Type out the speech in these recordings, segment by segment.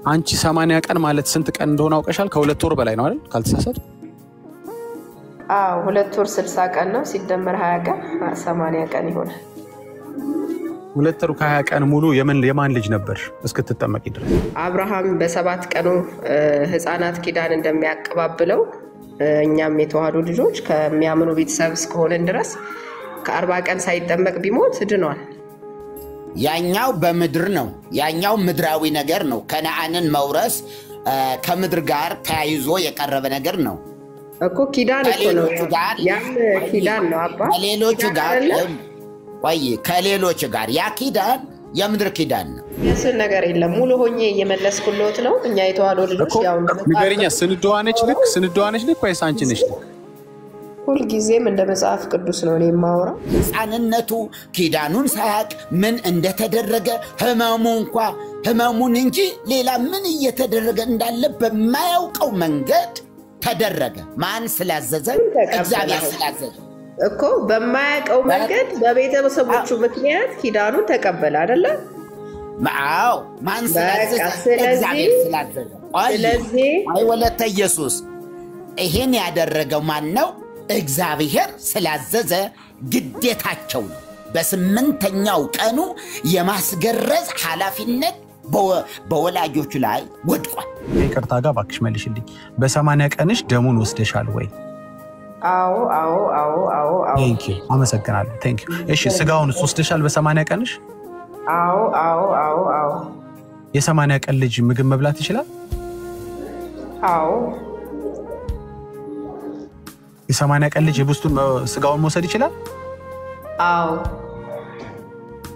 አንቺ 80 ቀን ማለት ስንት ቀን እንደሆነ አውቀሻል? ከሁለት ወር በላይ ነው አይደል? ካልተሳሳት 2 ወር 60 ቀን ነው ሲደመር 20 ቀን 80 ቀን ይሆናል። 2 ወር ከ20 ቀን ሙሉ የማን ልጅ ነበር እስክትጠመቂ ድረስ? አብርሃም በ7 ቀኑ ህፃናት ኪዳን እንደሚያቀባብለው እኛም የተዋህዶ ልጆች ከሚያምኑ ቤተሰብ እስከሆነን ድረስ ከ40 ቀን ሳይጠመቅ ቢሞት ድኗል። ያኛው በምድር ነው። ያኛው ምድራዊ ነገር ነው። ከነዓንን መውረስ ከምድር ጋር ተያይዞ የቀረበ ነገር ነው እኮ ኪዳን እኮ ነው። ያም ኪዳን ነው አባ ከሌሎቹ ጋር ከሌሎቹ ጋር ያ ኪዳን የምድር ኪዳን ነው። ያስን ነገር የለም። ሙሉ ሆኜ እየመለስኩልዎት ነው። እኛ የተዋህዶ ልጆች ያው ንገሪኛ ስንዷነች ልክ ወይስ አንቺ ነሽ? ሁሉ ጊዜም እንደ መጽሐፍ ቅዱስ ነው እኔ የማወራው። ሕፃንነቱ ኪዳኑን ሳያቅ ምን እንደተደረገ ህመሙን እንጂ ሌላ ምን እየተደረገ እንዳለ በማያውቀው መንገድ ተደረገ። ማን ስላዘዘ? እግዚአብሔር ስላዘዘ እኮ በማያውቀው መንገድ በቤተሰቦቹ ምክንያት ኪዳኑን ተቀበለ አይደለ? ማው ማን ስላዘዘ? እግዚአብሔር ስላዘዘ። ስለዚህ ወለተ ኢየሱስ ይሄን ያደረገው ማን ነው? እግዚአብሔር ስላዘዘ ግዴታቸው ነው። በ8ኛው ቀኑ የማስገረዝ ኃላፊነት በወላጆቹ ላይ ወድቋል። ይቅርታ ጋር ባክሽ መልሽልኝ። በ80 ቀንሽ ደሙን ወስደሻል ወይ? አዎ። ቴንክ ዩ አመሰግናለሁ። ቴንክ ዩ። እሺ ስጋውን ወስደሻል በ80 ቀንሽ? አዎ። የ80 ቀን ልጅ ምግብ መብላት ይችላል? አዎ። የ80 ቀን ልጅ የቡስቱን ስጋውን መውሰድ ይችላል? አዎ።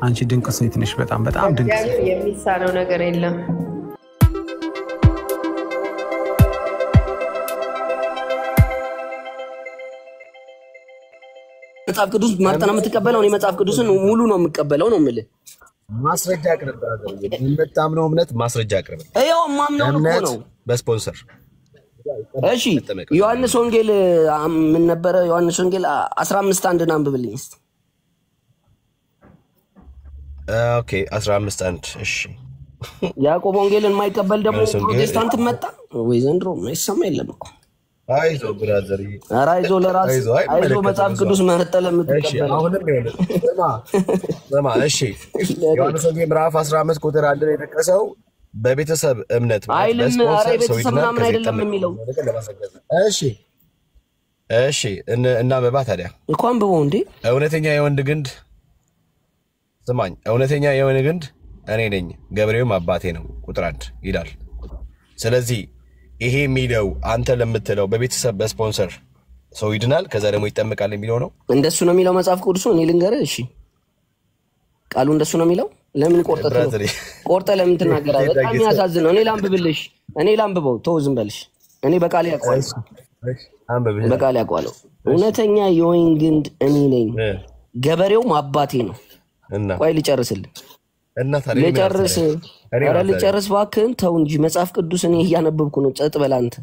አንቺ ድንቅ ሴት ነሽ። በጣም ድንቅ ሴት። የሚሳነው ነገር የለም። መጽሐፍ ቅዱስ ማርጠና የምትቀበለው እኔ መጽሐፍ ቅዱስን ሙሉ ነው የምቀበለው ነው የምልህ። ማስረጃ አቅርብ። የምታምነው እምነት ማስረጃ አቅርብ። አይው ማምነው ነው በስፖንሰር። እሺ ዮሐንስ ወንጌል ምን ነበር? ዮሐንስ ወንጌል 15:1 አንብብልኝ እስቲ። ኦኬ 15:1 እሺ። ያዕቆብ ወንጌልን የማይቀበል ደግሞ ፕሮቴስታንት መጣ ወይ ዘንድሮ? አይሰማ የለም እኮ። አይዞ ብራዘር፣ ኧረ አይዞ ለራስ አይዞ መጽሐፍ ቅዱስ መርጠህ ለምትቀበል አሁንም ይሆነ እሺ። ዮሐንስ ወንጌል ምዕራፍ 15 ቁጥር 1 ላይ የተጠቀሰው በቤተሰብ እምነት አይልም። ኧረ ቤተሰብ ምናምን አይደለም የሚለው። እሺ እና በባ ታዲያ እኮ አንብበው እንዴ። እውነተኛ የወንድ ግንድ ስማኝ፣ እውነተኛ የወንድ ግንድ እኔ ነኝ፣ ገብሬውም አባቴ ነው ቁጥር 1 ይላል። ስለዚህ ይሄ የሚለው አንተ ለምትለው በቤተሰብ በስፖንሰር ሰው ይድናል ከዛ ደግሞ ይጠመቃል የሚለው ነው። እንደሱ ነው የሚለው መጽሐፍ ቅዱስ። እኔ ልንገርህ እሺ፣ ቃሉ እንደሱ ነው የሚለው። ለምን ቆርጠህ ለምን ትናገራለህ? በጣም ያሳዝነው። እኔ ላንብብልሽ፣ እኔ ላንብበው። ተው ዝም በልሽ። እኔ በቃል ያውቀዋለሁ። እውነተኛ የወይን ግንድ እኔ ነኝ፣ ገበሬውም አባቴ ነው። ቆይ ልጨርስልህ። ልጨርስ እባክህን። ተው እንጂ መጽሐፍ ቅዱስ እኔ እያነበብኩ ነው። ጸጥ በል አንተ።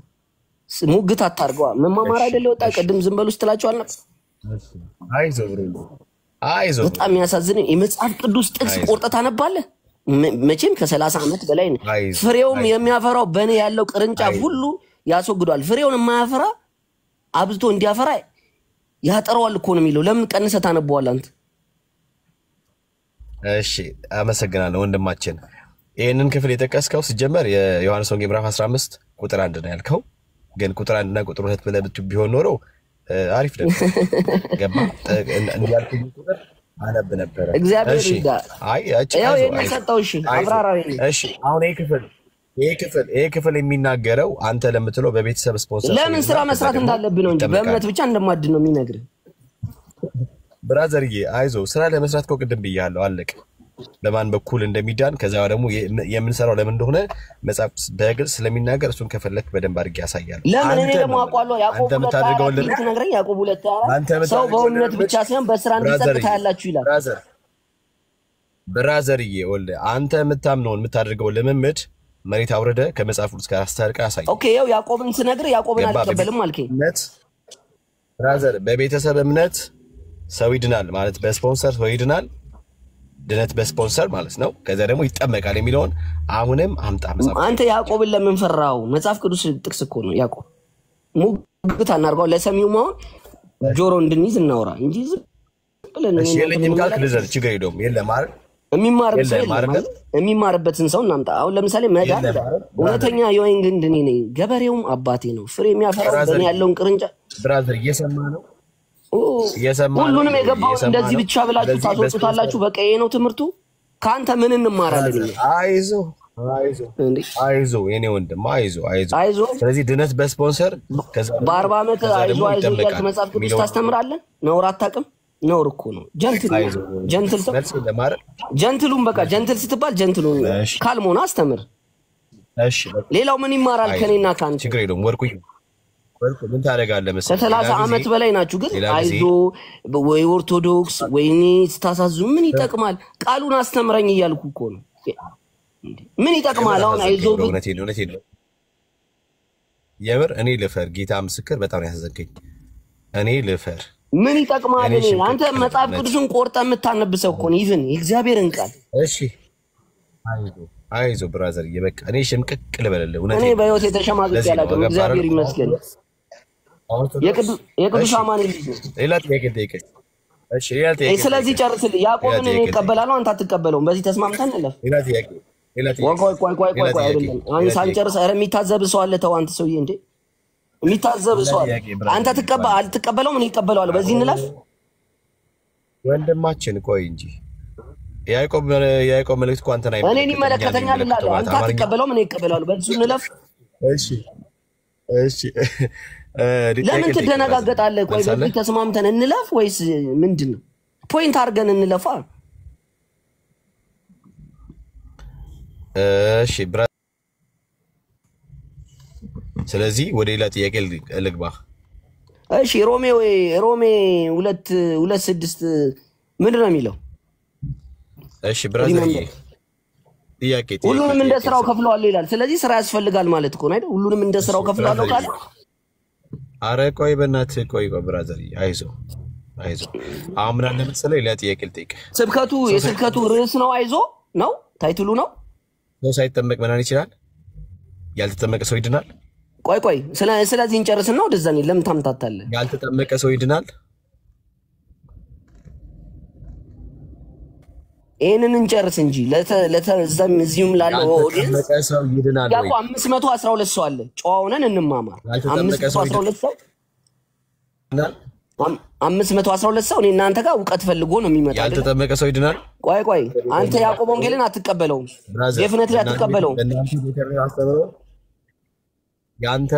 ሙግት አታርገዋ። መማማር አይደለ ወጣ። ቅድም ዝም በሉ ስትላቸዋል ነበር። አይዞህ በጣም ያሳዝነኝ። የመጽሐፍ ቅዱስ ጥቅስ ቆርጠህ ታነባለህ። መቼም ከ30 ዓመት በላይ ነው። ፍሬውም የሚያፈራው በእኔ ያለው ቅርንጫፍ ሁሉ ያስወግዷል። ፍሬውን የማያፈራ አብዝቶ እንዲያፈራ ያጠረዋል እኮ ነው የሚለው። ለምን ቀንሰህ ታነበዋለህ አንተ? እሺ አመሰግናለሁ ወንድማችን። ይሄንን ክፍል የጠቀስከው ሲጀመር የዮሐንስ ወንጌል ምዕራፍ 15 ቁጥር 1 ነው ያልከው። ግን ቁጥር 1 እና ቁጥር 2 ብለህ ቢሆን ኖሮ አሪፍ ነበር። ገባ እንዲያልኩኝ ቁጥር አነብ ነበር። እግዚአብሔር ይርዳ። ያው የነሰጠው እሺ አብራራው። እሺ አሁን ይሄ ክፍል የሚናገረው አንተ ለምትለው በቤተሰብ ስፖንሰር ለምን ስራ መስራት እንዳለብህ ነው እንጂ በእምነት ብቻ እንደማድን ነው የሚነግርህ። ብራዘርዬ አይዞ ስራ ለመስራት እኮ ቅድም ብያለሁ። አለቀ። በማን በኩል እንደሚዳን ከዛ ደግሞ የምንሰራው ለምን እንደሆነ መጽሐፍ በግልጽ ስለሚናገር እሱን ከፈለክ በደንብ አድርጌ ያሳያል። ለምን እኔ ደግሞ አውቀዋለሁ። ያዕቆብ ልትነግረኝ ያዕቆብ 2 ሰው በእምነት ብቻ ሳይሆን በስራ እንዲጸድቅ ያላችሁ ይላል። ብራዘርዬ ወልደ አንተ የምታምነውን የምታደርገው ልምምድ መሬት አውርደ ከመጽሐፍ ቅዱስ ጋር አስተርቃ ያሳይ። ኦኬ ያው ያዕቆብን ስነግር ያዕቆብን አልተቀበልም አልከኝ። ብራዘር በቤተሰብ እምነት ሰው ይድናል ማለት በስፖንሰር ሰው ይድናል ድነት በስፖንሰር ማለት ነው ከዛ ደግሞ ይጠመቃል የሚለውን አሁንም አምጣ መጽሐፍ አንተ ያዕቆብን ለምን ፈራው መጽሐፍ ቅዱስ ጥቅስ እኮ ነው ያዕቆብ ሙግት አናርጋው ለሰሚው ማው ጆሮ እንድንይዝ እናወራ እንጂ ዝም ብለን እሺ የለኝም ካልክ ልዘር ችግር የለውም የለም አይደል የሚማርበትን ሰው እናምጣ አሁን ለምሳሌ መዳን እውነተኛ የወይን ግንድ እኔ ነኝ ገበሬውም አባቴ ነው ፍሬ የሚያፈራው በእኔ ያለውን ቅርንጫፍ ብራዘር እየሰማ ነው ሁሉንም የገባው እንደዚህ ብቻ ብላችሁ ታስወጡታላችሁ በቃ ይሄ ነው ትምህርቱ ካንተ ምን እንማራለን አይዞ የኔ ወንድም አይዞ ስለዚህ ድነት በስፖንሰር ከዛ በ40 ዓመት አይዞ ያልክ መጽሐፍ ቅዱስ ታስተምራለህ ነውር አታውቅም ነውር እኮ ነው ጀንትሉም በቃ ጀንትል ስትባል ጀንትሉን ካልሞና አስተምር እሺ ሌላው ምን ይማራል ከኔና ካንተ ችግር የለውም ወርቁ ምን ታደርጋለህ መሰለህ ከ30 ዓመት በላይ ናችሁ ግን አይዞ ወይ ኦርቶዶክስ ወይኔ ስታሳዙ ምን ይጠቅማል ቃሉን አስተምረኝ እያልኩ እኮ ነው ምን ይጠቅማል አሁን አይዞ እውነቴ ነው የምር እኔ ልፈር ጌታ ምስክር በጣም ያሳዘንከኝ እኔ ልፈር ምን ይጠቅማል አንተ መጽሐፍ ቅዱስን ቆርጠህ የምታነብሰው እኮ ነው ኢቭን የእግዚአብሔርን ቃል እሺ አይዞ ብራዘር ይበቃ እኔ ሽምቅቅ ልበልልህ እውነቴ እኔ በህይወት የተሸማግጥ ያላቀም እግዚአብሔር ይመስገን የቅዱስ አማን ልጅ ሌላ ጥያቄ ጠይቀኝ እሺ ሌላ ጥያቄ ስለዚህ ጨርስልኝ ያዕቆብን እኔ እቀበላለሁ አንተ አትቀበለውም በዚህ ተስማምተን እንለፍ ሌላ ጥያቄ ቆይ አይደለም አንተ ሳንጨርስ ኧረ የሚታዘብ ሰው አለ ተው አንተ ሰውዬ እንዴ የሚታዘብ ሰው አለ አንተ አትቀበለውም እኔ እቀበለዋለሁ በዚህ እንለፍ ወንድማችን ቆይ እንጂ ያዕቆብ መልእክት እኮ አንተን አይመለከትም እኔን ይመለከተኛል እላለሁ አንተ አትቀበለውም እኔ እቀበለዋለሁ በዚህ እንለፍ እሺ ለምን ትደነጋገጣለህ ቆይ በዚህ ተስማምተን እንለፍ ወይስ ምንድነው ፖይንት አድርገን እንለፋ እሺ ስለዚህ ወደ ሌላ ጥያቄ ልግባ እሺ ሮሜ 2:6 ምንድነው የሚለው እሺ ብራዘር ጥያቄ ሁሉንም እንደ ስራው ከፍለዋለሁ ይላል ስለዚህ ስራ ያስፈልጋል ማለት እኮ ነው አይደል ሁሉንም እንደ ስራው ከፍለዋለሁ ካለ አረ ቆይ በእናትህ ቆይ ብራዘር አይዞ አሁን ምን አለ መሰለህ ሌላ ጥያቄ ልጠይቅ የስብከቱ ርዕስ ነው አይዞ ነው ታይትሉ ነው ሰው ሳይጠመቅ መናን ይችላል ያልተጠመቀ ሰው ይድናል ቆይ ስለዚህ እንጨርስና ወደዛ ነው ለምን ታምታታለህ ያልተጠመቀ ሰው ይድናል ይሄንን እንጨርስ እንጂ ለተዘም እዚሁም ላለው ኦዲየንስ ሰው ይድናል ያው 512 ሰው አለ ጨዋ ሆነን እንማማር 512 ሰው 512 ሰው እኔ እናንተ ጋር ዕውቀት ፈልጎ ነው የሚመጣው ያልተጠመቀ ሰው ይድናል ቆይ አንተ ያዕቆብ ወንጌልን አትቀበለውም የፍነት ላይ አትቀበለውም ያንተ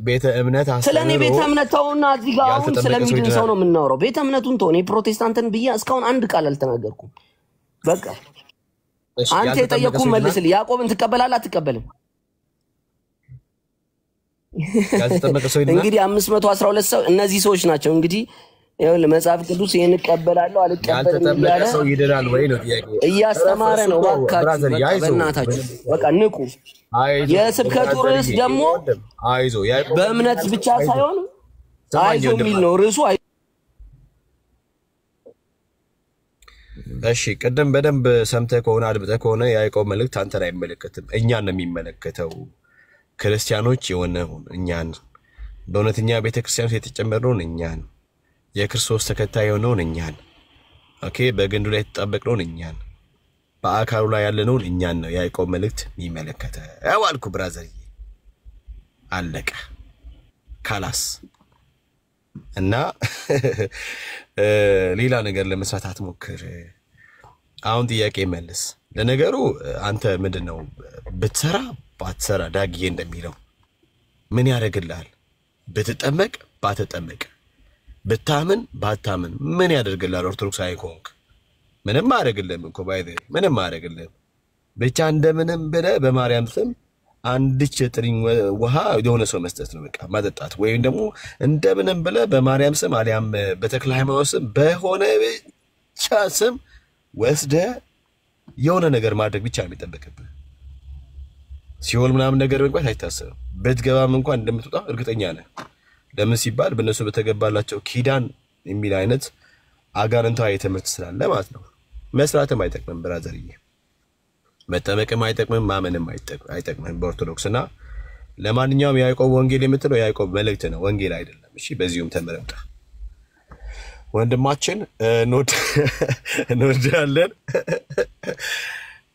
ቤተ እምነት አስተምሮ ስለኔ ቤተ እምነት ተውና እዚህ ጋር አሁን ስለሚድን ሰው ነው የምናወራው ቤተ እምነቱን ተው እኔ ፕሮቴስታንትን ብዬ እስካሁን አንድ ቃል አልተናገርኩም በቃ አንተ የጠየቁ መልስልኝ ያዕቆብን ትቀበላለህ አትቀበልም ያልተጠመቀ ሰው ይድናል እንግዲህ 512 ሰው እነዚህ ሰዎች ናቸው እንግዲህ ይኸውልህ መጽሐፍ ቅዱስ ይሄን እቀበላለሁ አልቀበልም ያልተጠመቀ ሰው ይድናል ወይ ነው ጥያቄ እያስተማረ ነው ባካችሁ በእናታችሁ በቃ ንቁ የስብከቱ ርዕስ ደግሞ አይዞ በእምነት ብቻ ሳይሆን አይዞ የሚል ነው ርዕሱ እሺ ቀደም በደንብ ሰምተህ ከሆነ አድምጠህ ከሆነ ያዕቆብ መልእክት አንተን አይመለከትም እኛን ነው የሚመለከተው ክርስቲያኖች የሆነውን እኛን በእውነተኛ ቤተክርስቲያን የተጨመርነውን እኛን የክርስቶስ ተከታይ የሆነውን እኛን ኦኬ በግንዱ ላይ የተጣበቅነውን እኛን በአካሉ ላይ ያለነውን እኛን ነው ያዕቆብ መልእክት የሚመለከተው አልኩ ብራዘር አለቀ ካላስ እና ሌላ ነገር ለመስራት አትሞክር አሁን ጥያቄ መልስ ለነገሩ አንተ ምንድነው ብትሰራ ባትሰራ ዳግዬ እንደሚለው ምን ያደርግልሃል ብትጠመቅ ባትጠመቅ ብታምን ባታምን ምን ያደርግልሃል ኦርቶዶክስ አይኮንክ ምንም ማድረግልህም እኮ ባይዘ ምንም ማድረግልህም ብቻ እንደምንም ብለህ በማርያም ስም አንድች ጥሪኝ ውሃ የሆነ ሰው መስጠት ነው በቃ ማጠጣት ወይም ደግሞ እንደምንም ብለህ በማርያም ስም አሊያም በተክለ ሃይማኖት ስም በሆነ ብቻ ስም ወስደህ የሆነ ነገር ማድረግ ብቻ ነው የሚጠበቅብህ ሲኦል ምናምን ነገር መግባት አይታሰብም ብትገባም እንኳን እንደምትወጣ እርግጠኛ ነህ ለምን ሲባል በእነሱ በተገባላቸው ኪዳን የሚል አይነት አጋንንታዊ ትምህርት ስላለ ማለት ነው መስራትም አይጠቅምም ብራዘርዬ። መጠመቅም አይጠቅምም፣ ማመንም አይጠቅምም በኦርቶዶክስና። ለማንኛውም ያዕቆብ ወንጌል የምትለው ያዕቆብ መልእክት ነው፣ ወንጌል አይደለም። እሺ በዚሁም ተመረጣ ወንድማችን እንወዳለን።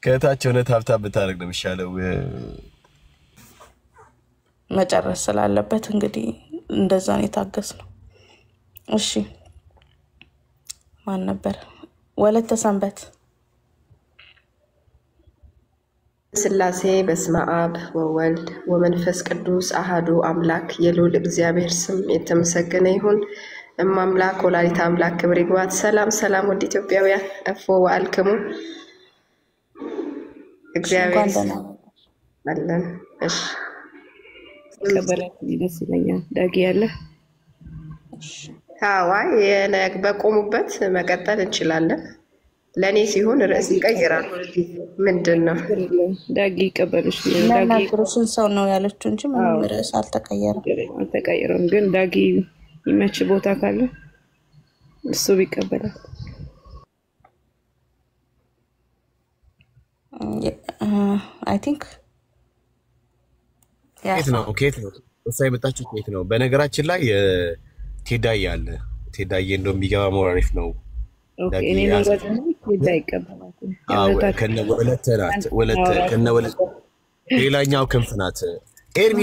ከታች ሆነ ታብታብ ብታደርግ ነው የሚሻለው። መጨረስ ስላለበት እንግዲህ እንደዛ ነው የታገስነው። እሺ ማን ነበር? ወለተ ሰንበት። ስላሴ በስመ አብ ወወልድ ወመንፈስ ቅዱስ አሃዱ አምላክ የልዑል እግዚአብሔር ስም የተመሰገነ ይሁን። እማምላክ ወላዲተ አምላክ ክብር ይግባት። ሰላም ሰላም ወደ ኢትዮጵያውያን እፎ ወአልክሙ እግዚአብሔር አለን። እሺ ከበረት ደስ ይለኛል። ዳጊ ያለ አዋይ የነግ በቆሙበት መቀጠል እንችላለን። ለኔ ሲሆን ርዕስ ይቀይራል። ምንድነው ዳጊ ቀበልሽ? ዳጊ ክርስቶስ ሰው ነው ያለችው እንጂ ምንም ርዕስ አልተቀየረም። ግን ዳጊ ይመች ቦታ ካለ እሱ ቢቀበላል። አይ ቲንክ ኬት ነው እሷ የመጣችው ኬት ነው። በነገራችን ላይ ቴዳይ አለ። ቴዳይ እንደው የሚገባ ሞር አሪፍ ነው። ኦኬ እኔ ነው ወደነ ቴዳይ ይቀበላል። ከነወለተ ናት። ከነወለተ ሌላኛው ክንፍ ናት። ኤርሚ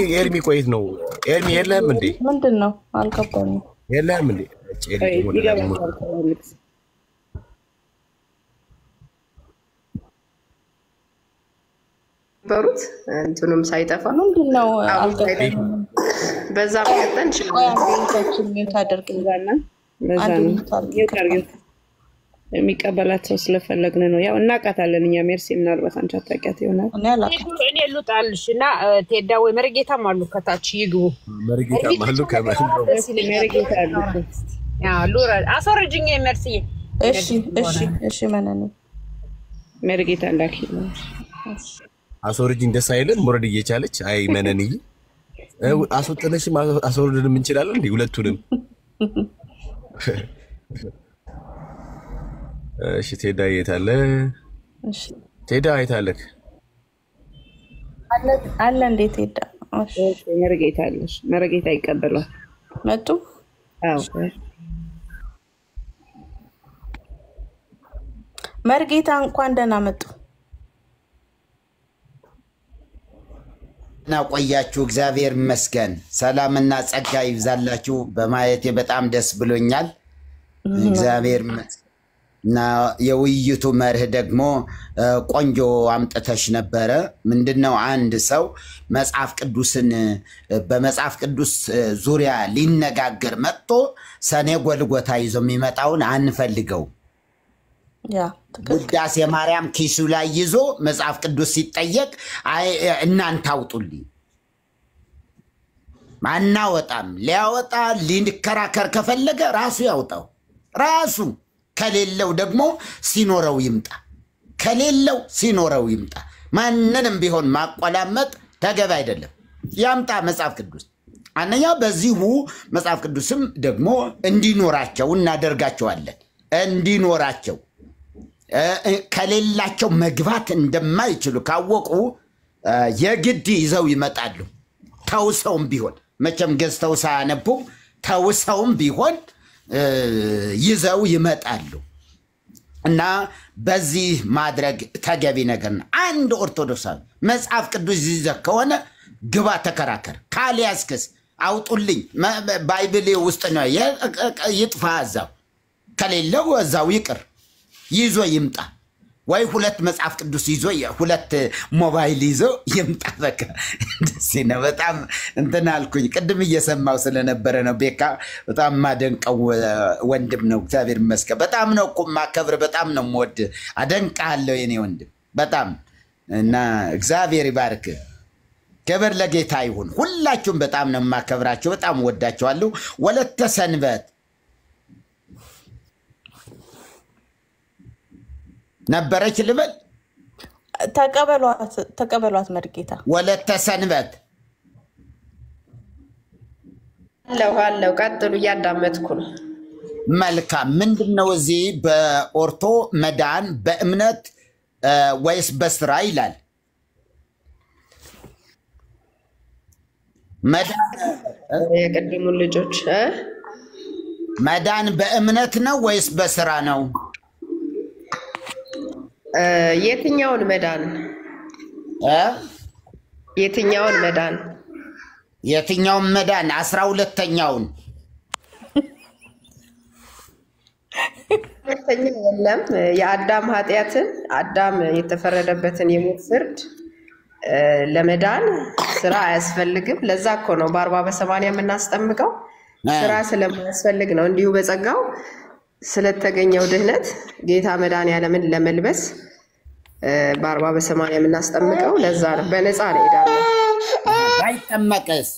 ቆይት ነው። ኤርሚ የለም እንዴ? ምንድነው አልገባኝም። የለም እንዴ? በሩት እንትኑም ሳይጠፋ ምንድነው አልገባኝም። በዛ መቀጠል እንችላለን። የሚቀበላት ሰው ስለፈለግን ነው። ያው እናቃታለን እኛ። ሜርሲ ምናልባት አንቺ አታውቂያት ይሆናል። እኔ ልውጣልሽ እና ቴዳ ወይ መርጌታም አሉ ከታች ይግቡ። መርጌታም አሉ መርጌታ አሉ። ያው ሉራ አስወርጅኝ ሜርሲ። እሺ ማነው መርጌታ ላኪ ነው። አስወርጅኝ ደስ አይልም። ሞረድ እየቻለች አይ መነንይ አስወጥነሽም አስወርድንም እንችላለን እንዴ? ሁለቱንም እሺ ቴዳ የታለ? እሺ ቴዳ የታለክ? አለ እንዴ ቴዳ? እሺ መርጌታ አለሽ። መርጌታ ይቀበላል። መጡ? አዎ መርጌታ እንኳን ደህና መጡ። እና ቆያችሁ። እግዚአብሔር ይመስገን። ሰላምና ጸጋ ይብዛላችሁ። በማየቴ በጣም ደስ ብሎኛል። እግዚአብሔር ይመስገን። እና የውይይቱ መርህ ደግሞ ቆንጆ አምጥተሽ ነበረ። ምንድነው አንድ ሰው መጽሐፍ ቅዱስን በመጽሐፍ ቅዱስ ዙሪያ ሊነጋገር መጥቶ ሰኔ ጎልጎታ ይዞ የሚመጣውን አንፈልገው። ውዳሴ ማርያም ኪሱ ላይ ይዞ መጽሐፍ ቅዱስ ሲጠየቅ እናንተ አውጡልኝ ማናወጣም። ሊያወጣ ሊከራከር ከፈለገ ራሱ ያውጣው። ራሱ ከሌለው ደግሞ ሲኖረው ይምጣ። ማንንም ቢሆን ማቆላመጥ ተገቢ አይደለም። ያምጣ መጽሐፍ ቅዱስ። አንደኛ በዚሁ መጽሐፍ ቅዱስም ደግሞ እንዲኖራቸው እናደርጋቸዋለን። እንዲኖራቸው ከሌላቸው መግባት እንደማይችሉ ካወቁ የግድ ይዘው ይመጣሉ። ተውሰውም ቢሆን መቼም ገዝተው ሳያነቡም ተውሰውም ቢሆን ይዘው ይመጣሉ። እና በዚህ ማድረግ ተገቢ ነገር ነው። አንድ ኦርቶዶክሳዊ መጽሐፍ ቅዱስ ይዘህ ከሆነ ግባ ተከራከር። ካልያዝክስ አውጡልኝ ባይብል ውስጥ ነው ይጥፋ። እዛው ከሌለው እዛው ይቅር። ይዞ ይምጣ። ወይ ሁለት መጽሐፍ ቅዱስ ይዞ ሁለት ሞባይል ይዞ ይምጣ። በቃ እንደዚህ ነው። በጣም እንትን አልኩኝ። ቅድም እየሰማው ስለነበረ ነው። ቤካ በጣም ማደንቀው ወንድም ነው። እግዚአብሔር ይመስገን። በጣም ነው እኮ ማከብር፣ በጣም ነው የምወድ። አደንቃለሁ የኔ ወንድም በጣም እና እግዚአብሔር ይባርክ። ክብር ለጌታ ይሁን። ሁላችሁም በጣም ነው ማከብራችሁ፣ በጣም ወዳችኋለሁ። ወለተ ሰንበት ነበረች ልበል? ተቀበሏት መርጌታ። ወለተ ሰንበት አለው ቀጥሉ፣ እያዳመጥኩ ነው። መልካም ምንድነው እዚህ በኦርቶ መዳን በእምነት ወይስ በስራ ይላል? መዳን የቀድሙን ልጆች መዳን በእምነት ነው ወይስ በስራ ነው? የትኛውን መዳን የትኛውን መዳን የትኛውን መዳን 12ኛውን የለም የአዳም ኃጢአትን አዳም የተፈረደበትን የሞት ፍርድ ለመዳን ስራ አያስፈልግም። ለዛ እኮ ነው በ40 በ80 የምናስጠምቀው ስራ ስለማያስፈልግ ነው። እንዲሁ በጸጋው ስለተገኘው ድህነት ጌታ መድኃኒዓለምን ለመልበስ በ40 በ80 የምናስጠምቀው ለዛ ነው። በነፃ ነው ሄዳለሁ። ሳይጠመቅስ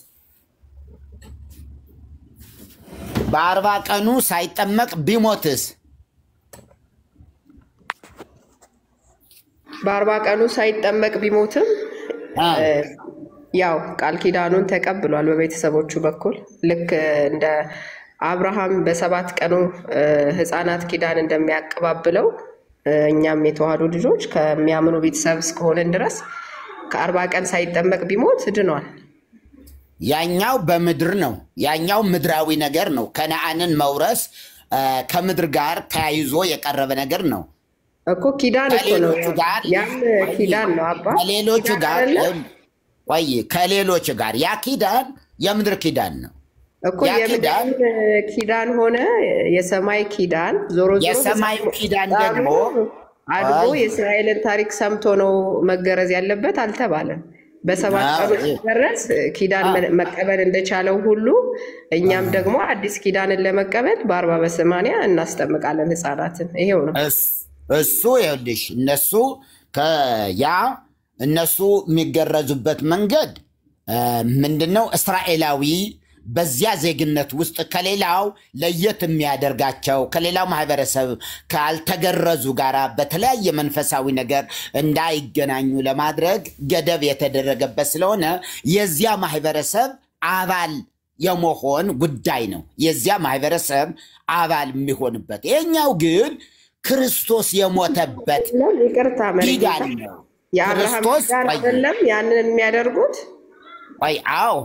በ40 ቀኑ ሳይጠመቅ ቢሞትስ? በ40 ቀኑ ሳይጠመቅ ቢሞትም ያው ቃል ኪዳኑን ተቀብሏል በቤተሰቦቹ በኩል ልክ እንደ አብርሃም በ7 ቀኑ ህፃናት ኪዳን እንደሚያቀባብለው እኛም የተዋህዶ ልጆች ከሚያምኑ ቤተሰብ እስከሆነን ድረስ ከ40 ቀን ሳይጠመቅ ቢሞት ድኗል። ያኛው በምድር ነው። ያኛው ምድራዊ ነገር ነው። ከነዓንን መውረስ ከምድር ጋር ተያይዞ የቀረበ ነገር ነው እኮ ኪዳን እኮ ነው። ያም ኪዳን ነው አባ ከሌሎቹ ጋር ወይ ከሌሎቹ ጋር ያ ኪዳን የምድር ኪዳን ነው እኮ የምድር ኪዳን ሆነ የሰማይ ኪዳን ዞሮ ዞሮ የሰማይ ኪዳን ደግሞ አድጎ የእስራኤልን ታሪክ ሰምቶ ነው መገረዝ ያለበት አልተባለም። በ7 ቀኑ ሲደረስ ኪዳን መቀበል እንደቻለው ሁሉ እኛም ደግሞ አዲስ ኪዳንን ለመቀበል በ40 በ80 እናስጠምቃለን ህፃናትን። ይሄው ነው እሱ ይኸውልሽ እነሱ የሚገረዙበት መንገድ ምንድነው? እስራኤላዊ በዚያ ዜግነት ውስጥ ከሌላው ለየት የሚያደርጋቸው ከሌላው ማህበረሰብ ካልተገረዙ ጋር በተለያየ መንፈሳዊ ነገር እንዳይገናኙ ለማድረግ ገደብ የተደረገበት ስለሆነ የዚያ ማህበረሰብ አባል የመሆን ጉዳይ ነው። የዚያ ማህበረሰብ አባል የሚሆንበት ይሄኛው ግን ክርስቶስ የሞተበት ኪዳን ነው። የአብርሃም ኪዳን አይደለም ያንን የሚያደርጉት ወይ? አዎ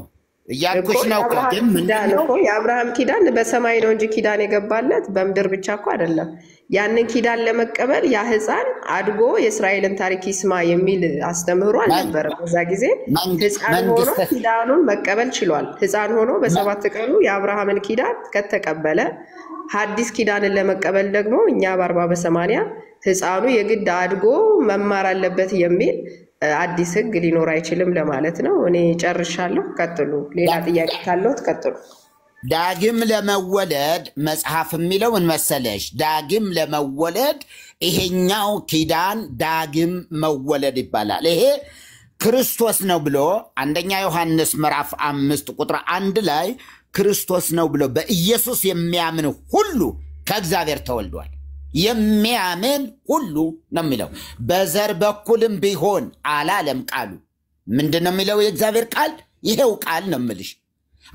እያልኩሽ ነው እኮ ግን ምንድነው የአብርሃም ኪዳን በሰማይ ነው እንጂ ኪዳን የገባለት በምድር ብቻ እኮ አይደለም። ያንን ኪዳን ለመቀበል ያ ህፃን አድጎ የእስራኤልን ታሪክ ይስማ የሚል አስተምህሮ አልነበረ። በዛ ጊዜ ህፃን ሆኖ ኪዳኑን መቀበል ችሏል። ህፃን ሆኖ በ7 ቀኑ የአብርሃምን ኪዳን ከተቀበለ ሐዲስ ኪዳንን ለመቀበል ደግሞ እኛ በ40 በ80 ህፃኑ የግድ አድጎ መማር አለበት የሚል አዲስ ህግ ሊኖር አይችልም ለማለት ነው። እኔ ጨርሻለሁ። ቀጥሉ። ሌላ ጥያቄ ካለው ቀጥሉ። ዳግም ለመወለድ መጽሐፍ የሚለው ምን መሰለሽ? ዳግም ለመወለድ ይሄኛው ኪዳን ዳግም መወለድ ይባላል። ይሄ ክርስቶስ ነው ብሎ አንደኛ ዮሐንስ ምዕራፍ 5 ቁጥር 1 ላይ ክርስቶስ ነው ብሎ በኢየሱስ የሚያምን ሁሉ ከእግዚአብሔር ተወልዷል። የሚያምን ሁሉ ነው የሚለው። በዘር በኩልም ቢሆን አላለም ቃሉ። ምንድነው የሚለው የእግዚአብሔር ቃል? ይሄው ቃል ነው የምልሽ።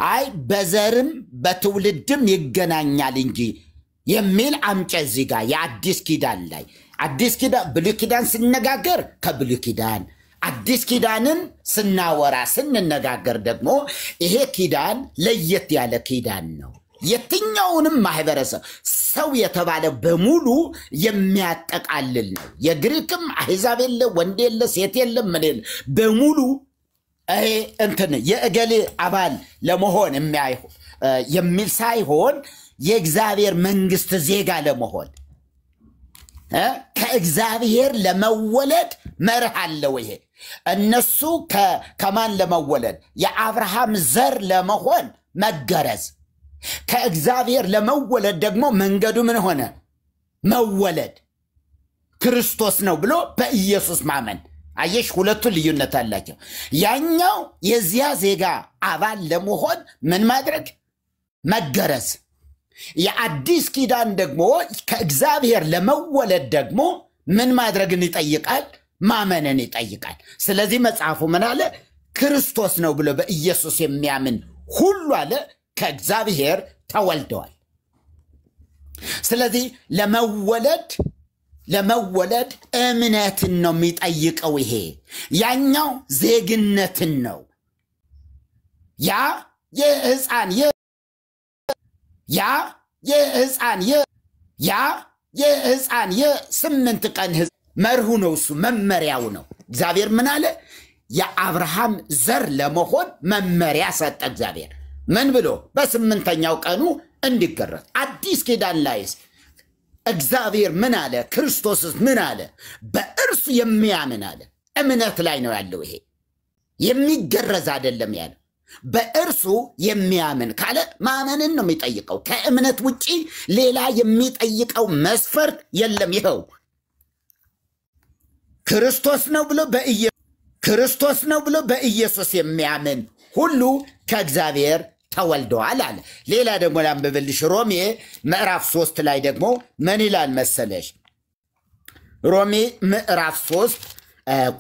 አይ በዘርም በትውልድም ይገናኛል እንጂ የሚል አምጪ እዚህ ጋር የአዲስ ኪዳን ላይ አዲስ ኪዳን ብሉይ ኪዳን ስንነጋገር ከብሉይ ኪዳን አዲስ ኪዳንን ስናወራ ስንነጋገር ደግሞ ይሄ ኪዳን ለየት ያለ ኪዳን ነው። የትኛውንም ማህበረሰብ ሰው የተባለ በሙሉ የሚያጠቃልል ነው። የግሪክም አሕዛብ የለ፣ ወንድ የለ፣ ሴት የለ፣ ምን የለ በሙሉ እንትን የእገሌ አባል ለመሆን የሚል ሳይሆን የእግዚአብሔር መንግስት ዜጋ ለመሆን ከእግዚአብሔር ለመወለድ መርህ አለው። ይሄ እነሱ ከማን ለመወለድ? የአብርሃም ዘር ለመሆን መገረዝ። ከእግዚአብሔር ለመወለድ ደግሞ መንገዱ ምን ሆነ? መወለድ ክርስቶስ ነው ብሎ በኢየሱስ ማመን። አየሽ፣ ሁለቱ ልዩነት አላቸው። ያኛው የዚያ ዜጋ አባል ለመሆን ምን ማድረግ? መገረዝ። የአዲስ ኪዳን ደግሞ ከእግዚአብሔር ለመወለድ ደግሞ ምን ማድረግን ይጠይቃል? ማመንን ይጠይቃል። ስለዚህ መጽሐፉ ምን አለ? ክርስቶስ ነው ብሎ በኢየሱስ የሚያምን ሁሉ አለ ከእግዚአብሔር ተወልደዋል። ስለዚህ ለመወለድ እምነትን ነው የሚጠይቀው። ይሄ ያኛው ዜግነትን ነው። ያ የሕፃን የ8 ቀን መርሁ ነው። እሱ መመሪያው ነው። እግዚአብሔር ምን አለ? የአብርሃም ዘር ለመሆን መመሪያ ሰጠ። እግዚአብሔር ምን ብሎ? በ8ኛው ቀኑ እንዲገረዝ። አዲስ ኪዳን ላይስ እግዚአብሔር ምን አለ? ክርስቶስስ ምን አለ? በእርሱ የሚያምን አለ። እምነት ላይ ነው ያለው። ይሄ የሚገረዝ አይደለም ያለ። በእርሱ የሚያምን ካለ ማመንን ነው የሚጠይቀው። ከእምነት ውጪ ሌላ የሚጠይቀው መስፈርት የለም። ይኸው ክርስቶስ ነው ብሎ በኢየሱስ የሚያምን ሁሉ ከእግዚአብሔር ተወልደዋል አለ። ሌላ ደግሞ ላንብብልሽ። ሮሜ ምዕራፍ 3 ላይ ደግሞ ምን ይላል መሰለሽ? ሮሜ ምዕራፍ 3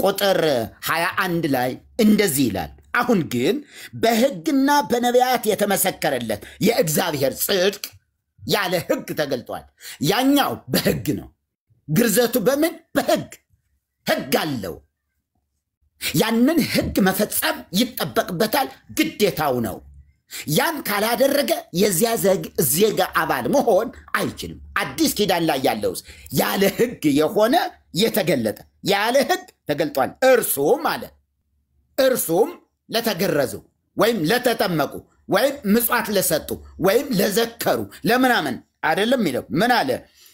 ቁጥር 21 ላይ እንደዚህ ይላል። አሁን ግን በሕግና በነቢያት የተመሰከረለት የእግዚአብሔር ጽድቅ ያለ ሕግ ተገልጧል። ያኛው በሕግ ነው። ግርዘቱ በምን? በሕግ። ሕግ አለው። ያንን ሕግ መፈጸም ይጠበቅበታል፣ ግዴታው ነው። ያን ካላደረገ የዚያ ዜጋ አባል መሆን አይችልም። አዲስ ኪዳን ላይ ያለውስ ያለ ሕግ የሆነ የተገለጠ ያለ ሕግ ተገልጧል። እርሱም ለተገረዙ ወይም ለተጠመቁ ወይም ምጽዋት ለሰጡ ወይም ለዘከሩ ለምናምን አይደለም የሚለው። ምን አለ?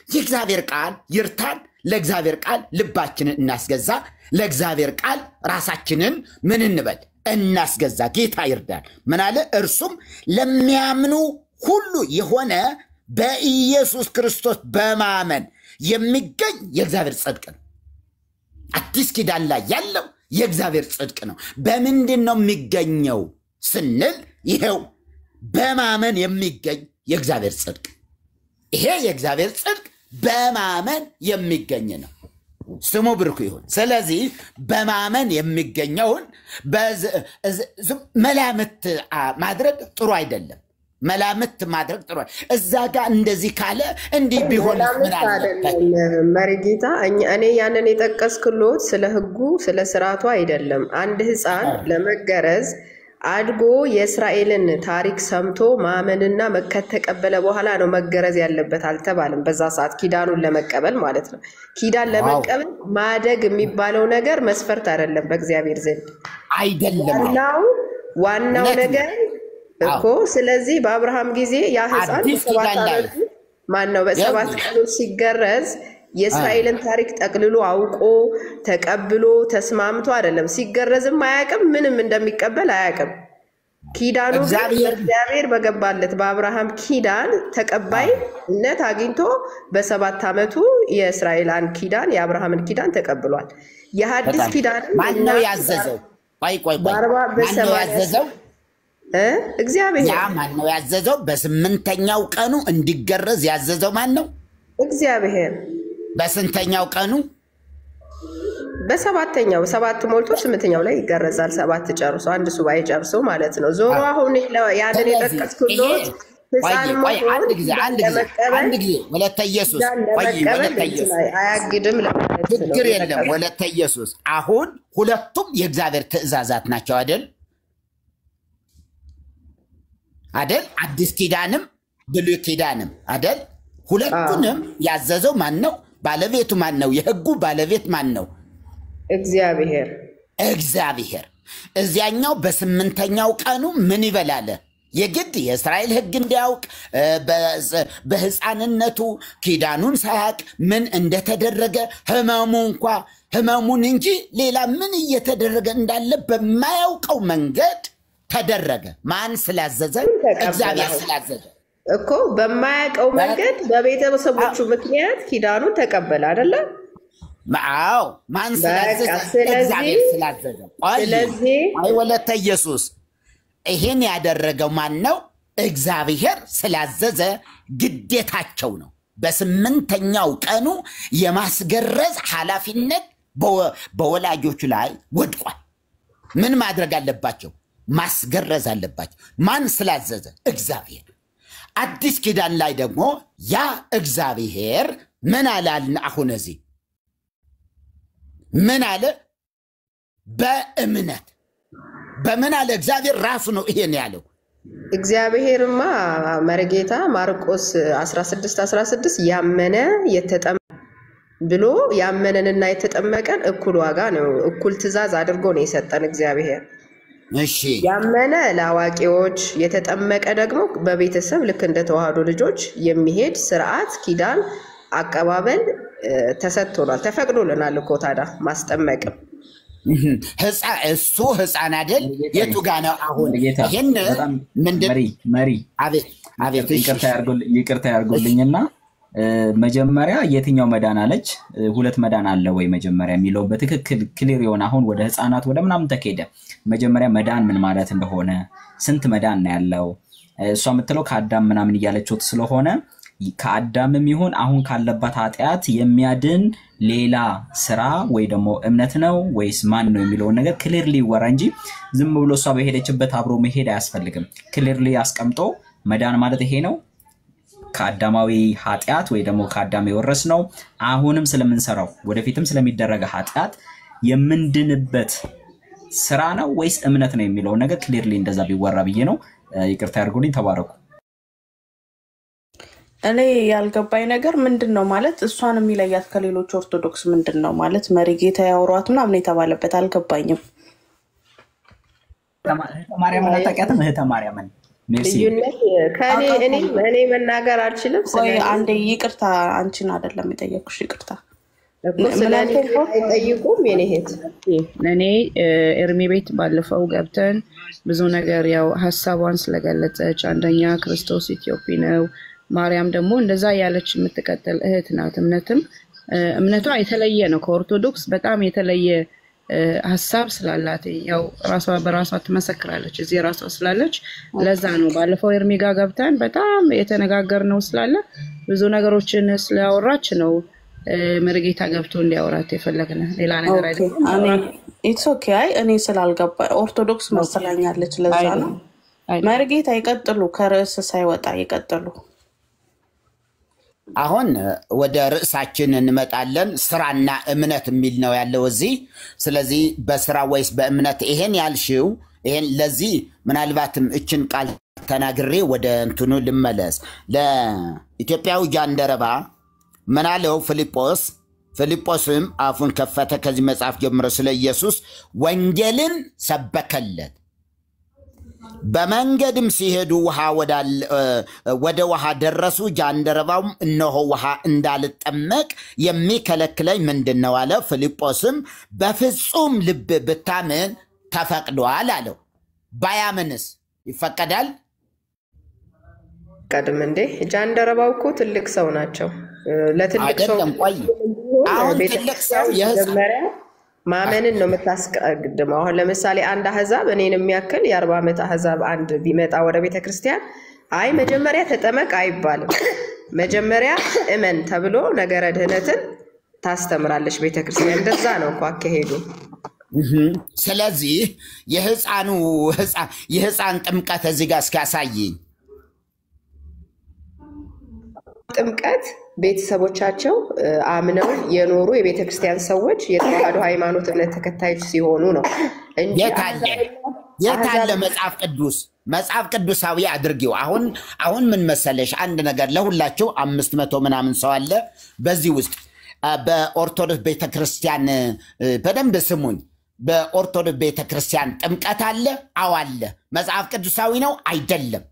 የእግዚአብሔር ቃል ይርታን። ለእግዚአብሔር ቃል ልባችንን እናስገዛ። ለእግዚአብሔር ቃል ራሳችንን ምን እንበል? እናስገዛ። ጌታ ይርዳል። ምን አለ? እርሱም ለሚያምኑ ሁሉ የሆነ በኢየሱስ ክርስቶስ በማመን የሚገኝ የእግዚአብሔር ጽድቅ ነው። አዲስ ኪዳን ላይ ያለው የእግዚአብሔር ጽድቅ ነው። በምንድን ነው የሚገኘው ስንል ይሄው በማመን የሚገኝ የእግዚአብሔር ጽድቅ። ይሄ የእግዚአብሔር ጽድቅ በማመን የሚገኝ ነው። ስሙ ብርኩ ይሁን። ስለዚህ በማመን የሚገኘውን መላምት ማድረግ ጥሩ አይደለም። መላምት ማድረግ ጥሩ እዛ ጋር እንደዚህ ካለ እንዲህ ቢሆን ምን አለ? መሪጌታ እኔ ያንን የጠቀስክሎት ስለ ሕጉ ስለ ስርዓቱ አይደለም። አንድ ሕፃን ለመገረዝ አድጎ የእስራኤልን ታሪክ ሰምቶ ማመንና ከተቀበለ በኋላ ነው መገረዝ ያለበት አልተባለም። በዛ ሰዓት ኪዳኑን ለመቀበል ማለት ነው። ኪዳን ለመቀበል ማደግ የሚባለው ነገር መስፈርት አይደለም በእግዚአብሔር ዘንድ አይደለም። ዋናው ነገር እኮ ስለዚህ በአብርሃም ጊዜ ያ ሕፃን በ7 ቀኑ ሲገረዝ የእስራኤልን ታሪክ ጠቅልሎ አውቆ ተቀብሎ ተስማምቶ አይደለም። ሲገረዝም አያውቅም፣ ምንም እንደሚቀበል አያውቅም። ኪዳኑ እግዚአብሔር በገባለት በአብርሃም ኪዳን ተቀባይነት አግኝቶ በ7 ዓመቱ የእስራኤልን ኪዳን የአብርሃምን ኪዳን ተቀብሏል። የሐዲስ ኪዳን ማን ነው ያዘዘው? ማን ነው ያዘዘው? እግዚአብሔር። ያ ማን ነው ያዘዘው? በ8ኛው ቀኑ እንዲገረዝ ያዘዘው ማን ነው? እግዚአብሔር። በስንተኛው ቀኑ? በ7ኛው 7 ሞልቶ 8ኛው ላይ ይገረዛል። 7 ጨርሶ 1 ሱባኤ ጨርሶ ማለት ነው። ዞሮ አሁን ያንን የጠቀስኩሎት አንድ ጊዜ ወለተ ኢየሱስ አያግድም ለማለት ነው። ችግር የለም ወለተ ኢየሱስ። አሁን ሁለቱም የእግዚአብሔር ትእዛዛት ናቸው አይደል? አዲስ ኪዳንም ብሉይ ኪዳንም አይደል? ሁለቱንም ያዘዘው ማን ነው? ባለቤቱ ማን ነው? የሕጉ ባለቤት ማን ነው? እግዚአብሔር። እዚያኛው በ8ኛው ቀኑ ምን ይበላል? የግድ የእስራኤል ሕግ እንዲያውቅ በሕፃንነቱ ኪዳኑን ሳያውቅ ምን እንደተደረገ ህመሙን እንጂ ሌላ ምን እየተደረገ እንዳለ በማያውቀው መንገድ ተደረገ። ማን ስላዘዘ? እግዚአብሔር ስላዘዘ እኮ በማያውቀው መንገድ በቤተሰቦቹ ምክንያት ኪዳኑን ተቀበለ አይደለ? አዎ፣ ማን ስላዘዘ? እግዚአብሔር ስላዘዘ። ስለዚህ ወለተ ኢየሱስ ይሄን ያደረገው ማን ነው? እግዚአብሔር ስላዘዘ ግዴታቸው ነው። በ8ኛው ቀኑ የማስገረዝ ኃላፊነት በወላጆቹ ላይ ወድቋል። ምን ማድረግ አለባቸው? ማስገረዝ አለባቸው። ማን ስላዘዘ? እግዚአብሔር። አዲስ ኪዳን ላይ ደግሞ ያ እግዚአብሔር ምን አላልን? አሁን እዚህ ምን አለ? በእምነት በምን አለ? እግዚአብሔር ራሱ ነው ይሄን ያለው። እግዚአብሔርማ መርጌታ ማርቆስ 16:16 ያመነ የተጠመቀ ብሎ ያመነንና የተጠመቀን እኩል ዋጋ ነው እኩል ትእዛዝ አድርጎ ነው የሰጠን እግዚአብሔር። እሺ ያመነ ለአዋቂዎች የተጠመቀ ደግሞ በቤተሰብ ልክ እንደ ተዋህዶ ልጆች የሚሄድ ስርዓት ኪዳን አቀባበል ተሰጥቶናል ተፈቅዶልናል እኮ ታዲያ ማስጠመቅም እሱ ህፃን አይደል? የቱ ጋር ነው አሁን ይሄን ምንድን መሪ አቤት ይቅርታ ያርጉልኝና መጀመሪያ የትኛው መዳን አለች? ሁለት መዳን አለ ወይ መጀመሪያ የሚለው በትክክል ክሊር የሆነ አሁን ወደ ህፃናት ወደ ምናምን ተከደ። መጀመሪያ መዳን ምን ማለት እንደሆነ ስንት መዳን ነው ያለው? እሷ የምትለው ከአዳም ምናምን እያለችው ስለሆነ ከአዳምም ይሁን አሁን ካለባት ኃጢያት የሚያድን ሌላ ስራ ወይ ደግሞ እምነት ነው ወይስ ማን ነው የሚለው ነገር ክሊርሊ ወራ እንጂ ዝም ብሎ እሷ በሄደችበት አብሮ መሄድ አያስፈልግም። ክሊርሊ አስቀምጦ መዳን ማለት ይሄ ነው ከአዳማዊ ኃጢያት ወይ ደግሞ ከአዳም የወረስ ነው አሁንም ስለምንሰራው ወደፊትም ስለሚደረግ ኃጢያት የምንድንበት ስራ ነው ወይስ እምነት ነው የሚለው ነገር ክሊርሊ እንደዛ ቢወራ ብዬ ነው። ይቅርታ ያርጉልኝ። ተባረኩ። እኔ ያልገባኝ ነገር ምንድነው ማለት እሷን የሚለያት ከሌሎች ኦርቶዶክስ ምንድነው ማለት መሪጌታ ያወሯት ምናምን የተባለበት አልገባኝም። ማርያም ተቀያተም እህተ ማርያም ሜርሲ እኔ መናገር አልችልም። ወይ አንዴ ይቅርታ አንቺን አይደለም የጠየኩሽ ይቅርታ ስለኔ አይጠይቁም የኔ እህት። እኔ ኤርሚ ቤት ባለፈው ገብተን ብዙ ነገር ያው ሐሳቧን ስለገለጸች አንደኛ ክርስቶስ ኢትዮጵያ ነው ማርያም ደግሞ እንደዛ ያለች የምትቀጥል እህት ናት። እምነቷ የተለየ ነው ከኦርቶዶክስ በጣም የተለየ ሐሳብ ስላላት ያው ራሷ በራሷ ትመሰክራለች እዚህ ራሷ ስላለች ለዛ ነው ባለፈው ኤርሚ ጋር ገብተን በጣም የተነጋገርነው ስላለ ብዙ ነገሮችን ስለያወራች ነው መርጌታ ገብቶ እንዲያወራት የፈለግነ ሌላ ነገር አይደለም። ኢትስ ኦኬ። እኔ ስላልገባ ኦርቶዶክስ መስላኛለች ለዛ ነው። መርጌታ ይቀጥሉ ከርዕስ ሳይወጣ ይቀጥሉ። አሁን ወደ ርዕሳችን እንመጣለን። ስራና እምነት የሚል ነው ያለው እዚህ። ስለዚህ በስራ ወይስ በእምነት ይሄን ያልሽው ይሄን ለዚህ ምናልባትም እችን ቃል ተናግሬ ወደ እንትኑ ልመለስ። ለኢትዮጵያው ጃንደረባ ምናለው ፊልጶስም አፉን ከፈተ ከዚህ መጽሐፍ ጀምሮ ስለ ኢየሱስ ወንጌልን ሰበከለት። በመንገድም ሲሄዱ ወደ ውሃ ደረሱ። ጃንደረባውም እነሆ ውሃ እንዳልጠመቅ የሚከለክለኝ ምንድነው አለ። ፊልጶስም በፍጹም ልብ ብታምን ተፈቅዷል አለው። ባያምንስ ይፈቀዳል? ቀድም እንዴ ጃንደረባው እኮ ትልቅ ሰው ናቸው። ለትልቅ ሰው አሁን ትልቅ ሰው የመጀመሪያ ማመንን ነው የምታስቀድመው። አሁን ለምሳሌ አንድ አህዛብ እኔን የሚያክል የ40 ዓመት አህዛብ አንድ ቢመጣ ወደ ቤተክርስቲያን አይ መጀመሪያ ተጠመቅ አይባልም። መጀመሪያ እመን ተብሎ ነገረ ድህነትን ታስተምራለች ቤተክርስቲያን። እንደዛ ነው እኮ አከሄዱ። ስለዚህ የህፃን ጥምቀት እዚህ ጋር እስኪያሳየኝ ጥምቀት ቤተሰቦቻቸው አምነው የኖሩ የቤተክርስቲያን ሰዎች የተዋህዶ ሃይማኖት እምነት ተከታዮች ሲሆኑ ነው እንጂ የታለ መጽሐፍ ቅዱሳዊ አድርጊው። አሁን ምን መሰለሽ አንድ ነገር ለሁላችሁ 500 ምናምን ሰው አለ በዚህ ውስጥ በኦርቶዶክስ ቤተክርስቲያን በደንብ ስሙኝ። በኦርቶዶክስ ቤተክርስቲያን ጥምቀት አለ? አዎ አለ። መጽሐፍ ቅዱሳዊ ነው? አይደለም።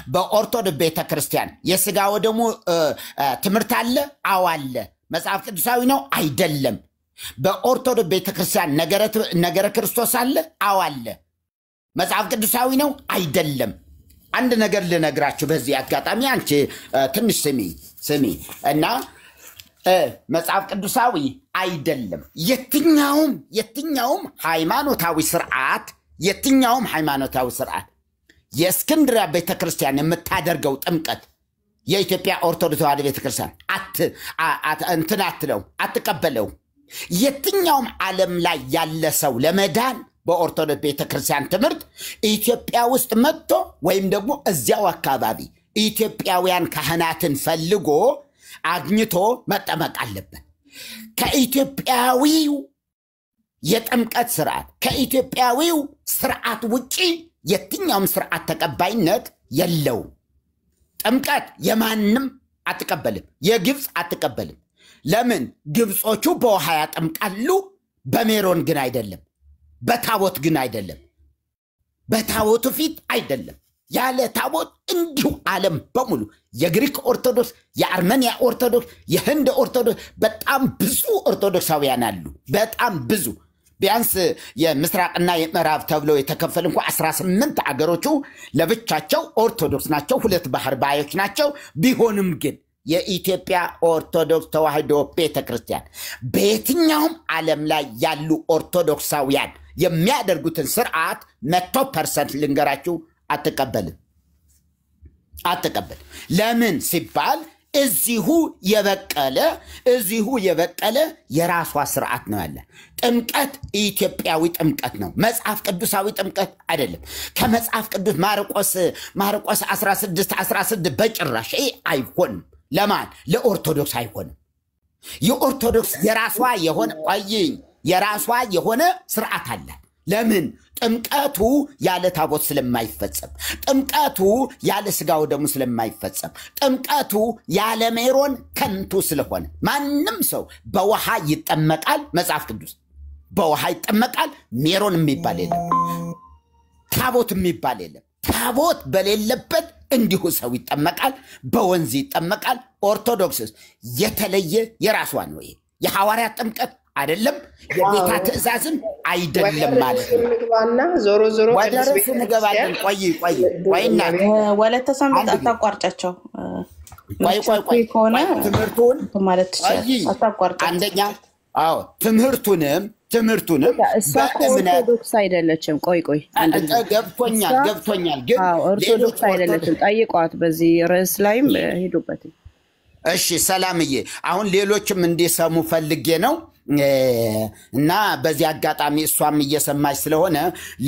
በኦርቶዶክስ ቤተክርስቲያን የሥጋ ወደሙ ትምህርት አለ? አዎ አለ። መጽሐፍ ቅዱሳዊ ነው? አይደለም። በኦርቶዶክስ ቤተክርስቲያን ነገረ ክርስቶስ አለ? አዎ አለ። መጽሐፍ ቅዱሳዊ ነው? አይደለም። አንድ ነገር ልነግራችሁ በዚህ አጋጣሚ አንቺ ትንሽ ስሚ እና መጽሐፍ ቅዱሳዊ አይደለም። የትኛውም ሃይማኖታዊ ስርዓት የእስክንድርያ ቤተክርስቲያን የምታደርገው ጥምቀት የኢትዮጵያ ኦርቶዶክስ ተዋሕዶ ቤተክርስቲያን አትቀበለው። የትኛውም ዓለም ላይ ያለ ሰው ለመዳን በኦርቶዶክስ ቤተክርስቲያን ትምህርት ኢትዮጵያ ውስጥ መጥቶ ወይም ደግሞ እዚያው አካባቢ ኢትዮጵያውያን ካህናትን ፈልጎ አግኝቶ መጠመቅ አለበት። ከኢትዮጵያዊው የጥምቀት ስርዓት ከኢትዮጵያዊው ስርዓት ውጪ የትኛውም ስርዓት ተቀባይነት የለውም። ጥምቀት የማንም አትቀበልም፣ የግብፅ አትቀበልም። ለምን? ግብጾቹ በውሃ ያጠምቃሉ፣ በሜሮን ግን አይደለም፣ በታቦት ግን አይደለም፣ በታቦቱ ፊት አይደለም። ያለ ታቦት እንዲሁ ዓለም በሙሉ የግሪክ ኦርቶዶክስ፣ የአርሜኒያ ኦርቶዶክስ፣ የህንድ ኦርቶዶክስ በጣም ብዙ ኦርቶዶክሳውያን አሉ። በጣም ብዙ ቢያንስ የምስራቅና የምዕራብ ተብለው የተከፈሉ እንኳን 18 አገሮቹ ለብቻቸው ኦርቶዶክስ ናቸው። ሁለት ባህር ባዮች ናቸው። ቢሆንም ግን የኢትዮጵያ ኦርቶዶክስ ተዋሕዶ ቤተክርስቲያን በየትኛውም ዓለም ላይ ያሉ ኦርቶዶክሳውያን የሚያደርጉትን ስርዓት 100% ልንገራችሁ አትቀበልም። ለምን ሲባል እዚሁ የበቀለ የራሷ ስርዓት ነው ያለ። ጥምቀት ኢትዮጵያዊ ጥምቀት ነው፣ መጽሐፍ ቅዱሳዊ ጥምቀት አይደለም። ከመጽሐፍ ቅዱስ ማርቆስ 16 በጭራሽ አይሆንም። ለማን? ለኦርቶዶክስ አይሆንም። የኦርቶዶክስ የራሷ የሆነ ስርዓት አለ። ለምን? ጥምቀቱ ያለ ታቦት ስለማይፈጸም፣ ጥምቀቱ ያለ ስጋው ደሙ ስለማይፈጸም፣ ጥምቀቱ ያለ ሜሮን ከንቱ ስለሆነ ማንም ሰው በውሃ ይጠመቃል። መጽሐፍ ቅዱስ በውሃ ይጠመቃል። ሜሮን የሚባል የለም፣ ታቦት የሚባል የለም። ታቦት በሌለበት እንዲሁ ሰው ይጠመቃል፣ በወንዝ ይጠመቃል። ኦርቶዶክስ የተለየ የራሷ ነው። ይሄ የሐዋርያት ጥምቀት አይደለም፣ የጌታ ትእዛዝም አይደለም ማለት ነው። ዞሮ ወደ ርዕሱ እንገባለን። ቆይና ወለተ ሰንበት አታቋርጫቸው። ቆይ ትምህርቱን ማለት ትችላለህ። አንደኛ ትምህርቱንም ኦርቶዶክስ አይደለችም። ቆይ ገብቶኛል ግን ኦርቶዶክስ አይደለችም። ጠይቋት፣ በዚህ ርዕስ ላይም ሄዱበት። እሺ ሰላምዬ፣ አሁን ሌሎችም እንዲሰሙ ፈልጌ ነው እና በዚህ አጋጣሚ እሷም እየሰማች ስለሆነ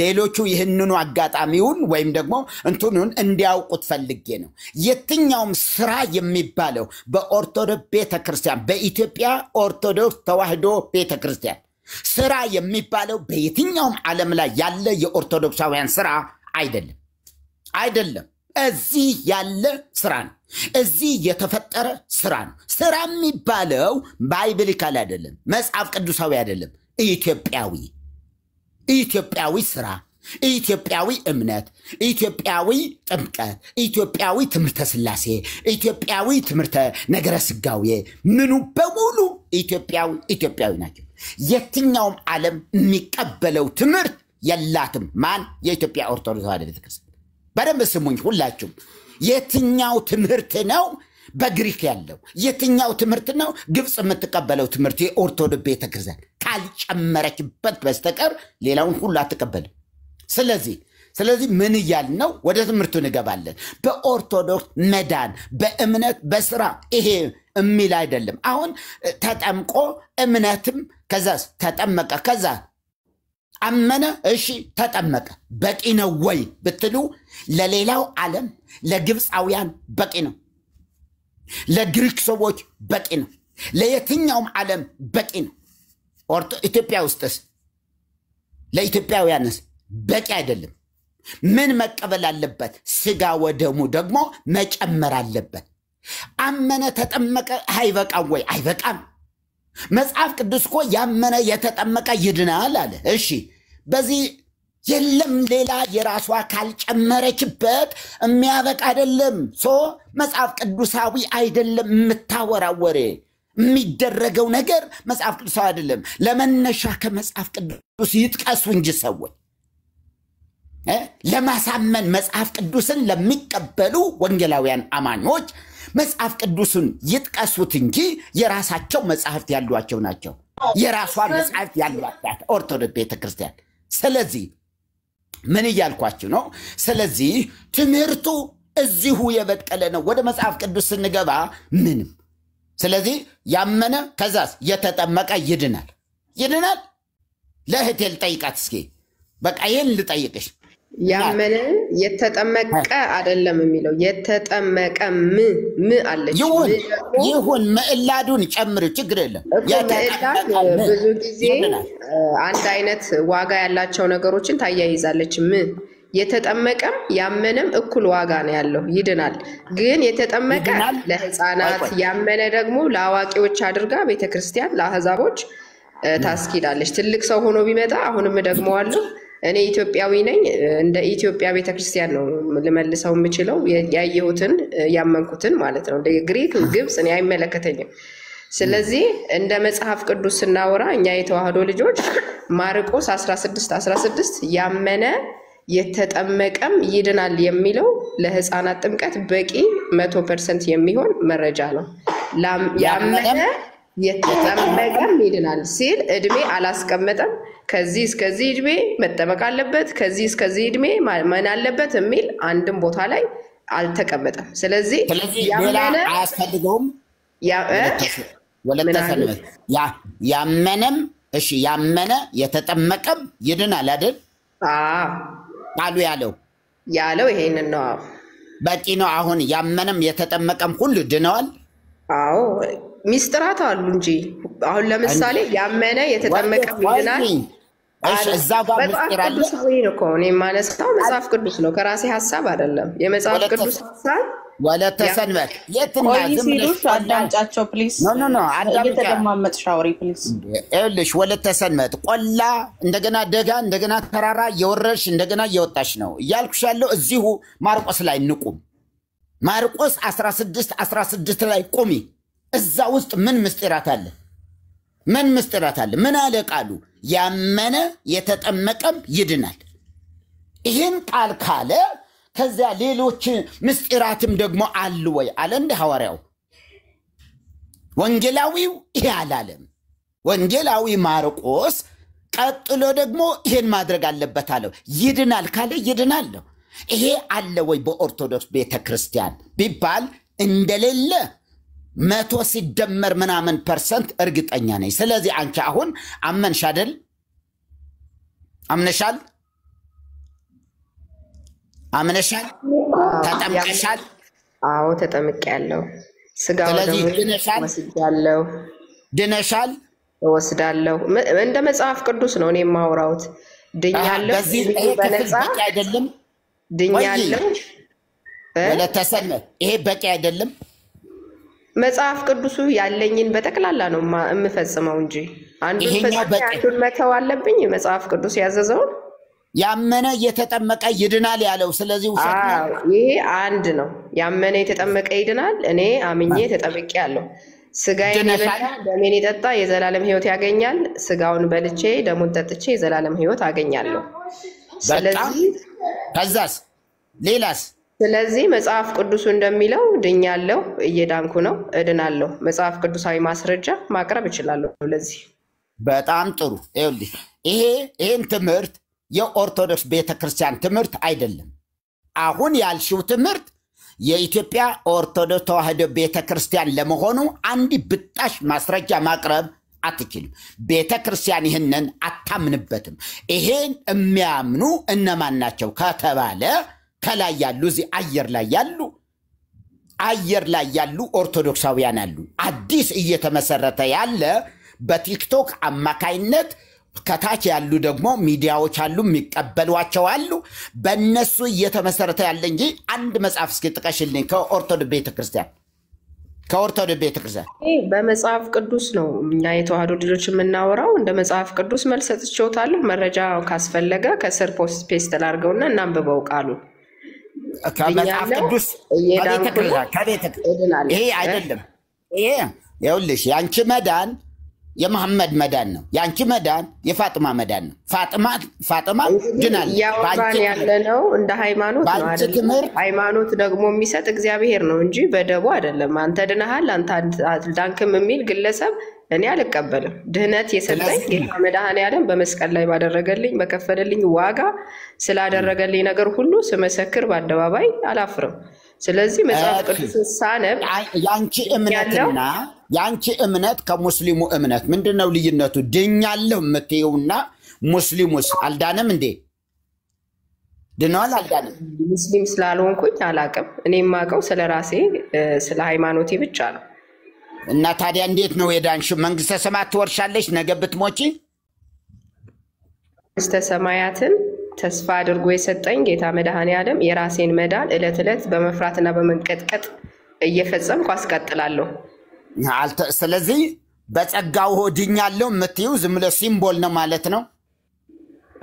ሌሎቹ ይህንኑ አጋጣሚውን ወይም ደግሞ እንትኑን እንዲያውቁት ፈልጌ ነው። የትኛውም ስራ የሚባለው በኦርቶዶክስ ቤተክርስቲያን፣ በኢትዮጵያ ኦርቶዶክስ ተዋሕዶ ቤተክርስቲያን ስራ የሚባለው በየትኛውም ዓለም ላይ ያለ የኦርቶዶክሳውያን ስራ አይደለም። እዚህ ያለ ስራ ነው። እዚህ የተፈጠረ ስራ ነው። ስራ የሚባለው ባይብሊካል አይደለም፣ መጽሐፍ ቅዱሳዊ አይደለም። ኢትዮጵያዊ ስራ፣ ኢትዮጵያዊ እምነት፣ ኢትዮጵያዊ ጥምቀት፣ ኢትዮጵያዊ ትምህርተ ሥላሴ፣ ኢትዮጵያዊ ትምህርተ ነገረ ስጋዌ፣ ምኑ በሙሉ ኢትዮጵያዊ ናቸው። የትኛውም ዓለም የሚቀበለው ትምህርት የላትም። ማን? የኢትዮጵያ ኦርቶዶክስ ተዋሕዶ ቤተክርስቲያን። በደንብ ስሙኝ ሁላችሁም። የትኛው ትምህርት ነው በግሪክ ያለው? የትኛው ትምህርት ነው ግብፅ የምትቀበለው ትምህርት? የኦርቶዶክስ ቤተክርስቲያን ካልጨመረችበት በስተቀር ሌላውን ሁሉ አትቀበልም። ስለዚህ ምን እያልን ነው? ወደ ትምህርቱ እንገባለን። በኦርቶዶክስ መዳን በእምነት በስራ ይሄ የሚል አይደለም። አሁን ተጠምቆ እምነትም ከዛስ ተጠመቀ ከዛ አመነ፣ እሺ ተጠመቀ፣ በቂ ነው ወይ ብትሉ ለሌላው ዓለም ለግብፃውያን በቂ ነው፣ ለግሪክ ሰዎች በቂ ነው፣ ለየትኛውም ዓለም በቂ ነው። ኢትዮጵያ ውስጥስ ለኢትዮጵያውያንስ በቂ አይደለም። ምን መቀበል አለበት? ስጋ ወደሙ ደግሞ መጨመር አለበት። አመነ ተጠመቀ አይበቃም ወይ? አይበቃም። መጽሐፍ ቅዱስ እኮ ያመነ የተጠመቀ ይድናል አለ። እሺ በዚህ የለም ሌላ የራሷ ካልጨመረችበት የሚያበቃ አይደለም። መጽሐፍ ቅዱሳዊ አይደለም። የምታወራው ወሬ የሚደረገው ነገር መጽሐፍ ቅዱሳዊ አይደለም። ለመነሻ ከመጽሐፍ ቅዱስ ይጥቀሱ እንጂ ሰዎች ለማሳመን መጽሐፍ ቅዱስን ለሚቀበሉ ወንጌላውያን አማኞች መጽሐፍ ቅዱስን ይጥቀሱት እንጂ የራሳቸው መጽሐፍት ያሏቸው ናቸው። የራሷ መጽሐፍት ያሏት ኦርቶዶክስ ቤተክርስቲያን። ስለዚህ ምን እያልኳችሁ ነው? ስለዚህ ትምህርቱ እዚሁ የበቀለ ነው። ወደ መጽሐፍ ቅዱስ ስንገባ ምንም። ስለዚህ ያመነ ከዛስ የተጠመቀ ይድናል። ለእህቴ ልጠይቃት እስኪ። በቃ ይህን ልጠይቅሽ። ያመነ የተጠመቀ አይደለም የሚለው የተጠመቀ ም አለች ይሁን ምዕላዱን ጨምር ችግር የለም ብዙ ጊዜ አንድ አይነት ዋጋ ያላቸው ነገሮችን ታያይዛለች የተጠመቀም ያመነም እኩል ዋጋ ነው ያለው ይድናል ግን የተጠመቀ ለህፃናት ያመነ ደግሞ ለአዋቂዎች አድርጋ ቤተክርስቲያን ለአህዛቦች ታስኪዳለች ትልቅ ሰው ሆኖ ቢመጣ አሁንም ደግሞ አለው እኔ ኢትዮጵያዊ ነኝ እንደ ኢትዮጵያ ቤተክርስቲያን ነው ለመልሰው የምችለው ያየሁትን ያመንኩትን ማለት ነው እንደ ግሪክ ግብጽ እኔ አይመለከተኝም ስለዚህ እንደ መጽሐፍ ቅዱስ እናወራ እኛ የተዋህዶ ልጆች ማርቆስ 16:16 ያመነ የተጠመቀም ይድናል የሚለው ለህፃናት ጥምቀት በቂ 100% የሚሆን መረጃ ነው ያመነ የተጠመቀም ይድናል ሲል እድሜ አላስቀመጠም ከዚህ እስከዚህ እድሜ መጠመቅ አለበት ከዚህ እስከዚህ እድሜ ማን አለበት የሚል አንድም ቦታ ላይ አልተቀመጠም ስለዚህ ያመነ አያስፈልገውም ወለተሰልመት ያመነም እሺ ያመነ የተጠመቀም ይድናል አይደል ቃሉ ያለው ይሄንን ነው በቂ ነው አሁን ያመነም የተጠመቀም ሁሉ ድነዋል አዎ ሚስጥራት አሉ እንጂ አሁን ለምሳሌ ያመነ የተጠመቀ ይድናል እዛ ጋር ሚስጥራት ቅዱስ ነው ኮኔ ማነሳው መጽሐፍ ቅዱስ ነው ከራሴ ሐሳብ አይደለም የመጽሐፍ ቅዱስ ሐሳብ ወለተሰንበት የትና ዝም ብለሽ አዳምጫቸው ፕሊዝ ኖ እየተደማመጥ ሻውሪ ፕሊዝ እልሽ ወለተሰንበት ቆላ እንደገና ደጋ እንደገና ተራራ የወረሽ እንደገና እየወጣሽ ነው ያልኩሽ ያለው እዚሁ ማርቆስ ላይ ንቁም ማርቆስ 16:16 ላይ ቁሚ እዛ ውስጥ ምን ምስጢራት አለ ምን አለ ቃሉ ያመነ የተጠመቀም ይድናል ይሄን ቃል ካለ ከዛ ሌሎች ምስጢራትም ደግሞ አሉ ወይ አለ እንደ ሐዋርያው ወንጌላዊው ይሄ አላለም ወንጌላዊ ማርቆስ ቀጥሎ ደግሞ ይሄን ማድረግ አለበት አለው ይድናል ካለ ይድናል ይሄ አለ ወይ በኦርቶዶክስ ቤተክርስቲያን ቢባል እንደሌለ 100 ሲደመር ምናምን % እርግጠኛ ነኝ ስለዚህ አንቺ አሁን አመንሽ አይደል አምነሻል ተጠምቀሻል አዎ ተጠምቄያለሁ ስጋው ደግሞ ድነሻል ወስዳለሁ እንደ መጽሐፍ ቅዱስ ነው እኔ ማውራውት ድኛለሁ በነፃ አይደለም ድኛለሁ ወለተሰንበት ይሄ በቂ አይደለም መጽሐፍ ቅዱሱ ያለኝን በተክላላ ነው የምፈጽመው እንጂ አንዱን መተው አለብኝ መጽሐፍ ቅዱስ ያዘዘው ያመነ የተጠመቀ ይድናል ያለው ስለዚህ ውሸት ነው ይሄ አንድ ነው ያመነ የተጠመቀ ይድናል እኔ አምኜ ተጠምቄያለሁ ስጋዬን የበላ ደሜን የጠጣ የዘላለም ሕይወት ያገኛል ስጋውን በልቼ ደሙን ጠጥቼ የዘላለም ሕይወት አገኛለሁ ስለዚህ ከዛስ ሌላስ ስለዚህ መጽሐፍ ቅዱስ እንደሚለው ድኛለሁ እየዳንኩ ነው እድናለሁ መጽሐፍ ቅዱሳዊ ማስረጃ ማቅረብ እችላለሁ ለዚህ በጣም ጥሩ ይኸውልሽ ይሄን ትምህርት የኦርቶዶክስ ቤተክርስቲያን ትምህርት አይደለም አሁን ያልሽው ትምህርት የኢትዮጵያ ኦርቶዶክስ ተዋሕዶ ቤተክርስቲያን ለመሆኑ አንድ ብጣሽ ማስረጃ ማቅረብ አትችልም ቤተክርስቲያን ይህንን አታምንበትም ይሄን የሚያምኑ እነማን ናቸው ከተባለ ከላይ ያሉ እዚህ አየር ላይ ያሉ ኦርቶዶክሳውያን አሉ አዲስ እየተመሰረተ ያለ በቲክቶክ አማካይነት ከታች ያሉ ደግሞ ሚዲያዎች አሉ የሚቀበሏቸው አሉ በእነሱ እየተመሰረተ ያለ እንጂ አንድ መጽሐፍ እስኪ ጥቀሽልኝ ከኦርቶዶክስ ቤተክርስቲያን በመጽሐፍ ቅዱስ ነው እኛ የተዋህዶ ልጆች የምናወራው እንደ መጽሐፍ ቅዱስ መልስ ሰጥቼዎታለሁ መረጃ ካስፈለገ ከስር ፖስት ፔስት ላድርገውና እናንብበው ቃሉ ከመጽሐፍ ቅዱስ ይሄ አይደለም ይሄ ይኸውልሽ ያንቺ መዳን የመሐመድ መዳን ነው ያንቺ መዳን የፋጥማ መዳን ነው ፋጥማ ድናል ያወራን ያለነው እንደ ሃይማኖት ነው አይደል ሃይማኖት ደግሞ የሚሰጥ እግዚአብሔር ነው እንጂ በደቡ አይደለም አንተ ድነሃል አንተ ዳንክም የሚል ግለሰብ እኔ አልቀበልም ድህነት የሰጠኝ ጌታ መድኃኔዓለም በመስቀል ላይ ባደረገልኝ በከፈለልኝ ዋጋ ስላደረገልኝ ነገር ሁሉ ስመሰክር በአደባባይ አላፍርም ስለዚህ መጽሐፍ ቅዱስ ሳነብ ያንቺ እምነት ከሙስሊሙ እምነት ምንድነው ልዩነቱ ድኛለሁ የምትይውና ሙስሊሙስ አልዳነም እንዴ ድኗል አልዳንም? ሙስሊም ስላልሆንኩኝ አላቅም። እኔ የማውቀው ስለ ራሴ ስለ ሃይማኖቴ ብቻ ነው። እና ታዲያ እንዴት ነው የዳንሽው? መንግስተ ሰማያት ትወርሻለሽ ነገ ብትሞቺ? መንግስተ ሰማያትን ተስፋ አድርጎ የሰጠኝ ጌታ መድኃኔዓለም የራሴን መዳን ዕለት ዕለት በመፍራትና በመንቀጥቀጥ እየፈጸምኩ አስቀጥላለሁ። ስለዚህ በጸጋው ድኛለሁ የምትይው ዝም ብሎ ሲምቦል ነው ማለት ነው?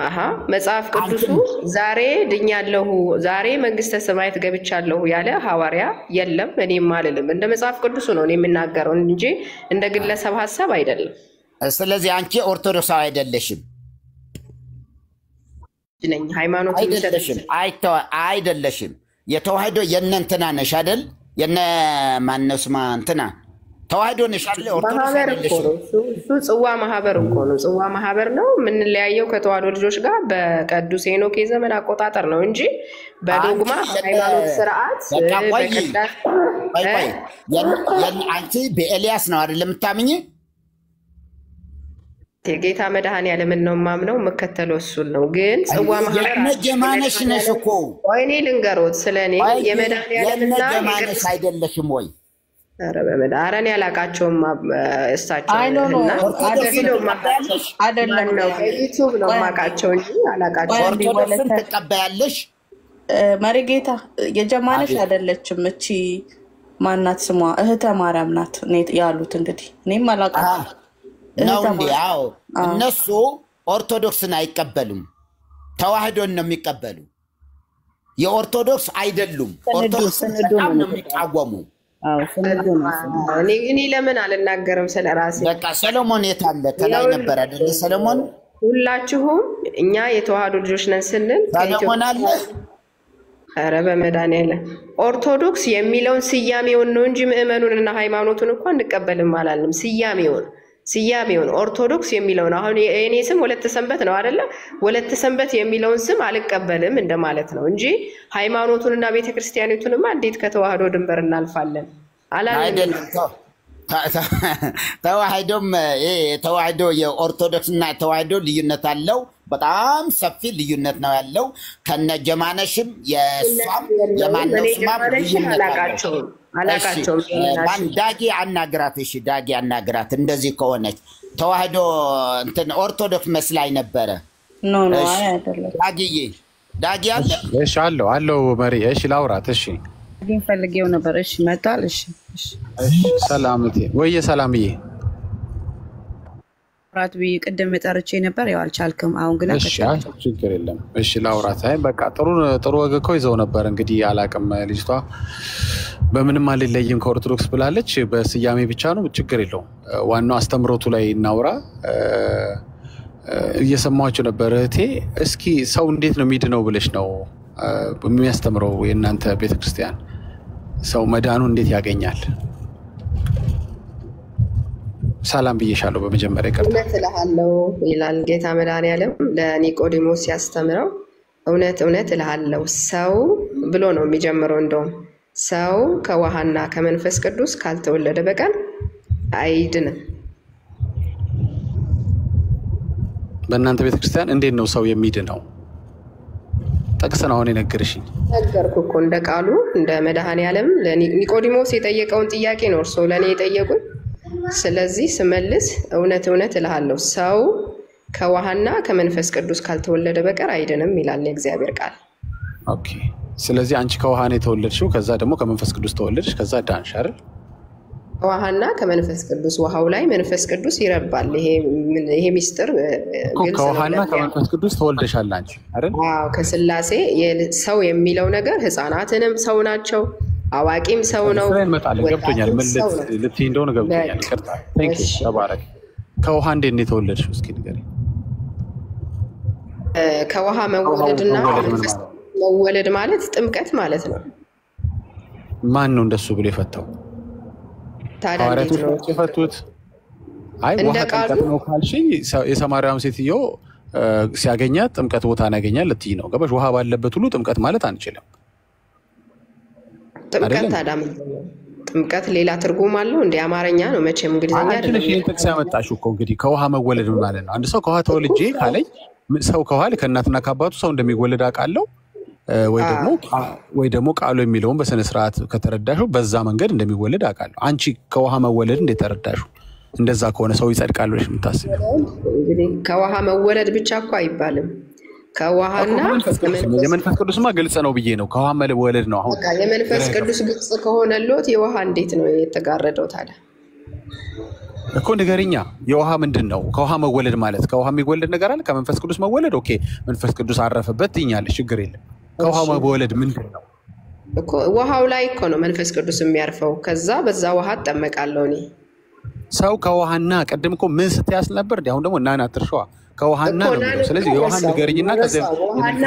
አሃ መጽሐፍ ቅዱሱ ዛሬ ድኛለሁ ዛሬ መንግስተ ሰማያት ገብቻለሁ ያለ ሐዋርያ የለም። እኔም አልልም። እንደ መጽሐፍ ቅዱሱ ነው እኔ የምናገረው እንጂ እንደ ግለሰብ ሐሳብ አይደለም። ስለዚህ አንቺ ኦርቶዶክሳዊ አይደለሽም? ነኝ ሃይማኖት አይደለሽም። የተዋህዶ የእነንትና ነሽ አይደል? የነ ማነስማ እንትና ተዋህዶ ነሽ አይደል? ኦርቶዶክስ አይደለሽም። እሱ ጽዋ ማህበር እኮ ነው። ጽዋ ማህበር ነው የምንለያየው ከተዋህዶ ልጆች ጋር በቅዱስ ሄኖክ የዘመን አቆጣጠር ነው እንጂ በዶግማ በሃይማኖት ስርዓት አንቺ በኤልያስ ነው አይደል የምታምኚ? የጌታ መድኃኔዓለምን ነው የማምነው፣ የምከተለው እሱን ነው። ግን ጽዋ ማህበር የነጀማነሽ ነሽ እኮ። ወይኔ ልንገሮት ስለኔ የመድኃኔዓለምና የነጀማነሽ አይደለሽም ወይ? ኧረ በመድኃኔዓለም ያላቃቸውም እሳቸው አይደለም ነው በዩቲዩብ ነው የማውቃቸው እንጂ አላቃቸውም። ኦርቶዶክስን ትቀበያለሽ? መሪጌታ የጀማነሽ አይደለችም እቺ ማናት ስሟ? እህተ ማርያም ናት ያሉት። እንግዲህ እኔም አላውቃትም ነው እንዴ? አዎ እነሱ ኦርቶዶክስን አይቀበሉም፣ ተዋህዶን ነው የሚቀበሉ። የኦርቶዶክስ አይደሉም። ኦርቶዶክስ በጣም ነው የሚቃወሙ። እኔ ለምን አልናገርም ስለራሴ? በቃ ሰሎሞን የት አለ? ከላይ ነበር አይደል ሰሎሞን? ሁላችሁም እኛ የተዋህዶ ልጆች ነን ስንል ሰሎሞን አለ። ኧረ በመድኃኔዓለም ኦርቶዶክስ የሚለውን ስያሜውን ነው እንጂ ምእመኑንና ሃይማኖቱን እንኳን እንቀበልም አላልንም። ስያሜውን ኦርቶዶክስ የሚለውን አሁን የኔ ስም ወለተ ሰንበት ነው አይደለ? ወለተ ሰንበት የሚለውን ስም አልቀበልም እንደማለት ነው እንጂ ሃይማኖቱንና ቤተክርስቲያኒቱንማ እንዴት ከተዋህዶ ድንበር እናልፋለን አላልንም። ተዋህዶም ተዋህዶ የኦርቶዶክስና ተዋህዶ ልዩነት አለው። በጣም ሰፊ ልዩነት ነው ያለው። ከነ ጀማነሽም የሷም የማነሱማም ልዩነት አላቃቸው። ዳጊ አናግራት። እሺ ዳጊ አናግራት። እንደዚህ ከሆነች ተዋህዶ እንትን ኦርቶዶክስ መስላይ ነበረ። ኖ አይደለም። ዳጊ አለ። እሺ አለው መሪ። እሺ ላውራት። እሺ ግን ፈልጌው ነበር። እሺ መጣል። እሺ ሰላምቴ ወይ ሰላምዬ ራት ቢ ቅድም ጠርቼ ነበር ያው አልቻልክም። አሁን ግን እሺ ችግር የለም። እሺ ላውራት። አይ በቃ ጥሩ ወግ እኮ ይዘው ነበር። እንግዲህ አላቅም ልጅቷ በምንም አልለይም ከኦርቶዶክስ ብላለች። በስያሜ ብቻ ነው፣ ችግር የለውም። ዋናው አስተምሮቱ ላይ እናውራ። እየሰማችሁ ነበር እህቴ። እስኪ ሰው እንዴት ነው የሚድነው ብለሽ ነው የሚያስተምረው የእናንተ ቤተክርስቲያን? ሰው መዳኑ እንዴት ያገኛል? ሰላም ብዬሻለሁ። በመጀመሪያ እውነት እልሃለሁ ይላል ጌታ መድኃኔዓለም ለኒቆዲሞስ ሲያስተምረው፣ እውነት እልሃለሁ ሰው ብሎ ነው የሚጀምረው። እንደውም ሰው ከውሃና ከመንፈስ ቅዱስ ካልተወለደ በቀር አይድንም። በእናንተ ቤተክርስቲያን እንዴት ነው ሰው የሚድነው? ጠቅሰን አሁን የነገርሽኝ ነገርኩ እኮ እንደ ቃሉ እንደ መድኃኔዓለም ለኒቆዲሞስ የጠየቀውን ጥያቄ ነው እርስዎ ለእኔ የጠየቁኝ። ስለዚህ ስመልስ እውነት እልሃለሁ ሰው ከውሃና ከመንፈስ ቅዱስ ካልተወለደ በቀር አይድንም ይላል የእግዚአብሔር ቃል። ኦኬ። ስለዚህ አንቺ ከውሃ ነው የተወለድሽው፣ ከዛ ደግሞ ከመንፈስ ቅዱስ ተወለድሽ፣ ከዛ ዳንሽ አይደል? ከውሃና ከመንፈስ ቅዱስ፣ ውሃው ላይ መንፈስ ቅዱስ ይረባል። ይሄ ሚስጥር ከውሃና ከመንፈስ ቅዱስ ተወልደሻል አንቺ አይደል? አዎ ከስላሴ ሰው የሚለው ነገር ህፃናትንም ሰው ናቸው፣ አዋቂም ሰው ነው። ገብቶኛል። ምን ልትይ እንደሆነ ገብቶኛል። ይቅርታ። ተባረክ። ከውሃ እንዴት ነው የተወለድሽው? እስኪ ንገሪኝ። ከውሃ መወለድና መወለድ ማለት ጥምቀት ማለት ነው። ማን ነው እንደሱ ብሎ የፈታው? ታዲያ እንዴት ነው የፈቱት? አይ ውሃ ጥምቀት ነው ካልሽኝ የሰማርያም ሴትዮ ሲያገኛት ጥምቀት ቦታ ያገኛል ልትይ ነው። ገባሽ? ውሃ ባለበት ሁሉ ጥምቀት ማለት አንችልም። ጥምቀት ታዲያ ጥምቀት ሌላ ትርጉም አለው እንደ አማርኛ ነው መቼም እንግሊዝኛ አይደለም። አንቺ ነሽ ጥቅስ ያመጣሽው እኮ እንግዲህ ከውሃ መወለድ ማለት ነው። አንድ ሰው ከውሃ ተወልጄ ካለኝ ሰው ከውሃ ከእናትና ከአባቱ ሰው እንደሚወለድ አውቃለሁ። ወይ ደግሞ ቃሉ የሚለውን በስነ ስርዓት ከተረዳሽው በዛ መንገድ እንደሚወለድ አውቃለሁ። አንቺ ከውሃ መወለድ እንዴት ተረዳሽው? እንደዛ ከሆነ ሰው ይጸድቃል ብለሽ የምታስቢው? እንግዲህ ከውሃ መወለድ ብቻ እኮ አይባልም። ከውሃና የመንፈስ ቅዱስማ ግልጽ ነው ብዬ ነው። ከውሃ መወለድ ነው። አሁን የመንፈስ ቅዱስ ግልጽ ከሆነልዎት የውሃ እንዴት ነው የተጋረደው ታዲያ? እኮ ንገሪኛ። የውሃ ምንድን ነው? ከውሃ መወለድ ማለት ከውሃ የሚወለድ ነገር አለ? ከመንፈስ ቅዱስ መወለድ ኦኬ፣ መንፈስ ቅዱስ አረፈበት ትይኛለሽ፣ ችግር የለም። ከውሃ መወለድ ምንድን ነው? እኮ ውሃው ላይ እኮ ነው መንፈስ ቅዱስ የሚያርፈው። ከዛ በዛ ውሃ እጠመቃለሁ እኔ። ሰው ከውሃና ቅድም እኮ ምን ስትያስ ነበር? አሁን ደግሞ እናና ትርሻዋ ከውሃና ነው። ስለዚህ የውሃን ንገሪኝና ከዚያ ውሃና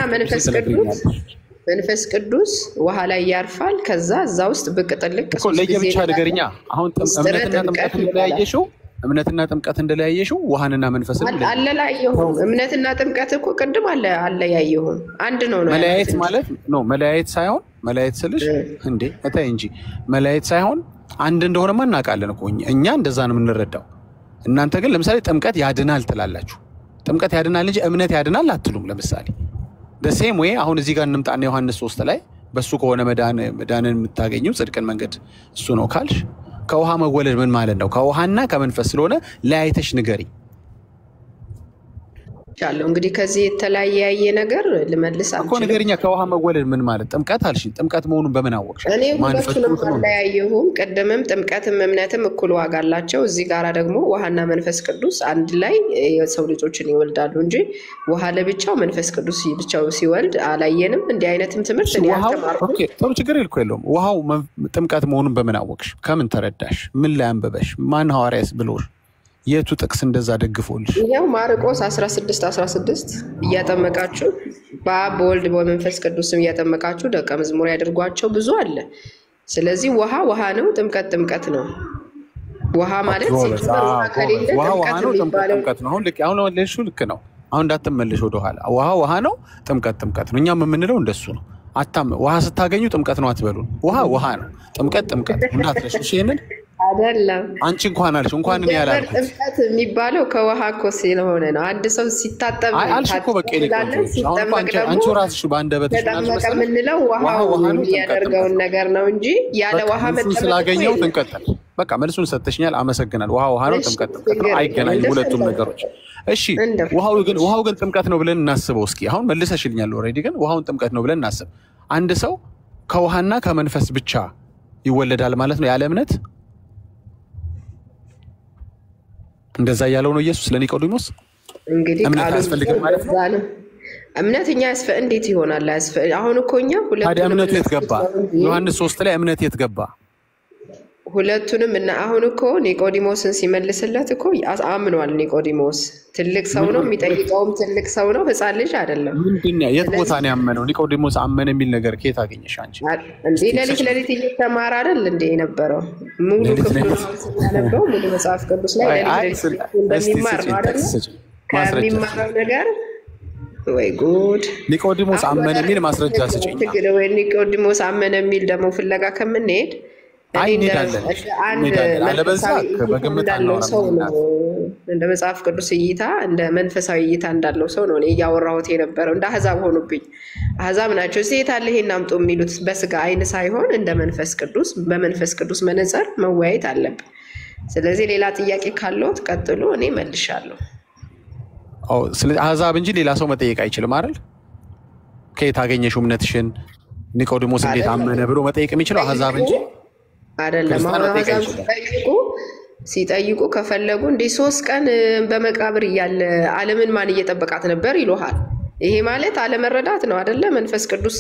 መንፈስ ቅዱስ ውሃ ላይ ያርፋል። ከዛ እዛ ውስጥ ብቅ ጥልቅ እኮ ለየብቻ ንገሪኛ። አሁን እምነትና ጥምቀት እንደለያየሽው እምነትና ጥምቀት እንደለያየሽው ውሃንና መንፈስን አለያየሁም። እምነትና ጥምቀት እኮ ቅድም አለያየሁም። አንድ ነው። መለያየት ማለት ነው። መለያየት ሳይሆን መለያየት ስልሽ እንዴ እታይ እንጂ መለያየት ሳይሆን አንድ እንደሆነማ እናውቃለን እኮ እኛ እንደዛ ነው የምንረዳው። እናንተ ግን ለምሳሌ ጥምቀት ያድናል ትላላችሁ። ጥምቀት ያድናል እንጂ እምነት ያድናል አትሉም። ለምሳሌ ደሴም ወይ አሁን እዚህ ጋር እንምጣና ዮሐንስ 3 ላይ በሱ ከሆነ መዳንን የምታገኙ ጽድቅን መንገድ እሱ ነው ካልሽ ከውሃ መወለድ ምን ማለት ነው? ከውሃና ከመንፈስ ስለሆነ ለያይተሽ ንገሪ። ቻለው እንግዲህ ከዚህ የተለያየ ነገር ልመልስ እኮ ንገሪኛ። ከውሃ መወለድ ምን ማለት? ጥምቀት አልሽኝ። ጥምቀት መሆኑን በምን አወቅሽ? እኔ ሁለቱንም አለያየሁም። ቀደምም ጥምቀትም እምነትም እኩል ዋጋ አላቸው። እዚህ ጋራ ደግሞ ውሃና መንፈስ ቅዱስ አንድ ላይ የሰው ልጆችን ይወልዳሉ እንጂ ውሃ ለብቻው መንፈስ ቅዱስ ብቻው ሲወልድ አላየንም። እንዲህ አይነትም ትምህርት እኔ አልተማርኩም። ኦኬ ጥሩ ችግር የለውም። ውሃው ጥምቀት መሆኑን በምን አወቅሽ? ከምን ተረዳሽ? ምን ላይ አንበበሽ? ማን ሐዋርያስ ብሎሽ? የቱ ጥቅስ እንደዛ ደግፎልሽ? ይሄው ማርቆስ 16:16 እያጠመቃችሁ በአብ በወልድ በመንፈስ ቅዱስም እያጠመቃችሁ ደቀ መዝሙር ያድርጓቸው ብዙ አለ። ስለዚህ ውሃ ነው፣ ጥምቀት ነው። ውሃ ማለት ሲጀመር ውሃ ከሌለ ጥምቀት ነው። አሁን ለሹ ልክ ነው። አሁን እንዳትመለሽ ወደ ኋላ። ውሃ ነው፣ ጥምቀት ነው። እኛም የምንለው እንደሱ ነው። ውሃ ስታገኙ ጥምቀት ነው አትበሉን። ውሃ ነው፣ ጥምቀት እንዳትረሽ። እሺ ይሄንን አይደለም አንቺ እንኳን አልሽ እንኳን እኔ ያላልኩት ጥምቀት የሚባለው ከውሃ እኮ ስለሆነ ነው። አንድ ሰው ሲታጠብ አልሽ እኮ በቃ አንቺ ራስሽ በአንደበትሽ ተጠመቀ የምንለው ውሃው የሚያደርገውን ነገር ነው እንጂ ያለ ውሃ መጠመቅ ስላገኘው እንቀጥል። በቃ መልሱን ሰጥተሽኛል፣ አመሰግናለሁ። ውሃ ነው፣ ጥምቀት ነው። አይገናኝም ሁለቱም ነገሮች። እሺ ውሃው ግን ጥምቀት ነው ብለን እናስበው እስኪ። አሁን መልሰሽልኛል ኦልሬዲ። ግን ውሃውን ጥምቀት ነው ብለን እናስብ። አንድ ሰው ከውሃና ከመንፈስ ብቻ ይወለዳል ማለት ነው ያለ እምነት? እንደዛ ያለው ነው ኢየሱስ ለኒቆዲሞስ። እንግዲህ እምነት አያስፈልግም ማለት ነው። እምነትኛ እንዴት ይሆናል? አሁን እኮ እኛ ታዲያ እምነቱ የት ገባ? ዮሐንስ 3 ላይ እምነት የት ገባ? ሁለቱንም እና አሁን እኮ ኒቆዲሞስን ሲመልስለት እኮ አምኗል። ኒቆዲሞስ ትልቅ ሰው ነው፣ የሚጠይቀውም ትልቅ ሰው ነው፣ ህፃን ልጅ አይደለም። ምንድነው የት ቦታ ነው ያመነው? ኒቆዲሞስ አመነ የሚል ነገር ከየት አገኘሽ አንቺ? እንዴ ሌሊት እየተማረ አይደል እንዴ የነበረው? ሙሉ ክፍሉ ሲያነበው ሙሉ መጽሐፍ ቅዱስ ላይ ሌሊት እንደሚማር ነው አይደል? ከሚማረው ነገር ወይ ጉድ! ኒቆዲሞስ አመነ የሚል ማስረጃ ስጪኝ። ወይ ኒቆዲሞስ አመነ የሚል ደግሞ ፍለጋ ከምንሄድ እንደ መጽሐፍ ቅዱስ እይታ እንደ መንፈሳዊ እይታ እንዳለው ሰው ነው እያወራሁት የነበረው። እንደ አህዛብ ሆኑብኝ። አህዛብ ናቸው ሴት አለ ይሄን አምጡ የሚሉት በስጋ አይን ሳይሆን እንደ መንፈስ ቅዱስ በመንፈስ ቅዱስ መነጽር መወያየት አለብን። ስለዚህ ሌላ ጥያቄ ካለዎት ቀጥሎ፣ እኔ መልሻለሁ። ስለዚህ አህዛብ እንጂ ሌላ ሰው መጠየቅ አይችልም አይደል? ከየት አገኘሽው እምነትሽን? ኒቆዲሞስ እንዴት አመነ ብሎ መጠየቅ የሚችለው አህዛብ እንጂ አይደለም። አሁን አህዛብ ሲጠይቁ ከፈለጉ እንደ 3 ቀን በመቃብር እያለ ዓለምን ማን እየጠበቃት ነበር ይሉሃል። ይሄ ማለት አለመረዳት ነው አይደለ? መንፈስ ቅዱስ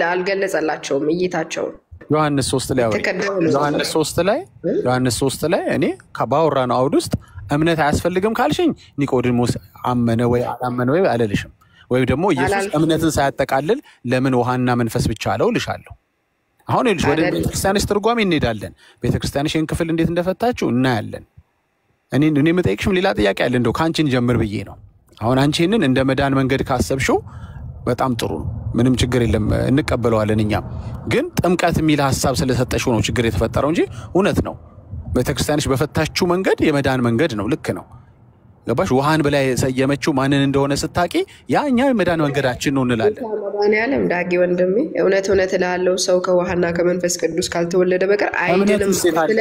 አልገለጸላቸውም እይታቸውን። ዮሐንስ 3 ላይ እኔ ባወራነው አውድ ውስጥ እምነት አያስፈልግም ካልሽኝ ኒቆዲሞስ አመነ ወይ አላመነ ወይ አልልሽም። ወይም ደግሞ ኢየሱስ እምነትን ሳያጠቃልል ለምን ውሃና መንፈስ ብቻ አለው ልሻለሁ። አሁን ይልሽ ወደ ቤተክርስቲያንሽ ትርጓሜ እንሄዳለን። ቤተክርስቲያንሽ ይህን ክፍል እንዴት እንደፈታችሁ እናያለን። እኔ የምጠይቅሽም ሌላ ጥያቄ አለ። እንደው ከአንቺን ጀምር ብዬ ነው። አሁን አንቺ ይህንን እንደ መዳን መንገድ ካሰብሽው በጣም ጥሩ ነው፣ ምንም ችግር የለም፣ እንቀበለዋለን። እኛም ግን ጥምቀት የሚል ሀሳብ ስለሰጠሽው ነው ችግር የተፈጠረው እንጂ እውነት ነው። ቤተክርስቲያንሽ በፈታችሁ መንገድ የመዳን መንገድ ነው፣ ልክ ነው። ገባሽ? ውሃን ብላ የሰየመችው ማንን እንደሆነ ስታቂ ያ እኛ የመዳን መንገዳችን ነው እንላለን። መድኃኒዓለም ዳጊ ወንድሜ እውነት እውነት እላለሁ ሰው ከውሃና ከመንፈስ ቅዱስ ካልተወለደ በቀር አይድንም።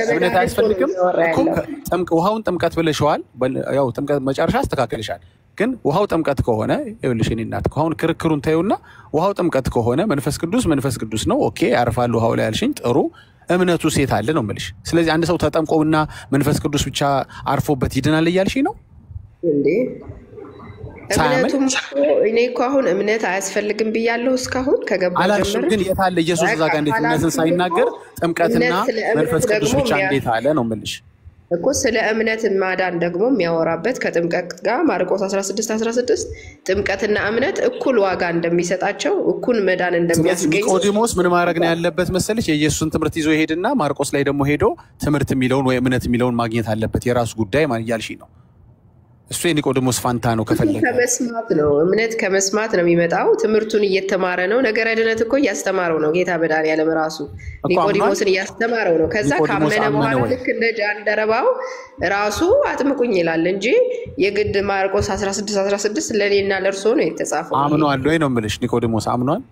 እምነት አያስፈልግም እኮ ውሃውን ጥምቀት ብለሽዋል። ያው ጥምቀት መጨረሻ አስተካክልሻል። ግን ውሃው ጥምቀት ከሆነ ይኸውልሽ እኔ እናት አሁን ክርክሩን ታዩና ውሃው ጥምቀት ከሆነ መንፈስ ቅዱስ ነው ኦኬ ያርፋል ውሃው ላይ ያልሽኝ ጥሩ እምነቱ ሴት አለ ነው የምልሽ። ስለዚህ አንድ ሰው ተጠምቆና መንፈስ ቅዱስ ብቻ አርፎበት ይድናል እያልሽኝ ነው እንዴ? እምነቱም እኔ እኮ አሁን እምነት አያስፈልግም ብያለሁ እስካሁን ከገባው ጀምሮ። ግን የታለ ኢየሱስ እዛ ጋር እንዴት እምነትን ሳይናገር ጥምቀትና መንፈስ ቅዱስ ብቻ እንዴት አለ ነው የምልሽ እኮ። ስለ እምነት ማዳን ደግሞ የሚያወራበት ከጥምቀት ጋር ማርቆስ 16:16 ጥምቀትና እምነት እኩል ዋጋ እንደሚሰጣቸው እኩል መዳን እንደሚያስገኝ። ኒቆዲሞስ ምን ማድረግ ነው ያለበት መሰለሽ? የኢየሱስን ትምህርት ይዞ ይሄድና ማርቆስ ላይ ደግሞ ሄዶ ትምህርት የሚለውን ወይ እምነት የሚለውን ማግኘት አለበት። የራሱ ጉዳይ ማለት ያልሽኝ ነው። እሱ የኒቆዲሞስ ፋንታ ነው። ከፈለገ ከመስማት ነው እምነት ከመስማት ነው የሚመጣው። ትምህርቱን እየተማረ ነው። ነገረ ድነት እኮ እያስተማረው ነው ጌታ መድኃኒዓለም ራሱ ኒቆዲሞስን እያስተማረው ነው። ከዛ ካመነ በኋላ ልክ እንደ ጃንደረባው ራሱ አጥምቁኝ ይላል እንጂ የግድ ማርቆስ 16:16 ለኔና ለእርሶ ነው የተጻፈው። አምኗል ወይ ነው የምልሽ? ኒቆዲሞስ አምኗል?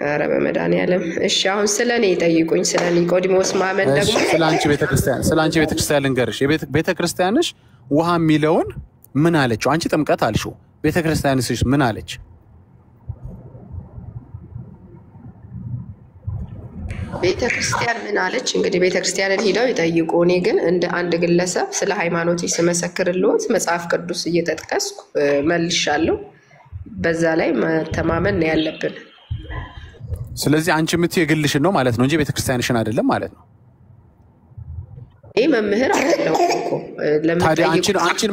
ኧረ በመድኃኒዓለም እሺ፣ አሁን ስለኔ ይጠይቁኝ። ስለ ኒቆዲሞስ ማመን ደግሞ ስለ አንቺ ቤተክርስቲያን ልንገርሽ። ቤተክርስቲያንሽ ውሃ የሚለውን ምን አለችው? አንቺ ጥምቀት አልሽው። ቤተክርስቲያንስ ምን አለች? ቤተክርስቲያን ምን አለች? እንግዲህ ቤተክርስቲያንን ሄደው ይጠይቁ። እኔ ግን እንደ አንድ ግለሰብ ስለ ሃይማኖቴ ስመሰክርልዎት መጽሐፍ ቅዱስ እየጠቀስኩ መልሻለሁ። በዛ ላይ መተማመን ነው ያለብን። ስለዚህ አንቺ የምትይው የግልሽን ነው ማለት ነው እንጂ ቤተክርስቲያንሽን አይደለም ማለት ነው። ይህ መምህር አይደለም እኮ ታዲያ አንቺን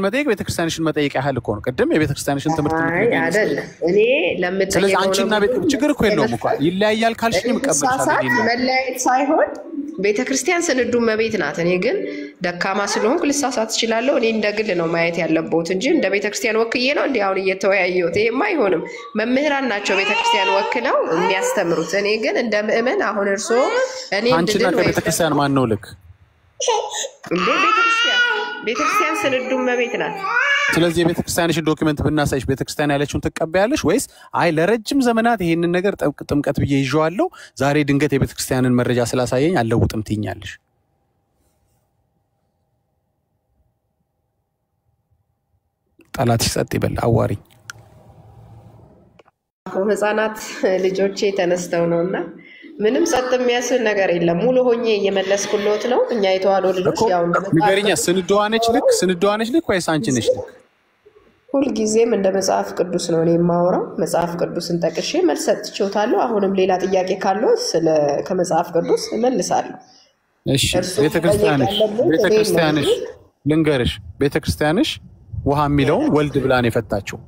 መጠየቅ ቤተክርስቲያንሽን መጠየቅ ያህል እኮ ነው። ቅድም የቤተክርስቲያንሽን ትምህርት አይደለም እኔ ለምጠየቅ። ስለዚህ አንቺና ችግር እኮ የለውም እኮ ይለያያል ካልሽኝ እቀበልሻለሁ። መለያየት ሳይሆን ቤተክርስቲያን ስንዱ መቤት ናት። እኔ ግን ደካማ ስለሆንኩ ልሳሳት እችላለሁ። እኔ እንደ ግል ነው ማየት ያለበት እንጂ እንደ ቤተክርስቲያን ወክዬ ነው እንዲህ አሁን እየተወያየሁት። ይሄማ አይሆንም። መምህራን ናቸው ቤተክርስቲያን ወክለው የሚያስተምሩት። እኔ ግን እንደ ምእመን አሁን እርሶ እኔ አንቺና ከቤተክርስቲያን ማን ነው ልክ? እንዴ ቤተክርስቲያን ስንዱ መቤት ናት። ስለዚህ የቤተክርስቲያንሽን ዶክመንት ብናሳይሽ ቤተክርስቲያን ያለችውን ትቀበያለሽ ወይስ አይ ለረጅም ዘመናት ይሄንን ነገር ጥምቀት ብዬ ይዤዋለሁ ዛሬ ድንገት የቤተክርስቲያንን መረጃ ስላሳየኝ አልለውጥም ትይኛለሽ? ጠላትሽ ጸጥ ይበል አዋሪኝ። ህፃናት ልጆቼ ተነስተው ነውና ምንም ጸጥ የሚያስብል ነገር የለም። ሙሉ ሆኜ እየመለስኩልዎት ነው። እኛ የተዋህዶ ልጆች ያው ንገሪኛ። ስንዷ ነች ልክ ወይስ አንቺ ነሽ ልክ? ሁልጊዜም እንደ መጽሐፍ ቅዱስ ነው እኔ የማወራው። መጽሐፍ ቅዱስን ጠቅሼ መልስ ሰጥቼዎታለሁ። አሁንም ሌላ ጥያቄ ካለው ከመጽሐፍ ቅዱስ እመልሳለሁ። እሺ ቤተክርስቲያንሽ ልንገርሽ፣ ቤተክርስቲያንሽ ውሃ የሚለውን ወልድ ብላን የፈታችው፣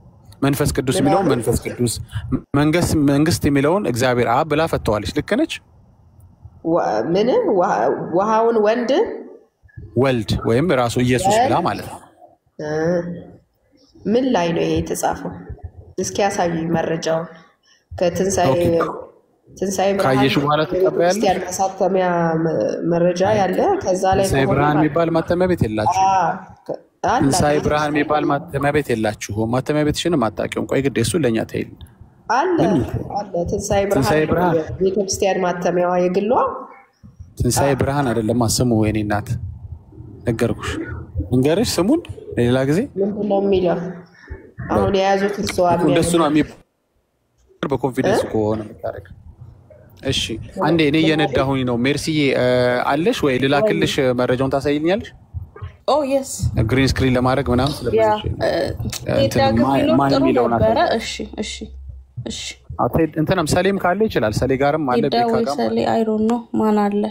መንፈስ ቅዱስ የሚለውን መንፈስ ቅዱስ፣ መንግስት የሚለውን እግዚአብሔር አብ ብላ ፈተዋለች። ልክ ነች? ምን ውሃውን ወልድ ወይም ራሱ ኢየሱስ ብላ ማለት ነው። ምን ላይ ነው ይሄ የተጻፈው? እስኪ ያሳዩኝ መረጃውን። ከትንሳኤ ብርሃን ካየሽ በኋላ ተቀበያለሽ። ክርስቲያን ማሳተሚያ መረጃ ያለ ከዛ ላይ ትንሳኤ ብርሃን የሚባል ማተሚያ ቤት የላችሁ? ትንሳኤ ብርሃን የሚባል ማተሚያ ቤት የላችሁ? ማተሚያ ቤትሽንም አታውቂውም? ቆይ ግድ እሱ ለኛ ተይል አለ ትንሳኤ ብርሃን ቤተክርስቲያን ማተሚያዋ የግሏ ትንሳኤ ብርሃን አይደለም ስሙ። የኔ እናት ነገርኩሽ፣ እንገርሽ ስሙን ሌላ ጊዜ። ምንድነው የሚለው አሁን የያዙት እርሷ እንደሱ ነው በኮንፊደንስ ከሆነ መታረቅ። እሺ አንዴ እኔ እየነዳሁኝ ነው። ሜርሲዬ አለሽ ወይ ልላክልሽ? መረጃውን ታሳይልኛለሽ? ኦ የስ ግሪን ስክሪን ለማድረግ ምናምን እንትንም ሰሌም ካለ ይችላል። ሰሌ ጋርም አለ። አይ ዶንት ኖ ማን አለ።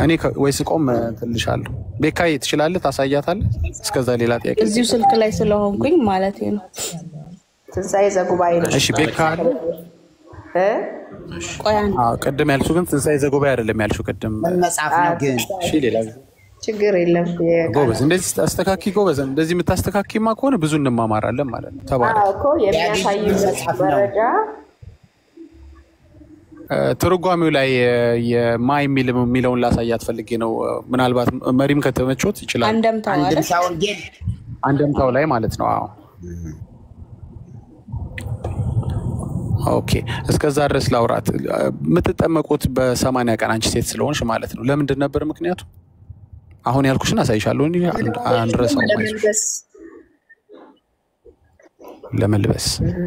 እኔ ወይስ ቆም ትልሻለሁ። ቤካዬ ትችላለህ? ታሳያታለህ? እስከዛ ሌላ ጥያቄ እዚሁ ስልክ ላይ ስለሆንኩኝ ማለት ነው። ትንሳኤ ዘጉባኤ ነው። እሺ ቤካ አለ። ቅድም ያልሽው ግን ትንሳኤ ዘጉባኤ አይደለም ያልሽው ቅድም መጽሐፍ ነው ግን። እሺ ሌላ ችግር የለም። ጎበዝ እንደዚህ አስተካኪ። ጎበዝ እንደዚህ የምታስተካኪማ ከሆነ ብዙ እንማማራለን ማለት ነው። ተባረክ እኮ የሚያሳይ መረጃ ትርጓሜው ላይ የማይ የሚለውን ላሳያት ፈልጌ ነው። ምናልባት መሪም ከተመቾት ይችላል። አንደምታው ላይ ማለት ነው። አዎ ኦኬ። እስከዛ ድረስ ላውራት። የምትጠመቁት በ80 ቀን አንቺ ሴት ስለሆንሽ ማለት ነው። ለምንድን ነበር ምክንያቱ? አሁን ያልኩሽን አሳይሻለሁ። አንድረሳው ለመልበስ።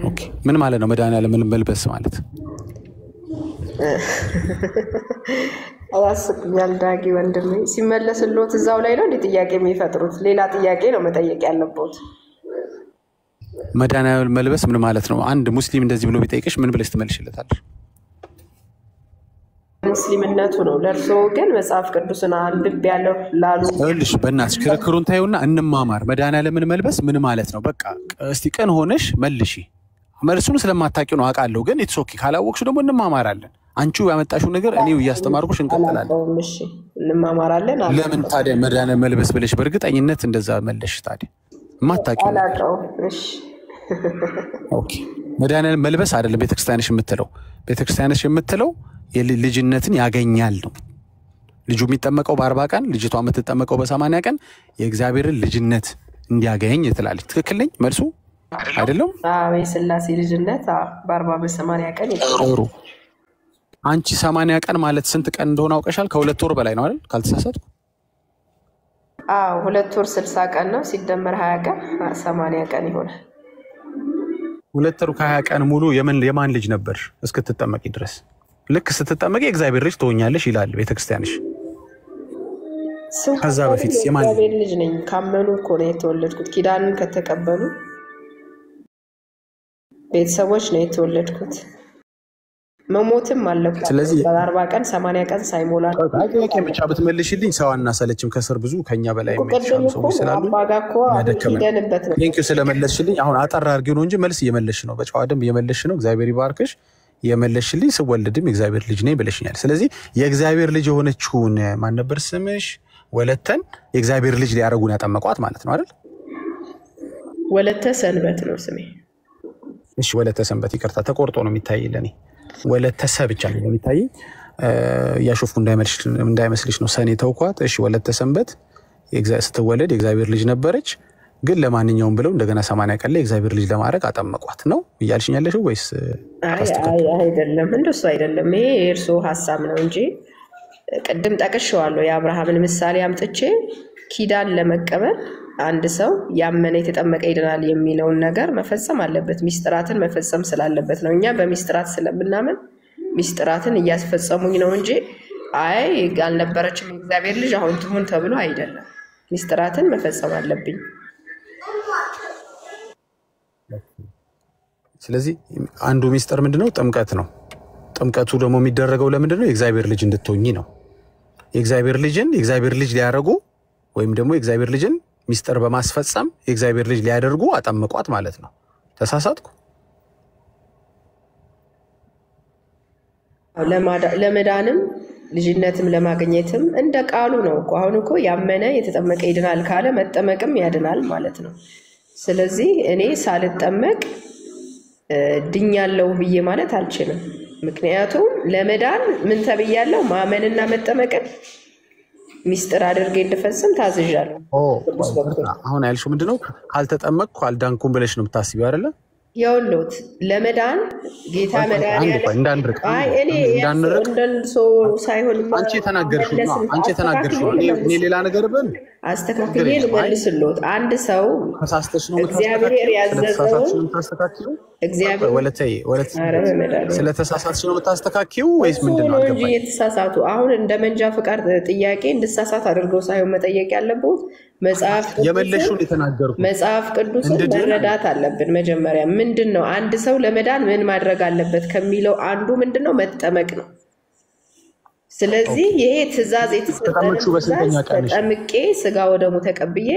ኦኬ ምን ማለት ነው? መድኃኒዓለም መልበስ ማለት አያስቅኛል። ዳጊ ወንድሜ ሲመለስልዎት እዛው ላይ ነው እንዴ ጥያቄ የሚፈጥሩት? ሌላ ጥያቄ ነው መጠየቅ ያለብዎት። መድኃኒዓለም መልበስ ምን ማለት ነው? አንድ ሙስሊም እንደዚህ ብሎ ቢጠይቅሽ ምን ብለሽ ትመልሽለታለሽ? ሙስሊምነቱ ነው። ለእርስዎ ግን መጽሐፍ ቅዱስን አንብቤ ያለው ላሉ ይኸውልሽ፣ በእናትሽ ክርክሩን ታዩና እንማማር። መድኃኒዓለምን መልበስ ምን ማለት ነው? በቃ እስቲ ቀን ሆነሽ መልሺ። መልሱን ስለማታውቂው ነው አውቃለሁ፣ ግን ኢትስ ኦኬ። ካላወቅሽው ደግሞ እንማማራለን። አንቺው ያመጣሽው ነገር እኔው እያስተማርኩሽ እንቀጥላለን። እሺ እንማማራለን። ለምን ታዲያ መድኃኒዓለም መልበስ ብለሽ በእርግጠኝነት እንደዛ መለሽ? ታዲያ የማታውቂው አላውቀው። እሺ ኦኬ። መድኃኒዓለም መልበስ አይደለም ቤተክርስቲያንሽ የምትለው። ቤተክርስቲያንሽ የምትለው የልጅነትን ያገኛል ነው። ልጁ የሚጠመቀው በ40 ቀን፣ ልጅቷ የምትጠመቀው በ80 ቀን የእግዚአብሔርን ልጅነት እንዲያገኝ ትላለች። ትክክል ነኝ መልሱ አይደለም? አዎ የሥላሴ ልጅነት በ40 በ80 ቀን ጥሩ። አንቺ 80 ቀን ማለት ስንት ቀን እንደሆነ አውቀሻል? ከ2 ወር በላይ ነው አይደል? ካልተሳሳትኩ። አዎ 2 ወር 60 ቀን ነው። ሲደመር 20 ቀን 80 ቀን ይሆናል። 2 ወር ከ20 ቀን ሙሉ የማን ልጅ ነበር እስክትጠመቂ ድረስ? ልክ ስትጠመቂ የእግዚአብሔር ልጅ ትሆኛለሽ ይላል ቤተክርስቲያንሽ። ከዛ በፊት የማን ልጅ ነኝ ካመኑ እኮ ነው የተወለድኩት። ኪዳንን ከተቀበሉ ቤተሰቦች ነው የተወለድኩት። መሞትም አለበት። ስለዚህ በ40 ቀን 80 ቀን ሳይሞላ ጥያቄ ብቻ ብትመልሽልኝ ሰው አናሰለችም። ከስር ብዙ ከኛ በላይ የሚያሻሉ ሰዎች ስላሉ ሄደንበት ነው። ቴንኪው ስለመለስሽልኝ። አሁን አጠር አድርጊው ነው እንጂ መልስ እየመለስሽ ነው። በጨዋ ደንብ እየመለስሽ ነው። እግዚአብሔር ይባርክሽ። የመለስሽልኝ ስወልድም የእግዚአብሔር ልጅ ነኝ ብለሽኛል። ስለዚህ የእግዚአብሔር ልጅ የሆነችውን ማን ነበር ስምሽ? ወለተን የእግዚአብሔር ልጅ ሊያረጉን ያጠመቋት ማለት ነው አይደል? ወለተ ሰንበት ነው ስሜ። እሺ ወለተ ሰንበት። ይቅርታ ተቆርጦ ነው የሚታይ ለኔ። ወለተ ሰ ብቻ ነው የሚታይ። ያሾፍኩ እንዳይመስልሽ ነው ሰኔ ተውኳት። እሺ ወለተ ሰንበት ስትወለድ የእግዚአብሔር ልጅ ነበረች። ግን ለማንኛውም ብለው እንደገና 80 ቀን ላይ እግዚአብሔር ልጅ ለማድረግ አጠመቋት ነው እያልሽኝ ያለሽው ወይስ? አይደለም፣ እንደሱ አይደለም። ይሄ የእርስዎ ሀሳብ ነው እንጂ ቅድም ጠቅሼዋለሁ። የአብርሃምን ምሳሌ አምጥቼ ኪዳን ለመቀበል አንድ ሰው ያመነ የተጠመቀ ይድናል የሚለውን ነገር መፈጸም አለበት። ሚስጥራትን መፈጸም ስላለበት ነው። እኛ በሚስጥራት ስለምናምን ሚስጥራትን እያስፈጸሙኝ ነው እንጂ አይ አልነበረችም እግዚአብሔር ልጅ አሁን ትሁን ተብሎ አይደለም። ሚስጥራትን መፈጸም አለብኝ። ስለዚህ አንዱ ሚስጥር ምንድነው? ጥምቀት ነው። ጥምቀቱ ደግሞ የሚደረገው ለምንድነው? የእግዚአብሔር ልጅ እንድትሆኚ ነው። የእግዚአብሔር ልጅ ሊያደርጉ ወይም ደግሞ የእግዚአብሔር ልጅን ሚስጥር በማስፈጸም የእግዚአብሔር ልጅ ሊያደርጉ አጠመቋት ማለት ነው። ተሳሳትኩ? ለመዳንም ልጅነትም ለማግኘትም እንደ ቃሉ ነው እኮ። አሁን እኮ ያመነ የተጠመቀ ይድናል ካለ መጠመቅም ያድናል ማለት ነው። ስለዚህ እኔ ሳልጠመቅ ድኛለሁ ብዬ ማለት አልችልም። ምክንያቱም ለመዳን ምን ተብያለሁ? ማመንና መጠመቅን ሚስጥር አድርጌ እንድፈጽም ታዝዣለሁ። አሁን ያልሽው ምንድነው? ካልተጠመቅኩ አልዳንኩም ብለሽ ነው የምታስቢው አይደለ? የውሎት ለመዳን ጌታ መዳን እንዳንርቅ ሳይሆን አንቺ የተናገርሽው እኔ ሌላ ነገር ብል አስተካክዬ ልመልስልዎት። አንድ ሰው እግዚአብሔር ያዘዘውን ስለተሳሳትሽ ነው የምታስተካክዪው ወይስ ምንድን ነው? እንጂ የተሳሳቱ አሁን እንደ መንጃ ፈቃድ ጥያቄ እንድሳሳት አድርገው ሳይሆን መጠየቅ ያለብዎት መጽሐፍ ቅዱስን መረዳት አለብን። መጀመሪያ ምንድን ነው አንድ ሰው ለመዳን ምን ማድረግ አለበት ከሚለው አንዱ ምንድን ነው? መጠመቅ ነው። ስለዚህ ይሄ ትእዛዝ የተሰጠን ተጠምቄ ስጋ ወደሙ ተቀብዬ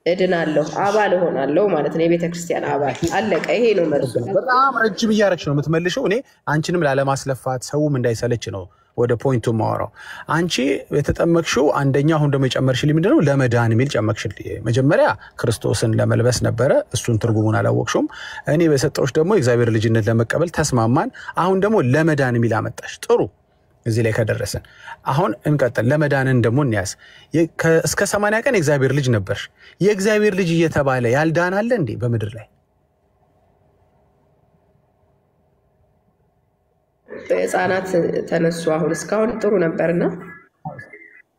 እድናለሁ አባል እሆናለሁ ማለት ነው። የቤተ ክርስቲያን አባል አለቀ። ይሄ ነው መልሱ። በጣም ረጅም እያረግሽ ነው የምትመልሽው። እኔ አንቺንም ላለማስለፋት ሰውም እንዳይሰለች ነው ወደ ፖይንቱ ማወራው አንቺ የተጠመቅሽው አንደኛ አሁን ደግሞ የጨመርሽልኝ ምንድነው ለመዳን የሚል ጨመርሽልኝ መጀመሪያ ክርስቶስን ለመልበስ ነበረ እሱን ትርጉሙን አላወቅሽውም እኔ በሰጠውሽ ደግሞ እግዚአብሔር ልጅነት ለመቀበል ተስማማን አሁን ደግሞ ለመዳን የሚል አመጣሽ ጥሩ እዚህ ላይ ከደረሰን አሁን እንቀጥል ለመዳንን ደግሞ እንያዝ እስከ 80 ቀን እግዚአብሔር ልጅ ነበርሽ የእግዚአብሔር ልጅ እየተባለ ያልዳን አለ እንዴ በመድር ላይ ህፃናት ተነሱ አሁን እስካሁን ጥሩ ነበርና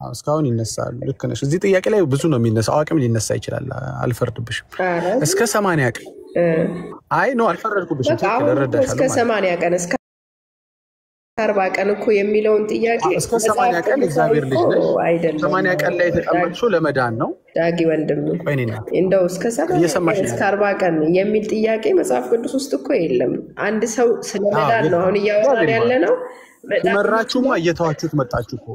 እስካሁን ይነሳሉ ልክ ነሽ እዚህ ጥያቄ ላይ ብዙ ነው የሚነሳው አዋቂም ሊነሳ ይችላል አልፈርድብሽም እስከ 80 ቀን አይ ነው አልፈረድኩብሽም ተረዳሻለሁ እስከ 80 ቀን እስከ 40 ቀን እኮ የሚለውን ጥያቄ እስከ 80 ቀን እግዚአብሔር ልጅ ነሽ 80 ቀን ላይ ተጠመቅሽው ለመዳን ነው ዳጊ ወንድም እንደው እስከ 70 እስከ 40 ቀን የሚል ጥያቄ መጽሐፍ ቅዱስ ውስጥ እኮ የለም አንድ ሰው ስለመዳን ነው አሁን እያወራን ያለ ነው መራችሁማ እየተዋችሁት መጣችሁ እኮ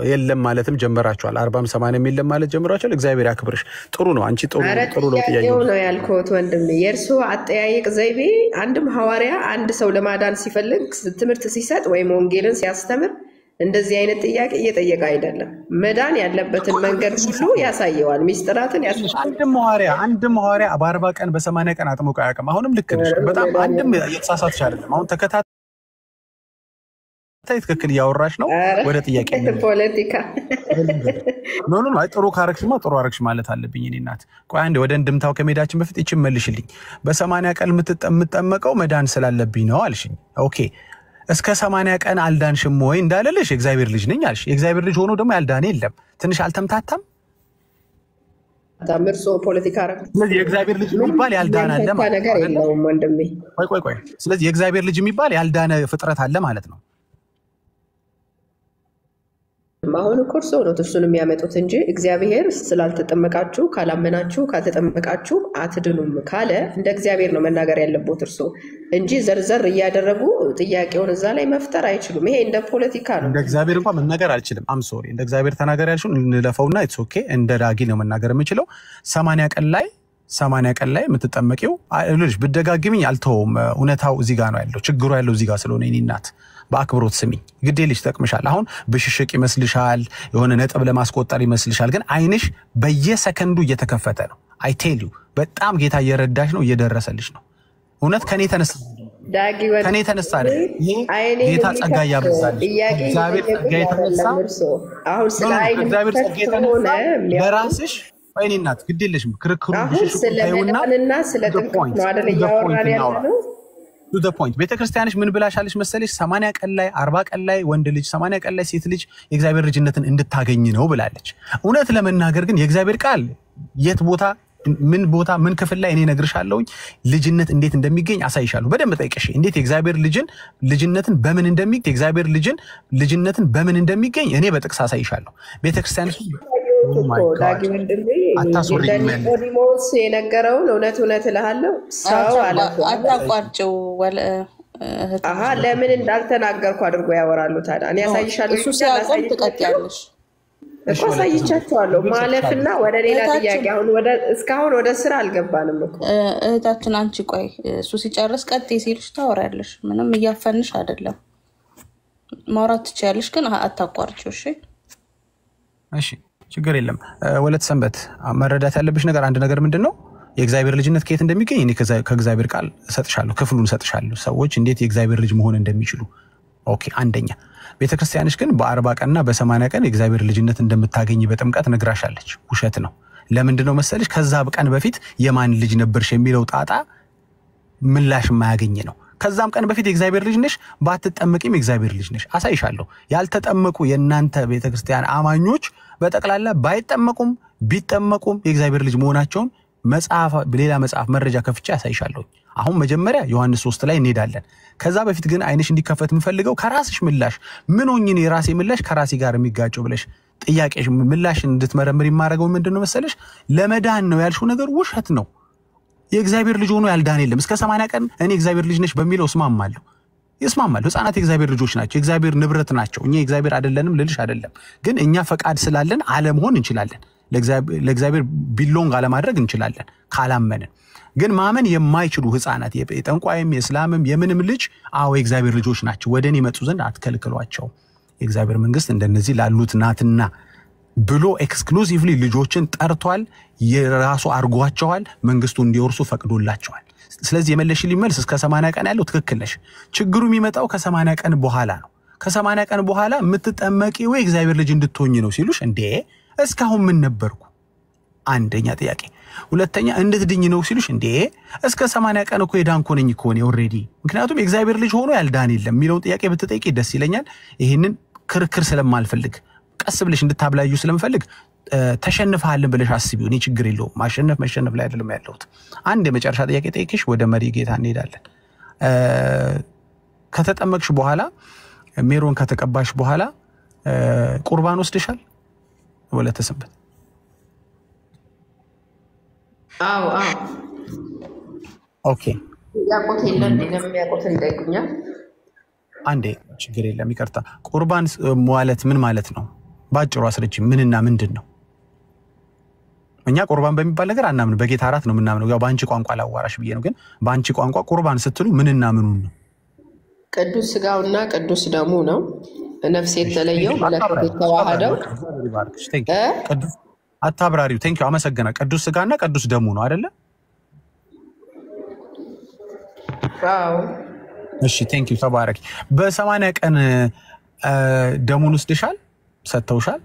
የለም ማለትም ጀመራችኋል 40 80 የለም ማለት ጀመራችኋል እግዚአብሔር ያክብርሽ ጥሩ ነው አንቺ ጥሩ ነው ጥያቄው ነው ያልኩት ወንድም የርሱ አጠያይቅ ዘይቤ አንድም ሐዋሪያ አንድ ሰው ለማዳን ሲፈልግ ትምህርት ሲሰጥ ወይ ወንጌልን ሲያስተምር እንደዚህ አይነት ጥያቄ እየጠየቀ አይደለም መዳን ያለበትን መንገድ ሁሉ ያሳየዋል ሚስጥራትን ያሳየዋል አንድም ሐዋሪያ በ40 ቀን በ80 ቀን አጥምቆ ያቀም አሁንም ልክ ነሽ በጣም አንድም የተሳሳተሽ አይደለም አሁን ተከታታይ ትክክል ያወራሽ ነው ወደ ጥያቄ ፖለቲካ ኖ ጥሩ ካረክሽማ ጥሩ አረክሽ ማለት አለብኝ እኔ እናት ቆይ አንዴ ወደ እንድምታው ከመሄዳችን በፊት እቺ መልሽልኝ በ80 ቀን የምትጠመቀው መዳን ስላለብኝ ነው አልሽኝ ኦኬ እስከ 80 ቀን አልዳንሽም ወይ እንዳለልሽ እግዚአብሔር ልጅ ነኝ አልሽ የእግዚአብሔር ልጅ ሆኖ ደግሞ ያልዳነ የለም ትንሽ አልተምታታም ታምርሶ ፖለቲካ አረክ ስለዚህ የእግዚአብሔር ልጅ የሚባል ያልዳነ አለ ማለት ነው ወንድሜ ቆይ ስለዚህ የእግዚአብሔር ልጅ የሚባል ያልዳነ ፍጥረት አለ ማለት ነው ማሁን ኮርሶ ነው እሱን የሚያመጡት እንጂ እግዚአብሔር ስላልተጠመቃችሁ ካላመናችሁ ካልተጠመቃችሁ አትድኑም ካለ እንደ እግዚአብሔር ነው መናገር ያለበት እርሱ እንጂ ዘርዘር እያደረጉ ጥያቄውን እዛ ላይ መፍጠር አይችሉም ይሄ እንደ ፖለቲካ ነው እንደ እግዚአብሔር እንኳን መናገር አልችልም አም ሶሪ እንደ እግዚአብሔር ተናገር ያልሽው እንለፈውና ኢትስ ኦኬ እንደ ዳጊ ነው መናገር የምችለው 80 ቀን ላይ የምትጠመቂው ልጅ ብደጋግሚኝ አልተውም እውነታው እዚህ ጋር ነው ያለው ችግሩ ያለው እዚህ ጋር ስለሆነ እኔ እናት በአክብሮት ስሚ ግዴልሽ ተቀምሻል አሁን በሽሽቅ ይመስልሻል የሆነ ነጥብ ለማስቆጠር ይመስልሻል ግን አይንሽ በየሰከንዱ እየተከፈተ ነው አይ ቴል ዩ በጣም ጌታ እየረዳሽ ነው እየደረሰልሽ ነው እውነት ከኔ ተነሳ ዳጊ ወንድ ከኔ ተነሳ ጌታ ጸጋ ያበዛልሽ እግዚአብሔር ጸጋ የተነሳ አሁን ስለ አይን እግዚአብሔር ጸጋ የተነሳ ለራስሽ አይኔ እናት ግዴልሽም ክርክሩ ስለመዳንና ስለ ጥምቀት ነው አይደል ያወራን ያለው to the point ቤተክርስቲያንሽ ምን ብላሻለሽ መሰለሽ 80 ቀን ላይ 40 ቀን ላይ ወንድ ልጅ 80 ቀን ላይ ሴት ልጅ የእግዚአብሔር ልጅነትን እንድታገኝ ነው ብላለች እውነት ለመናገር ግን የእግዚአብሔር ቃል የት ቦታ ምን ክፍል ላይ እኔ ነግርሻለሁኝ ልጅነት እንዴት እንደሚገኝ አሳይሻለሁ በደንብ ጠይቀሽ እንዴት የእግዚአብሔር ልጅነትን በምን እንደሚገኝ የእግዚአብሔር ልጅነትን በምን እንደሚገኝ እኔ በጥቅስ አሳይሻለሁ ቤተክርስቲያንሽ ዳጊ ወንድሜ ኒቆዲሞስ የነገረውን እውነት እልሃለሁ ሰው አታቋርጭው ለምን እንዳልተናገርኩ አድርጎ ያወራሉ ታዲያ እኔ ያሳይሻለሁ እሱ ሲያቆም ትቀጥያለሽ እኮ አሳይቻቸዋለሁ ማለፍና ወደ ሌላ ጥያቄ አሁን እስካሁን ወደ ስራ አልገባንም እኮ እህታችን አንቺ ቆይ እሱ ሲጨርስ ቀጥይ ሲልሽ ታወሪያለሽ ምንም እያፈንሽ አይደለም ማውራት ትችያለሽ ግን አታቋርጭው እሺ ችግር የለም ወለት ሰንበት መረዳት ያለብሽ ነገር አንድ ነገር ምንድነው የእግዚአብሔር ልጅነት ከየት እንደሚገኝ እኔ ከእግዚአብሔር ቃል ሰጥሻለሁ ክፍሉን ሰጥሻለሁ ሰዎች እንዴት የእግዚአብሔር ልጅ መሆን እንደሚችሉ ኦኬ አንደኛ ቤተክርስቲያንሽ ግን በ40 ቀንና በ80 ቀን የእግዚአብሔር ልጅነት እንደምታገኝ በጥምቀት ነግራሻለች ውሸት ነው ለምንድነው መሰለሽ ከዛ ቀን በፊት የማን ልጅ ነበርሽ የሚለው ጣጣ ምላሽ የማያገኝ ነው ከዛም ቀን በፊት የእግዚአብሔር ልጅ ነሽ ባትጠመቂም የእግዚአብሔር ልጅ ነሽ አሳይሻለሁ ያልተጠመቁ የናንተ ቤተክርስቲያን አማኞች በጠቅላላ ባይጠመቁም ቢጠመቁም የእግዚአብሔር ልጅ መሆናቸውን ሌላ መጽሐፍ መረጃ ከፍቼ አሳይሻለሁ አሁን መጀመሪያ ዮሐንስ 3 ላይ እንሄዳለን ከዛ በፊት ግን አይንሽ እንዲከፈት የምፈልገው ከራስሽ ምላሽ ምን ሆኜ ነው የራሴ ምላሽ ከራሴ ጋር የሚጋጨው ብለሽ ጥያቄሽ ምላሽ እንድትመረምር ይማረጋው ምንድነው መሰለሽ ለመዳን ነው ያልሽው ነገር ውሸት ነው የእግዚአብሔር ልጅ ሆኖ ያልዳን የለም እስከ 80 ቀን እኔ እግዚአብሔር ልጅ ነሽ በሚለው እስማማለሁ ህፃናት የእግዚአብሔር ልጆች ናቸው የእግዚአብሔር ንብረት ናቸው እኛ የእግዚአብሔር አይደለንም ልልሽ አይደለም ግን እኛ ፈቃድ ስላለን አለመሆን እንችላለን ለእግዚአብሔር ቢሎንግ አለማድረግ እንችላለን ካላመንን ግን ማመን የማይችሉ ህፃናት የጠንቋይም የእስላምም የምንም ልጅ የእግዚአብሔር ልጆች ናቸው ወደኔ መጡ ዘንድ አትከልክሏቸው የእግዚአብሔር መንግስት እንደነዚህ ላሉት ናትና ብሎ ኤክስክሉሲቭሊ ልጆችን ጠርቷል የራሱ አርጓቸዋል መንግስቱ እንዲወርሱ ፈቅዶላቸዋል ስለዚህ የመለሽልኝ መልስ እስከ 80 ቀን ያለው ትክክል ነሽ ችግሩ የሚመጣው ከ80 ቀን በኋላ ነው ከ80 ቀን በኋላ የምትጠመቂው የእግዚአብሔር ልጅ እንድትሆኚ ነው ሲሉሽ እንዴ እስካሁን ምን ነበርኩ አንደኛ ጥያቄ ሁለተኛ እንድትድኝ ነው ሲሉሽ እንዴ እስከ 80 ቀን እኮ የዳንኩ ነኝ እኮ ነው ኦሬዲ ምክንያቱም የእግዚአብሔር ልጅ ሆኖ ያልዳን የለም የሚለው ጥያቄ ብትጠይቂ ደስ ይለኛል ይሄንን ክርክር ስለማልፈልግ ቀስ ብለሽ እንድታብላዩ ስለምፈልግ ተሸንፈሃልን ብለሽ አስቢው እኔ ችግር የለውም ማሸነፍ መሸነፍ ላይ አይደለም ያለሁት አንድ የመጨረሻ ጥያቄ ጠይቅሽ ወደ መሪ ጌታ እንሄዳለን ከተጠመቅሽ በኋላ ሜሮን ከተቀባሽ በኋላ ቁርባን ወስደሻል ወለ ተሰበት አዎ ኦኬ ያቆት የለም ያቆት እንደግኛ አንዴ ችግር የለም ይቅርታ ቁርባን ማለት ምን ማለት ነው ባጭሩ አስረጂ ምንና ምንድነው እኛ ቁርባን በሚባል ነገር አናምን በጌታ አራት ነው ምናምነው ያው ባንቺ ቋንቋ ላዋራሽ ብዬ ነው ግን ባንቺ ቋንቋ ቁርባን ስትሉ ምንና ምኑን ነው ቅዱስ ስጋውና ቅዱስ ደሙ ነው ነፍስ የተለየው መለኮት የተዋሃደው ቅዱስ አታብራሪው ቴንክ ዩ አመሰግና ቅዱስ ስጋና ቅዱስ ደሙ ነው አይደለ አዎ እሺ ቴንክ ዩ ተባረክ በ80 ቀን ደሙን ወስደሻል ሰተውሻል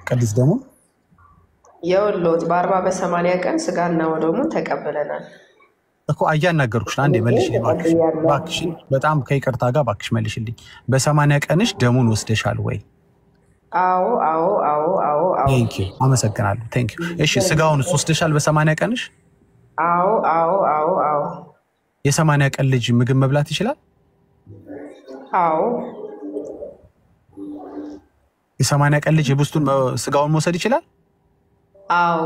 ቅዱስ ደሙ የወሎት በ40 በ80 ቀን ስጋና ደሙን ተቀበለናል እኮ አያናገርኩሽ አንዴ መልሽልኝ ባክሽ በጣም ከይቅርታ ጋር ባክሽ መልሽልኝ በ80 ቀንሽ ደሙን ወስደሻል ወይ አዎ ቴንክ ዩ አመሰግናለሁ ቴንክ ዩ እሺ ስጋውን ወስደሻል በ80 ቀንሽ አዎ የ80 ቀን ልጅ ምግብ መብላት ይችላል አዎ የ80 ቀን ልጅ የቡስቱን ስጋውን መውሰድ ይችላል አዎ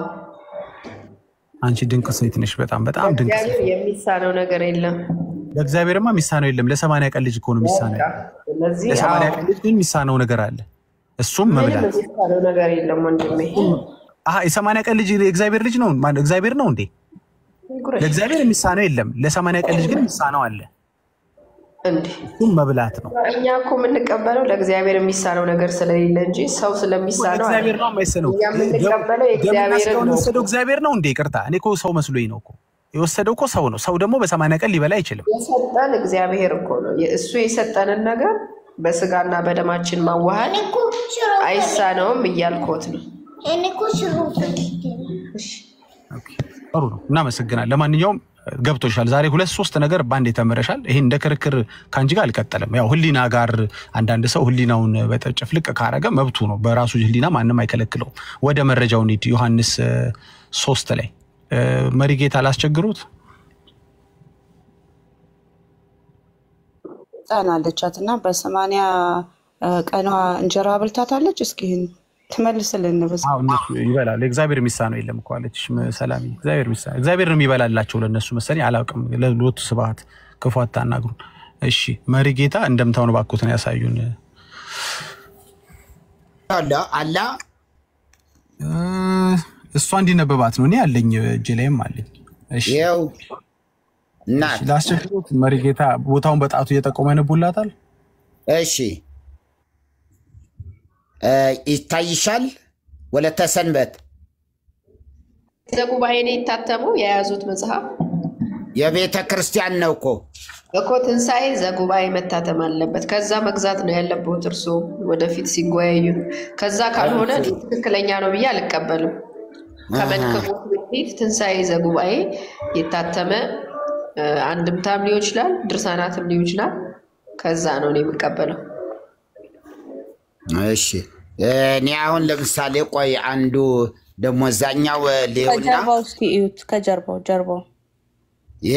አንቺ ድንቅ ሴት ነሽ በጣም ድንቅ ሴት የሚሳነው ነገር የለም ለእግዚአብሔርማ የሚሳነው የለም ለ80 ቀን ልጅ እኮ ነው የሚሳነው ለ80 ቀን ልጅ ግን የሚሳነው ነገር አለ እሱም መብላት የሚሳነው ነገር የለም ወንድሜ የ80 ቀን ልጅ የእግዚአብሔር ልጅ ነው ማለት እግዚአብሔር ነው እንዴ ለእግዚአብሔር የሚሳነው የለም ለ80 ቀን ልጅ ግን የሚሳነው አለ እንዴ እሱም መብላት ነው እኛ እኮ የምንቀበለው ለእግዚአብሔር የሚሳነው ነገር ስለሌለ እንጂ ሰው ስለሚሳነው እግዚአብሔር ነው የማይሰነው የምንቀበለው እግዚአብሔር ነው እንዴ ይቅርታ እኔ እኮ ሰው መስሎኝ ነው እኮ የወሰደው እኮ ሰው ነው ሰው ደግሞ በ80 ቀን ሊበላ አይችልም የሰጠን እግዚአብሔር እኮ ነው እሱ የሰጠንን ነገር በስጋና በደማችን ማዋሃድ አይሳነውም እያልኩት ነው እኔ እኮ ጥሩ ነው እናመሰግናለን ለማንኛውም ገብቶሻል ዛሬ 2-3 ነገር ባንዴ ተመረሻል ይሄን እንደ ክርክር ካንጂ ጋር አልቀጠለም ያው ህሊና ጋር አንዳንድ ሰው ህሊናውን በተጨፍልቅ ካረገ መብቱ ነው በራሱ ህሊና ማንንም አይከለክለው ወደ መረጃው እንሂድ ዮሐንስ 3 ላይ መሪጌታ ላስቸግሩት ጻናለቻትና በ80 ቀኗ እንጀራ በልታታለች እስኪ ተመልሰልን ነው ይበላል እግዚአብሔር የሚሳነው የለም እኮ አለች ሰላም እግዚአብሔር ነው የሚበላላቸው ለነሱ መሰለኝ አላውቅም ለሎቱ ስብሐት ክፉ አታናግሩ እሺ መሪጌታ እንደምታው ነው ባኩትን ያሳዩን አላ እሷ እንዲነበባት ነው እኔ ያለኝ እጄ ላይም አለኝ እሺ ያው እና ላስቸግሩት መሪጌታ ቦታውን በጣቱ እየጠቆመ ነብላታል እሺ ይታይሻል ወለተ ሰንበት ዘጉባኤ ነው የታተመው የያዙት መጽሐፍ የቤተ ክርስቲያን ነው እኮ ትንሳኤ ዘጉባኤ መታተም አለበት ከዛ መግዛት ነው ያለበት እርሱ ወደፊት ሲጓያዩ ከዛ ካልሆነ ትክክለኛ ነው ብዬ አልቀበልም ከመንከቡ በፊት ትንሳኤ ዘጉባኤ የታተመ አንድምታም ሊሆን ይችላል ድርሳናትም ሊሆን ይችላል ከዛ ነው እኔ የምቀበለው እሺ እኔ አሁን ለምሳሌ ቆይ አንዱ ደሞ ዛኛው ሌውና ከጀርባው ይሄ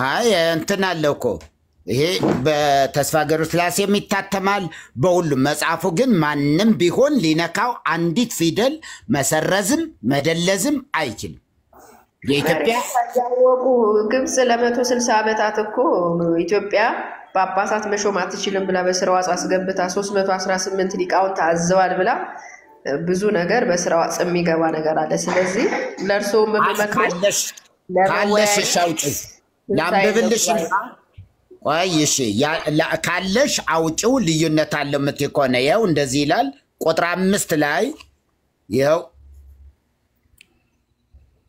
አይ እንትን አለኮ ይሄ በተስፋ ገብረ ስላሴ የሚታተማል በሁሉም መጽሐፉ ግን ማንንም ቢሆን ሊነካው አንዲት ፊደል መሰረዝም መደለዝም አይችልም የኢትዮጵያ ያወቁ ግብጽ ለ160 ዓመታት እኮ ኢትዮጵያ ጳጳሳት መሾም አትችልም ብላ በስራው አስገብታ 318 ሊቃውንት አዘዋል ብላ ብዙ ነገር በስራው ጽም ይገባ ነገር አለ ስለዚህ ለርሶም በመከለሽ ካለሽ ሻውጭ ላምብልሽ ቆይ እሺ ካለሽ አውጪው ልዩነት አለ የምትይ ከሆነ ይኸው እንደዚህ ይላል ቁጥር 5 ላይ ይኸው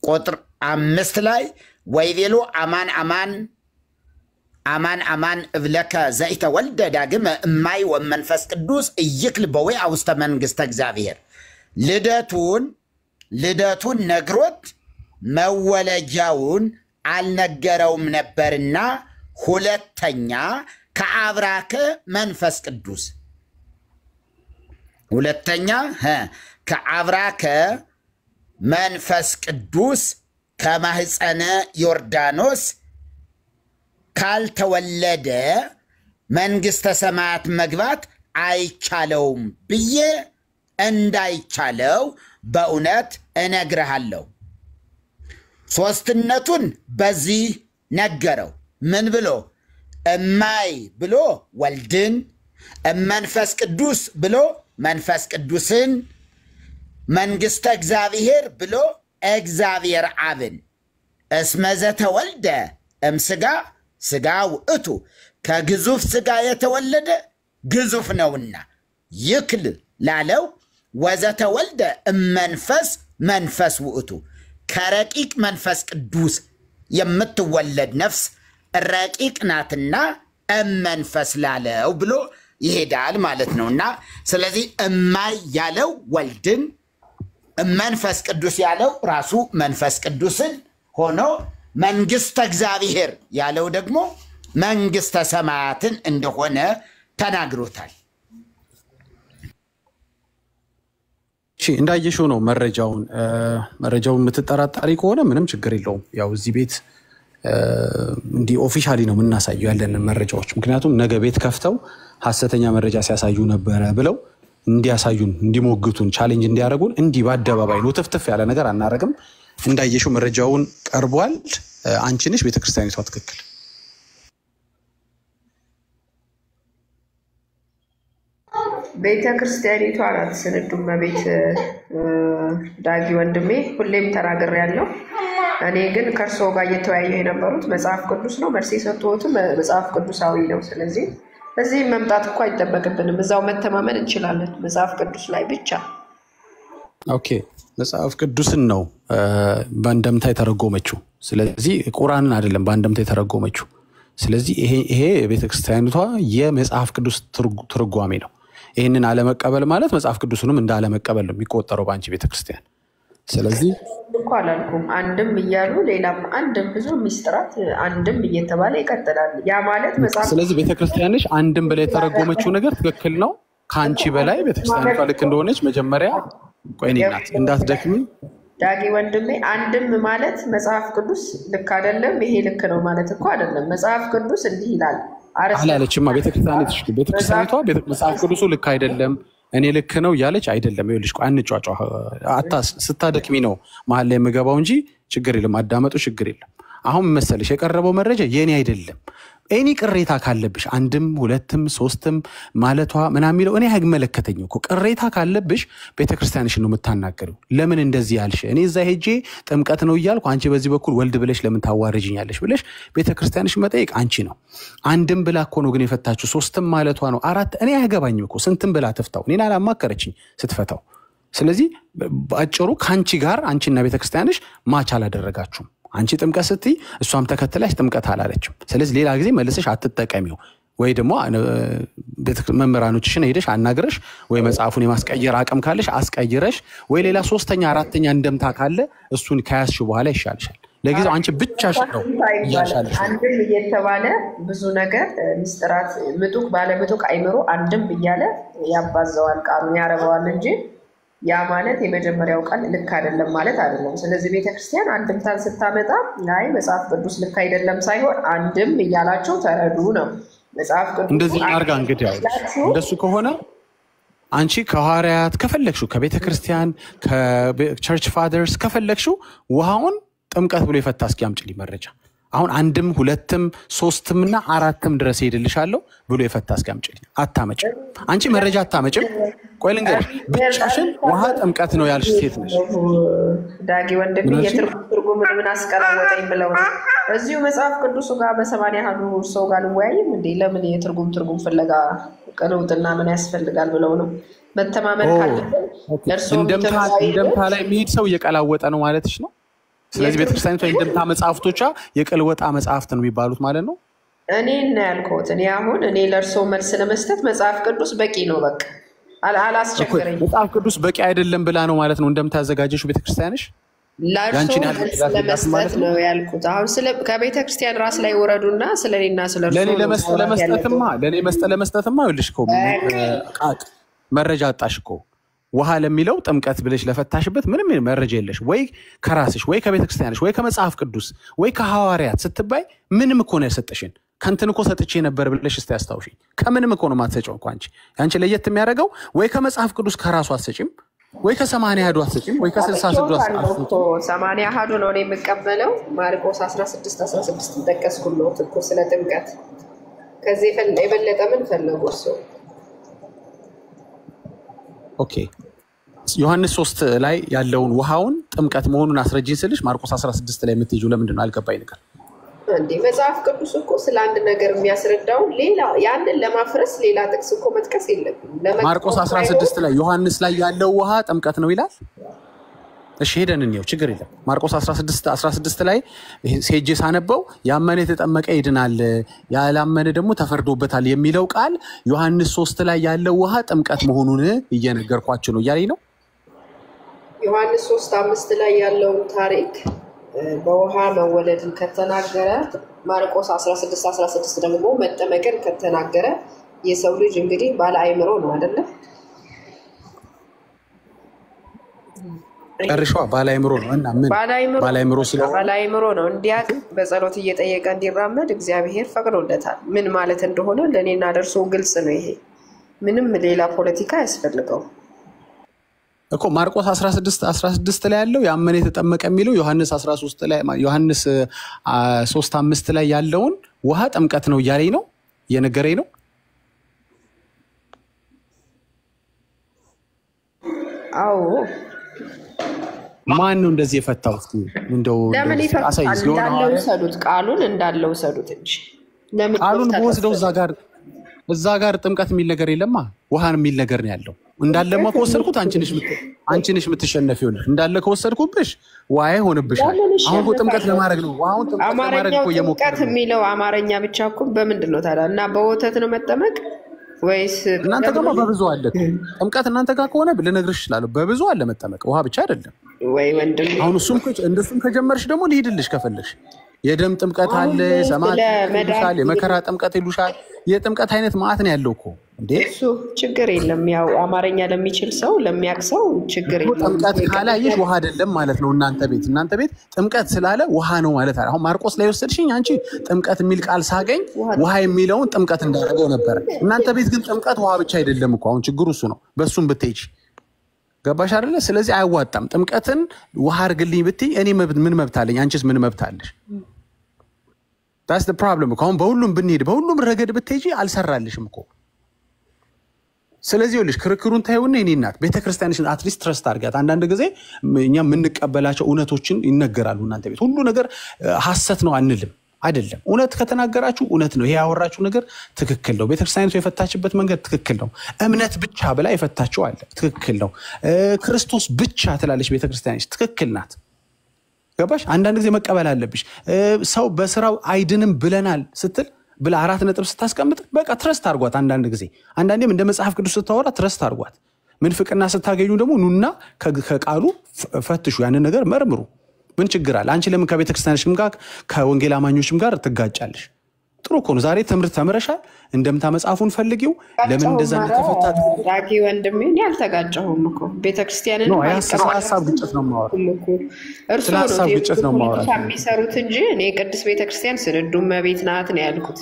ቁጥር 5 ላይ ወይቤሎ አማን አማን እብለከ ዘኢተወልደ ዳግመ እማይ ወመንፈስ ቅዱስ እይክል በወይ ውስተ መንግሥተ እግዚአብሔር ልደቱን ነግሮት መወለጃውን አልነገረውም ነበርና ሁለተኛ ከአብራከ መንፈስ ቅዱስ ከአብራከ መንፈስ ቅዱስ ከማህፀነ ዮርዳኖስ ካልተወለደ መንግሥተ ሰማያት መግባት አይቻለውም ብዬ እንዳይቻለው በእውነት እነግርሃለሁ። ሦስትነቱን በዚህ ነገረው። ምን ብሎ? እማይ ብሎ ወልድን፣ መንፈስ ቅዱስ ብሎ መንፈስ ቅዱስን፣ መንግሥተ እግዚአብሔር ብሎ እግዚአብሔር አብን። እስመ ዘተወልደ እምሥጋ ሥጋ ውእቱ ከግዙፍ ሥጋ የተወለደ ግዙፍ ነውና ይክል ላለው ወዘተወልደ እመንፈስ መንፈስ ውእቱ ከረቂቅ መንፈስ ቅዱስ የምትወለድ ነፍስ ረቂቅ ናትና እመንፈስ ላለው ብሎ ይሄዳል ማለት ነውና ስለዚህ እማይ ያለው ወልድን መንፈስ ቅዱስ ያለው ራሱ መንፈስ ቅዱስን ሆኖ መንግሥተ እግዚአብሔር ያለው ደግሞ መንግሥተ ሰማያትን እንደሆነ ተናግሮታል። እንዳየሽው ነው መረጃውን የምትጠራጣሪ ከሆነ ምንም ችግር የለውም። ያው እዚህ ቤት እንዲህ ኦፊሻሊ ነው የምናሳየው ያለን መረጃዎች። ምክንያቱም ነገ ቤት ከፍተው ሐሰተኛ መረጃ ሲያሳዩ ነበረ ብለው እንዲያሳዩን፣ እንዲሞግቱን፣ ቻሌንጅ እንዲያደርጉን እንዲህ በአደባባይ ነው ትፍትፍ ያለ ነገር አናረግም። እንዳየሽው መረጃውን ቀርቧል። አንቺ ነሽ ቤተክርስቲያኒቷ ትክክል። ቤተክርስቲያኒቷ ናት ስንዱም በቤት ዳጊ ወንድሜ ሁሌም ተናገር ያለው። እኔ ግን ከርሶ ጋር እየተወያየሁ የነበሩት መጽሐፍ ቅዱስ ነው። መልስ የሰጡትም መጽሐፍ ቅዱሳዊ ነው። ስለዚህ እዚህ መምጣት እኮ አይጠበቅብንም። እዛው መተማመን እንችላለን መጽሐፍ ቅዱስ ላይ ብቻ። ኦኬ መጽሐፍ ቅዱስን ነው በአንደምታ የተረጎመችው። ስለዚህ ቁርአንን አይደለም በአንደምታ የተረጎመችው። ስለዚህ ይሄ ቤተክርስቲያኒቷ የመጽሐፍ ቅዱስ ትርጓሜ ነው። ይሄንን አለመቀበል ማለት መጽሐፍ ቅዱስንም እንዳለመቀበል ነው የሚቆጠረው በአንቺ ቤተክርስቲያን። ስለዚህ እኮ አላልኩም አንድም እያሉ ሌላም አንድም ብዙ ሚስጥራት አንድም እየተባለ ይቀጥላል። ያ ማለት መጽሐፍ ስለዚህ ቤተክርስቲያንሽ አንድም በላይ የተረጎመችው ነገር ትክክል ነው። ካንቺ በላይ ቤተክርስቲያኒቷ ልክ እንደሆነች መጀመሪያ ቆይናት እንዳትደክሚ ዳጊ ወንድሜ። አንድም ማለት መጽሐፍ ቅዱስ ልክ አይደለም ይሄ ልክ ነው ማለት እኮ አይደለም። መጽሐፍ ቅዱስ እንዲህ ይላል አላለችማ ቤተክርስቲያኒቷ መጽሐፍ ቅዱሱ ልክ አይደለም እኔ ልክ ነው ያለች አይደለም። ይኸውልሽ አንጫጫ ስታደክሚ ነው መሀል ላይ የምገባው እንጂ ችግር የለም አዳመጡ ችግር የለም። አሁን መሰለሽ የቀረበው መረጃ የኔ አይደለም። እኔ ቅሬታ ካለብሽ አንድም ሁለትም ሶስትም ማለቷ ምናምን የሚለው እኔ አይመለከተኝም እኮ። ቅሬታ ካለብሽ ቤተክርስቲያንሽን ነው የምታናገሪው። ለምን እንደዚህ ያልሽ? እኔ እዛ ሄጄ ጥምቀት ነው እያልኩ አንቺ በዚህ በኩል ወልድ ብለሽ ለምን ታዋርጅኛለሽ ብለሽ ቤተክርስቲያንሽ መጠየቅ አንቺ ነው። አንድም ብላ እኮ ነው ግን የፈታችሁ። ሶስትም ማለቷ ነው አራት እኔ አይገባኝም እኮ። ስንትም ብላ ትፍታው እኔን አላማከረችኝ ስትፈታው። ስለዚህ በአጭሩ ከአንቺ ጋር አንቺና ቤተክርስቲያንሽ ማች አላደረጋችሁም። አንቺ ጥምቀት ስትይ እሷም ተከትላሽ ጥምቀት አላለችም። ስለዚህ ሌላ ጊዜ መልሰሽ አትጠቀሚው። ወይ ደግሞ መምህራኖችሽን ሄደሽ አናግረሽ ወይ መጽሐፉን የማስቀየር አቅም ካለሽ አስቀይረሽ ወይ ሌላ ሶስተኛ አራተኛ እንደምታ ካለ እሱን ከያዝሽ በኋላ ይሻልሻል። ለጊዜው አንቺ ብቻሽ ነው ይያሻልሽ። አንድም እየተባለ ብዙ ነገር ሚስጥራት ምጡቅ ባለ ምጡቅ አይምሮ አንድም እያለ ያባዘዋል ቃሉን ያረበዋል እንጂ ያ ማለት የመጀመሪያው ቃል ልክ አይደለም ማለት አይደለም። ስለዚህ ቤተክርስቲያን አንድምታን ስታመጣ ላይ መጽሐፍ ቅዱስ ልክ አይደለም ሳይሆን አንድም እያላችሁ ተረዱ ነው። መጽሐፍ ቅዱስ እንደዚህ አርጋ እንግዲህ ያው እንደሱ ከሆነ አንቺ ከሐዋርያት ከፈለግሽው ከቤተክርስቲያን ከቸርች ፋደርስ ከፈለግሽው ውሃውን ጥምቀት ብሎ የፈታ እስኪ አምጪልኝ መረጃ። አሁን አንድም ሁለትም ሶስትምና አራትም ድረስ ሄድልሻለሁ ብሎ የፈታ አስቀምጪልኝ። አታመጭም አንቺ መረጃ አታመጭም። ቆይ ልንገርሽ ብቻሽን ውሃ ጥምቀት ነው ያልሽ ሴት ነሽ። ዳጊ ወንድም የትርጉም ምን አስቀላወጠኝ ብለው ነው እዚሁ መጽሐፍ ቅዱስ ጋር በ80 ያህሉ ሰው ጋር ልወያይም እንዴ? ለምን የትርጉም ፍለጋ ቀለውጥና ምን ያስፈልጋል ብለው ነው መተማመን ካለበት ለርሶ እንደምታ ላይ የሚሄድ ሰው እየቀላወጠ ነው ማለትሽ ነው። ስለዚህ ቤተክርስቲያኒቷ እንደምታ መጽሐፍቶቿ የቀልወጣ መጽሐፍት ነው የሚባሉት ማለት ነው። እኔ እና ያልኩት እኔ ለርሶ መልስ ለመስጠት መጽሐፍ ቅዱስ በቂ ነው በቃ አላስቸገረኝ። መጽሐፍ ቅዱስ በቂ አይደለም ብላ ነው ማለት ነው እንደምታዘጋጀሽ ቤተክርስቲያንሽ ለርሶ ለመስጠት ነው ያልኩት። አሁን ከቤተክርስቲያን ራስ ላይ ወረዱና ስለኔና ስለርሶ ለኔ ለመስጠትማ ይልሽ እኮ መረጃ አጣሽ እኮ ውሃ ለሚለው ጥምቀት ብለሽ ለፈታሽበት ምንም መረጃ የለሽ ወይ ከራስሽ ወይ ከቤተክርስቲያንሽ ወይ ከመጽሐፍ ቅዱስ ወይ ከሐዋርያት ስትባይ ምንም እኮ ነው ያሰጠሽን። ካንተን እኮ ሰጥቼ ነበር ብለሽ እስቲ አስታውሺኝ። ከምንም እኮ ነው ማትሰጪው እኮ አንቺ ለየት የሚያደርገው ወይ ከመጽሐፍ ቅዱስ ከራሱ አትሰጪም ወይ ከ80 ያዱ አትሰጪም ወይ ከ66 አትሰጪም። 80 ያዱ ነው እኔ የምቀበለው። ማርቆስ 16 ተጠቀስኩልዎት እኮ ስለ ጥምቀት ከዚህ የበለጠ ምን ፈለጉ እሱ? ኦኬ ዮሐንስ 3 ላይ ያለውን ውሃውን ጥምቀት መሆኑን አስረጂኝ ስልሽ ማርቆስ 16 ላይ የምትይጁ ለምንድን ነው አልገባኝ ነገር እንዴ? መጽሐፍ ቅዱስ እኮ ስለ አንድ ነገር የሚያስረዳው ሌላ ያንን ለማፍረስ ሌላ ጥቅስ እኮ መጥቀስ የለብንም። ማርቆስ 16 ላይ ዮሐንስ ላይ ያለው ውሃ ጥምቀት ነው ይላል። እሺ ሄደን እንየው ችግር የለም። ማርቆስ 16 ላይ ሄጄ ሳነበው ያመነ የተጠመቀ ይድናል ያላመነ ደግሞ ተፈርዶበታል የሚለው ቃል ዮሐንስ 3 ላይ ያለው ውሃ ጥምቀት መሆኑን እየነገርኳችሁ ነው እያለኝ ነው። ዮሐንስ 3:5 ላይ ያለው ታሪክ በውሃ መወለድን ከተናገረ ማርቆስ 16 ደግሞ መጠመቅን ከተናገረ የሰው ልጅ እንግዲህ ባለ አእምሮ ነው አይደለ? ቀርሻው ባለ አእምሮ ነው እና ምን ባለ አእምሮ ነው እንዲያቅ በጸሎት እየጠየቀ እንዲራመድ እግዚአብሔር ፈቅዶለታል። ምን ማለት እንደሆነ ለኔና ደርሶ ግልጽ ነው። ይሄ ምንም ሌላ ፖለቲካ ያስፈልገው እኮ ማርቆስ 16 ላይ ያለው ያመነ የተጠመቀ የሚለው ዮሐንስ 13 ላይ ዮሐንስ 3:5 ላይ ያለውን ውሃ ጥምቀት ነው እያለኝ ነው እየነገረኝ ነው። አዎ ማን ነው እንደዚህ የፈታው? እንደው ለምን ይፈታል? እንዳለው ሰዱት ቃሉን እንዳለው ሰዱት እንጂ ለምን ቃሉን ወስደው እዛ ጋር ጥምቀት የሚል ነገር የለማ ውሃን የሚል ነገር ነው ያለው። እንዳለማ ከወሰድኩት አንቺ ነሽ የምትሸነፊው። እንዳለ ከወሰድኩብሽ ዋይ ሆነብሻል። አሁን ጥምቀት ለማድረግ ነው ውሃውን ጥምቀት ለማድረግ እኮ ጥምቀት የሚለው አማርኛ ብቻ እኮ በምንድን ነው ታዲያ? እና በወተት ነው መጠመቅ ወይስ እናንተ ጋር በብዙ አለ ጥምቀት? እናንተ ጋር ከሆነ ልነግርሽ እችላለሁ በብዙ አለ መጠመቅ ውሃ ብቻ አይደለም ወይ ወንድም? አሁን እንደሱም ከጀመርሽ ደግሞ ልሂድልሽ ከፈለግሽ የደም ጥምቀት አለ፣ ሰማዕት ይሉሻል፣ የመከራ ጥምቀት ይሉሻል። የጥምቀት አይነት ማዕት ነው ያለው እኮ እንዴ። እሱ ችግር የለም። ያው አማርኛ ለሚችል ሰው ለሚያቅሰው ችግር የለም። ጥምቀት ካላየሽ ውሃ አይደለም ማለት ነው። እናንተ ቤት ጥምቀት ስላለ ውሃ ነው ማለት አይደል? አሁን ማርቆስ ላይ ወሰድሽኝ አንቺ ጥምቀት የሚል ቃል ሳገኝ ውሃ የሚለውን ጥምቀት እንዳደረገው ነበር። እናንተ ቤት ግን ጥምቀት ውሃ ብቻ አይደለም እኮ። አሁን ችግሩ እሱ ነው። በሱም ብትሄጂ ገባሽ አይደለ? ስለዚህ አይዋጣም። ጥምቀትን ውሃ አድርግልኝ ብትይ እኔ ምን መብት አለኝ? አንቺስ ምን መብት አለሽ? that's the problem እኮ። አሁን በሁሉም ብንሄድ በሁሉም ረገድ ብትሄጂ አልሰራልሽም እኮ። ስለዚህ ይኸውልሽ ክርክሩን ታዩና የኔ እናት ቤተክርስቲያንሽን አትሊስት ትረስት አድርጊያት። አንዳንድ ጊዜ እኛ የምንቀበላቸው እውነቶችን ይነገራሉ። እናንተ ቤት ሁሉ ነገር ሐሰት ነው አንልም አይደለም። እውነት ከተናገራችሁ እውነት ነው። ይሄ ያወራችሁ ነገር ትክክል ነው። ቤተክርስቲያኒቱ የፈታችበት መንገድ ትክክል ነው። እምነት ብቻ ብላ የፈታችው አለ ትክክል ነው። ክርስቶስ ብቻ ትላለች ቤተክርስቲያኒቱ ትክክል ናት። ገባሽ? አንዳንድ ጊዜ መቀበል አለብሽ። ሰው በስራው አይድንም ብለናል ስትል ብላ 4 ነጥብ ስታስቀምጥ በቃ ትረስት አድርጓት። አንዳንዴም እንደ መጽሐፍ ቅዱስ ስታወራ ትረስት አድርጓት። ምንፍቅና ስታገኙ ደግሞ ኑና ከቃሉ ፈትሹ፣ ያንን ነገር መርምሩ። ምን ችግር አለ? አንቺ ለምን ከቤተክርስቲያንሽም ጋር ከወንጌል አማኞችም ጋር ትጋጫለሽ? ጥሩ እኮ ነው። ዛሬ ትምህርት ተምረሻል። እንደምታ መጽሐፉን ፈልጊው። ለምን እንደዛ እንደተፈታ ዳጊ ወንድሜ እኔ አልተጋጨሁም እኮ ቤተክርስቲያንን ነው ሐሳብ ግጭት ነው የማወራው። እርሱ ሐሳብ ግጭት ነው የማወራው የሚሰሩት እንጂ እኔ ቅድስት ቤተክርስቲያን ስንዱ መቤት ናት ነው ያልኩት።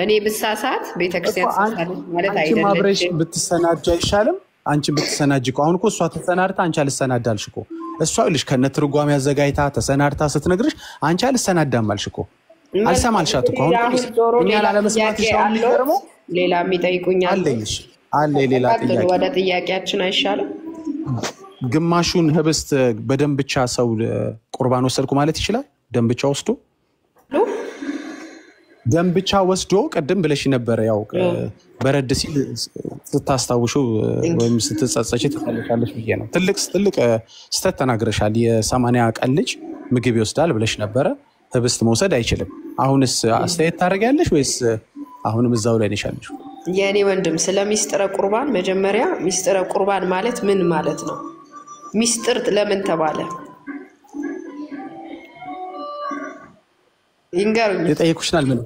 እኔ ብሳሳት ቤተክርስቲያን ተሳሳተች ማለት አይደለም። አንቺ ማብረሽ ብትሰናጅ አይሻልም? አንቺ ብትሰናጅ እኮ አሁን እኮ እሷ ተሰናድታ አንቺ አልሰናዳልሽ እኮ። እሷ ልጅ ከነ ትርጓሜ አዘጋጅታ ተሰናድታ ስትነግርሽ አንቺ አልሰናዳም አልሽ እኮ። አልሰማ አልሻት እኮ አሁን እኛ ላለመስማት ይሻል የሚገርመው ሌላ የሚጠይቁኛል አለኝሽ አለ ሌላ ጥያቄ ወደ ጥያቄያችን አይሻልም? ግማሹን ህብስት በደም ብቻ ሰው ቁርባን ወሰድኩ ማለት ይችላል? ደም ብቻ ወስዶ ደም ብቻ ወስዶ ቀደም ብለሽ ነበር ያው በረድ ሲል ስታስታውሹ ወይም ስትጸጸች ተፈልካለሽ ብዬ ነው። ትልቅ ስተት ተናግረሻል። የ80 ቀን ልጅ ምግብ ይወስዳል ብለሽ ነበር። ህብስት መውሰድ አይችልም። አሁንስ አስተያየት ታደርጊያለሽ ወይስ አሁንም እዛው ላይ ነሻለሽ? የኔ ወንድም ስለ ሚስጥረ ቁርባን መጀመሪያ ሚስጥረ ቁርባን ማለት ምን ማለት ነው? ሚስጥር ለምን ተባለ? ይንገሩኝ። የጠየቁሽናል ምን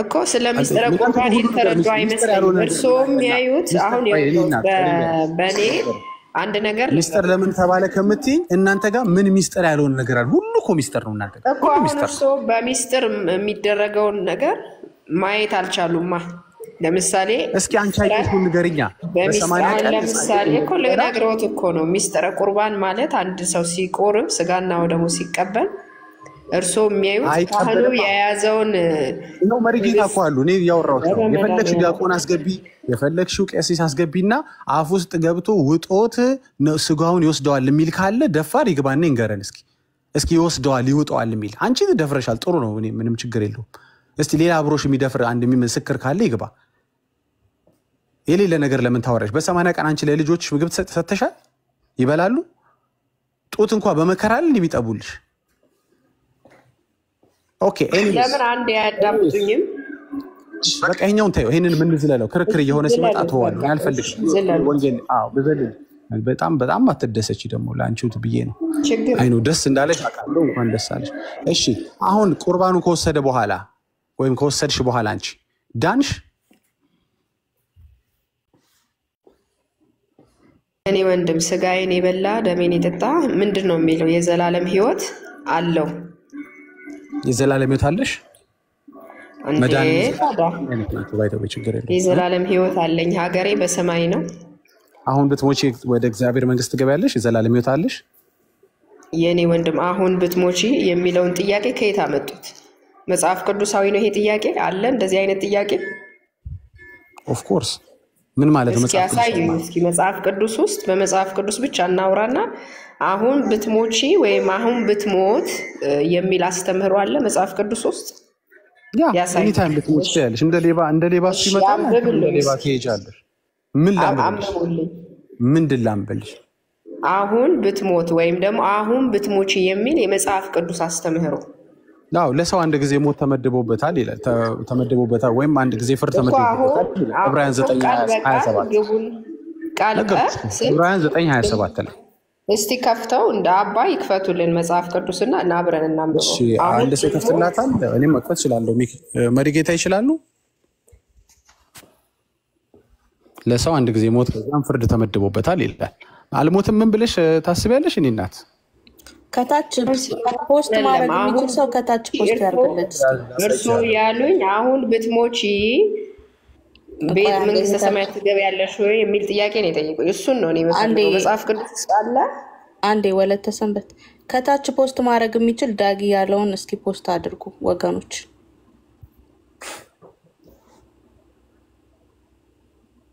እኮ ስለ ሚስጥረ ቁርባን የተረዱ አይመስልም። እርሶም ያዩት አሁን በኔ አንድ ነገር ሚስጥር ለምን ተባለ ከምትይኝ እናንተ ጋር ምን ሚስጥር ያለውን ነገር አለ? ሁሉ እኮ ሚስጥር ነው እናንተ ጋር። እኮ አሁን እርሶ በሚስጥር የሚደረገውን ነገር ማየት አልቻሉማ። ለምሳሌ እስኪ አንቺ አይተሽው ንገሪኛ። በ80 ቀን ለምሳሌ እኮ ለነግሮት እኮ ነው ሚስጥረ ቁርባን ማለት አንድ ሰው ሲቆርብ ስጋና ወደሙ ሲቀበል እርሶ የሚያዩት ካህኑ የያዘውን ነው። መሪጌታ እኮ አሉ። እኔ ያወራሁት ነው። የፈለግሽ ዲያቆን አስገቢ፣ የፈለግሽው ቀሲስ አስገቢና አፍ ውስጥ ገብቶ ውጦት ስጋውን ይወስደዋል የሚል ካለ ደፋር ይግባና ይንገረን እስኪ ይወስደዋል ይውጠዋል የሚል። አንቺ ደፍረሻል፣ ጥሩ ነው። እኔ ምንም ችግር የለውም። እስቲ ሌላ አብሮሽ የሚደፍር አንድ የሚመስክር ካለ ይግባ። የሌለ ነገር ለምን ታወራሽ? በ80 ቀን አንቺ ለልጆች ምግብ ሰተሻል? ይበላሉ? ጡት እንኳን በመከራ ላይ የሚጠቡልሽ። ኦኬ ለምን አንድ ያዳምጡኝም? በቃ ይሄኛውን ታዩ። ይሄንን ምን ዝለለው ክርክር እየሆነ ሲመጣ ተዋል። ያልፈልግ ወንጌል በዘልል በጣም አትደሰች ደግሞ ላንቺው ብዬ ነው። አይ ነው ደስ እንዳለሽ አቃለው እንኳን ደስ አለሽ። እሺ አሁን ቁርባኑ ከወሰደ በኋላ ወይም ከወሰድሽ በኋላ አንቺ ዳንሽ? እኔ ወንድም ስጋዬን የበላ ደሜን የጠጣ ምንድነው የሚለው? የዘላለም ሕይወት አለው። የዘላለም ሕይወት አለሽ? የዘላለም ሕይወት አለኝ። ሀገሬ በሰማይ ነው። አሁን ብትሞቺ ወደ እግዚአብሔር መንግስት ትገቢያለሽ? የዘላለም ሕይወት አለሽ? የኔ ወንድም አሁን ብትሞቺ የሚለውን ጥያቄ ከየት አመጡት? መጽሐፍ ቅዱሳዊ ነው ይሄ ጥያቄ? አለ እንደዚህ አይነት ጥያቄ? ኦፍ ኮርስ ምን ማለት ነው? መጽሐፍ ቅዱስ እስኪ መጽሐፍ ቅዱስ ውስጥ በመጽሐፍ ቅዱስ ብቻ እናውራና አሁን ብትሞቺ ወይም አሁን ብትሞት የሚል አስተምህሮ አለ መጽሐፍ ቅዱስ ውስጥ? ያ ኤኒታይም ብትሞት ትችያለሽ። እንደ ሌባ ሲመጣ እንደ ሌባ ትሄጃለሽ። ምን ላምበልሽ? ምንድን ላምበልሽ? አሁን ብትሞት ወይም ደግሞ አሁን ብትሞቺ የሚል የመጽሐፍ ቅዱስ አስተምህሮ ነው። ለሰው አንድ ጊዜ ሞት ተመድቦበታል ይላል። ተመድቦበታል ወይም አንድ ጊዜ ፍርድ ተመድቦበታል። ዕብራውያን 9:27 ዕብራውያን 9:27 ላይ እስቲ ከፍተው እንደ አባይ ይክፈቱልን መጽሐፍ ቅዱስና አብረን እናንብበው። እሺ አንድ ሰው ከፍትላታል። እኔም መክፈት እችላለሁ። መሪጌታ ይችላሉ። ለሰው አንድ ጊዜ ሞት ከዛም ፍርድ ተመድቦበታል ይላል። አልሞትም ምን ብለሽ ታስቢያለሽ? እኔ እናት ከታች ፖስት ማድረግ የሚችል ሰው ከታች ፖስት ያርግለት። እርሶ ያሉኝ አሁን ብትሞቺ ቤት መንግስተ ሰማያት ትገቢያለሽ ወይ የሚል ጥያቄ ነው የጠየቁኝ። እሱን ነው እኔ መጽሐፍ ቅዱስ አለ። አንዴ ወለተ ሰንበት ከታች ፖስት ማድረግ የሚችል ዳጊ ያለውን እስኪ ፖስት አድርጉ ወገኖች።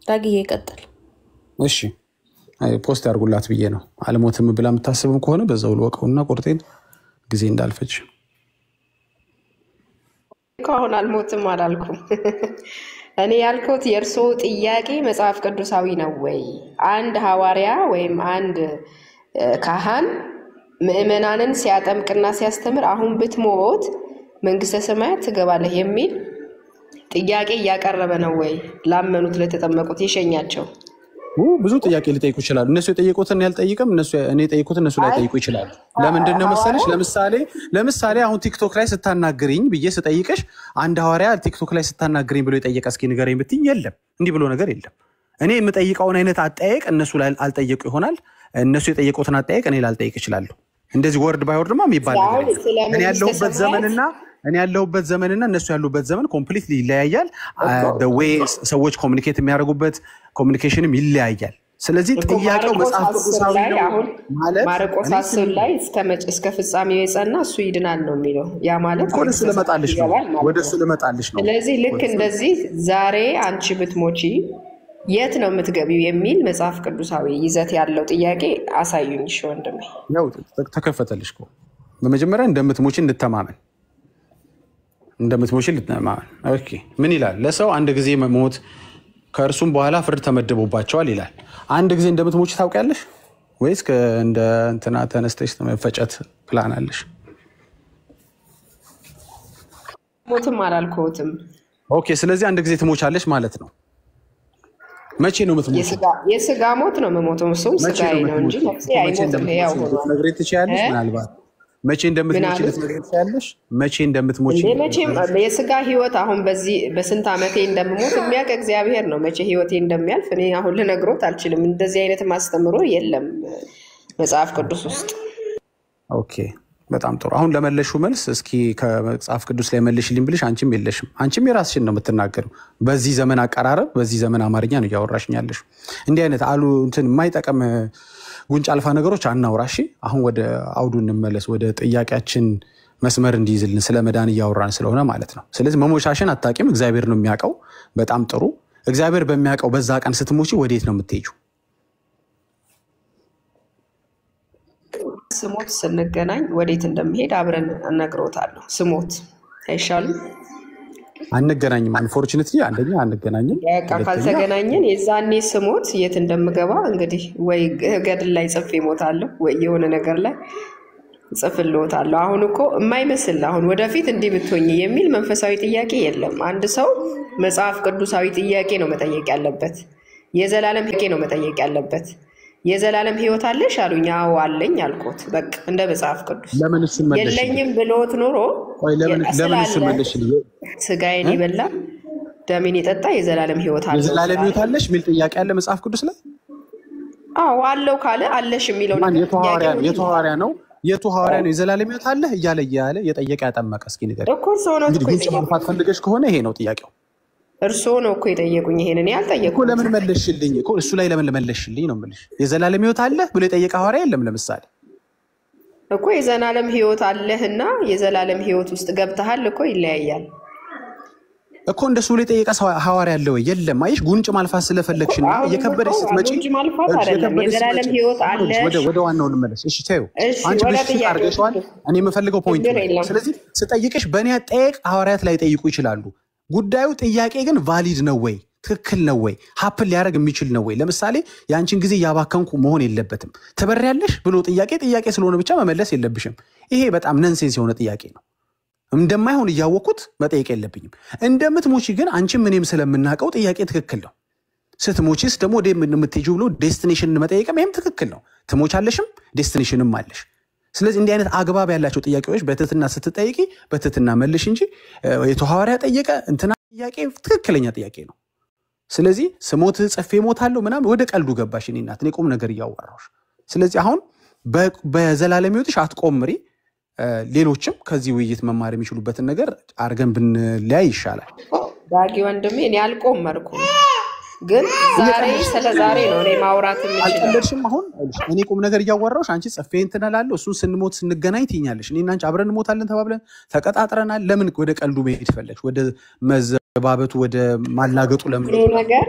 ዳጊ ይቀጥል። እሺ ፖስት ያርጉላት ብዬ ነው። አልሞትም ብላ የምታስብም ከሆነ በዛው ልወቀውና ቁርጤን ጊዜ እንዳልፈጅ። አሁን አልሞትም አላልኩም። እኔ ያልኩት የእርሶ ጥያቄ መጽሐፍ ቅዱሳዊ ነው ወይ? አንድ ሐዋርያ ወይም አንድ ካህን ምእመናንን ሲያጠምቅና ሲያስተምር አሁን ብትሞት መንግስተ ሰማያት ትገባለህ የሚል ጥያቄ እያቀረበ ነው ወይ? ላመኑት ለተጠመቁት የሸኛቸው ብዙ ጥያቄ ሊጠይቁ ይችላሉ። እነሱ የጠየቁትን ያልጠይቅም፣ እኔ የጠየቁትን እነሱ ላይ ጠይቁ ይችላሉ። ለምንድን ነው መሰለሽ? ለምሳሌ አሁን ቲክቶክ ላይ ስታናግሪኝ ብዬ ስጠይቅሽ አንድ ሐዋርያ ቲክቶክ ላይ ስታናግሪኝ ብሎ የጠየቀ እስኪ ንገረኝ ብትኝ የለም፣ እንዲህ ብሎ ነገር የለም። እኔ የምጠይቀውን አይነት አጠያየቅ እነሱ ላይ አልጠየቁ ይሆናል። እነሱ የጠየቁትን አጠያየቅ እኔ ላልጠይቅ እችላለሁ። እንደዚህ ወርድ ባይወርድማ የሚባል ነገር እኔ ያለሁበት ዘመንና እነሱ ያሉበት ዘመን ኮምፕሊትሊ ይለያያል። ወይ ሰዎች ኮሚኒኬት የሚያደርጉበት ኮሚኒኬሽንም ይለያያል። ስለዚህ ጥያቄው መጽሐፍ ቅዱሳዊ ነው ማለት ማርቆስ 10 ላይ እስከ ፍጻሜው የጸና እሱ ይድናል ነው የሚለው። ያ ማለት ወደ እሱ ልመጣልሽ ነው። ስለዚህ ልክ እንደዚህ ዛሬ አንቺ ብትሞቺ የት ነው የምትገቢው የሚል መጽሐፍ ቅዱሳዊ ይዘት ያለው ጥያቄ አሳዩኝ። እሺ ወንድሜ፣ ያው ተከፈተልሽ እኮ በመጀመሪያ እንደምትሞቺ እንድትተማመን ኦኬ ምን ይላል? ለሰው አንድ ጊዜ መሞት ከእርሱም በኋላ ፍርድ ተመድቦባቸዋል ይላል። አንድ ጊዜ እንደምትሞቺ ታውቂያለሽ ወይስ እንደ እንትና ተነስተሽ መፈጨት ፕላን አለሽ? ሞትም አላልኩትም። ኦኬ ስለዚህ አንድ ጊዜ ትሞቻለሽ ማለት ነው። መቼ ነው የምትሞቺው? የስጋ ሞት ነው የምሞተው። እሱም ስጋዬ ነው እንጂ ነፍሴ አይሞትም። ያው ነግሬ ትችያለሽ ምናልባት መቼ እንደምትሞቺ ልትነግሪኝ ትችያለሽ? መቼ እንደምትሞቺ መቼም የስጋ ህይወት አሁን በዚህ በስንት ዓመቴ እንደምሞት የሚያውቅ እግዚአብሔር ነው። መቼ ህይወቴ እንደሚያልፍ እኔ አሁን ልነግሮት አልችልም። እንደዚህ አይነት ማስተምሮ የለም መጽሐፍ ቅዱስ ውስጥ። ኦኬ በጣም ጥሩ። አሁን ለመለሽው መልስ እስኪ ከመጽሐፍ ቅዱስ ላይ መልሽልኝ ብልሽ አንቺም የለሽም። አንቺም የራስሽን ነው የምትናገረው። በዚህ ዘመን አቀራረብ፣ በዚህ ዘመን አማርኛ ነው እያወራሽኝ ያለሽ። እንዲህ አይነት እንትን የማይጠቅም ጉንጭ አልፋ ነገሮች አናውራሽ። አሁን ወደ አውዱ እንመለስ። ወደ ጥያቄያችን መስመር እንዲይዝልን ስለ መዳን እያወራን ስለሆነ ማለት ነው። ስለዚህ መሞቻሽን አታውቂም፣ እግዚአብሔር ነው የሚያውቀው። በጣም ጥሩ። እግዚአብሔር በሚያውቀው በዛ ቀን ስትሞቺ ወዴት ነው የምትሄጂው? ስሞት ስንገናኝ ወዴት እንደምሄድ አብረን እነግሮታለሁ። ስሞት አይሻልም? አንገናኝም። አንፎርቹኔትሊ አንደኛ አንገናኝም። ካልተገናኘን የዛኔ ስሞት የት እንደምገባ እንግዲህ ወይ ገድል ላይ ጽፌ እሞታለሁ ወይ የሆነ ነገር ላይ ጽፍልዎታለሁ። አሁን እኮ የማይመስል አሁን ወደፊት እንዲህ ብትሆኝ የሚል መንፈሳዊ ጥያቄ የለም። አንድ ሰው መጽሐፍ ቅዱሳዊ ጥያቄ ነው መጠየቅ ያለበት። የዘላለም ጥያቄ ነው መጠየቅ ያለበት። የዘላለም ህይወት አለሽ አሉኝ። አዎ አለኝ አልኩት። በቃ እንደ መጽሐፍ ቅዱስ የለኝም ብሎት ኖሮ ለምን እሱን መለስሽልኝ? ስጋዬን የበላ ደሜን የጠጣ የዘላለም ህይወት አለ። የዘላለም ህይወት አለሽ የሚል ጥያቄ አለ መጽሐፍ ቅዱስ ላይ? አዎ አለው ካለ አለሽ የሚለው የቱ ሐዋርያ ነው የዘላለም ህይወት አለ እያለ የጠየቀ ያጠመቀ? እስኪ ንገሪኝ እኮ ሰው ነው እኮ እንግዲህ ማጥፋት ፈልገሽ ከሆነ ይሄ ነው ጥያቄው። እርሶ ነው እኮ የጠየቁኝ። ይሄንን ያልጠየቁኝ እኮ ለምን መለስሽልኝ? እኮ እሱ ላይ ለምን መለስሽልኝ ነው የምልሽ። የዘላለም ህይወት አለ ብሎ የጠየቀ ሐዋርያ የለም? ለምሳሌ እኮ የዘላለም ህይወት አለህና የዘላለም ህይወት ውስጥ ገብተሃል እኮ ይለያያል እኮ። እንደሱ ብሎ የጠየቀ ሐዋርያ አለ ወይ? የለም። አይሽ ጉንጭ ማልፋት ስለፈለግሽ ነው እየከበደሽ ስትመጪ። የዘላለም ህይወት አለ። ወደ ዋናው እንመለስ። እሺ ተይው። አንቺ ብቻ አድርገሽዋል። እኔ የምፈልገው ፖይንት ነው። ስለዚህ ስጠይቅሽ በእኔ አጠያየቅ ሐዋርያት ላይ ጠይቁ ይችላሉ። ጉዳዩ ጥያቄ ግን ቫሊድ ነው ወይ? ትክክል ነው ወይ? ሀፕን ሊያደርግ የሚችል ነው ወይ? ለምሳሌ የአንቺን ጊዜ ያባከንኩ መሆን የለበትም። ትበሪያለሽ ብሎ ጥያቄ ስለሆነ ብቻ መመለስ የለብሽም። ይሄ በጣም ነንሴንስ የሆነ ጥያቄ ነው። እንደማይሆን እያወቅኩት መጠየቅ የለብኝም። እንደምትሞቺ ግን አንቺም እኔም ስለምናውቀው ጥያቄ ትክክል ነው። ስትሞቺስ ደግሞ ወደ የምትሄጂው ብሎ ዴስቲኔሽን መጠየቅም ይሄም ትክክል ነው። ትሞቻለሽም ዴስቲኔሽንም አለሽ። ስለዚህ እንዲህ አይነት አግባብ ያላቸው ጥያቄዎች በትህትና ስትጠይቂ በትህትና መልሽ እንጂ የቱ ሐዋርያ ጠየቀ እንትና ጥያቄ ትክክለኛ ጥያቄ ነው። ስለዚህ ስሞት ጽፌ እሞታለሁ ምናምን ወደ ቀልዱ ገባሽ። እኔ እናት እኔ ቁም ነገር እያወራሁሽ። ስለዚህ አሁን በዘላለም ሕይወትሽ አትቆምሪ። ሌሎችም ከዚህ ውይይት መማር የሚችሉበትን ነገር አድርገን ብንለያይ ይሻላል። ዳጊ ወንድሜ እኔ አልቆመርኩም፣ ግን ዛሬ ስለ ዛሬ ነው እኔ ማውራት የምችለው። አልቀለድሽም። አሁን እኔ ቁም ነገር እያወራሁሽ አንቺ ጽፌ እንትን እላለሁ እሱን ስንሞት ስንገናኝ ትይኛለሽ። እኔና አንቺ አብረን እንሞታለን ተባብለን ተቀጣጥረናል። ለምን ወደ ቀልዱ መሄድ ፈለግሽ? ወደ መዘባበቱ ወደ ማላገጡ ለምን? ይሄ ነገር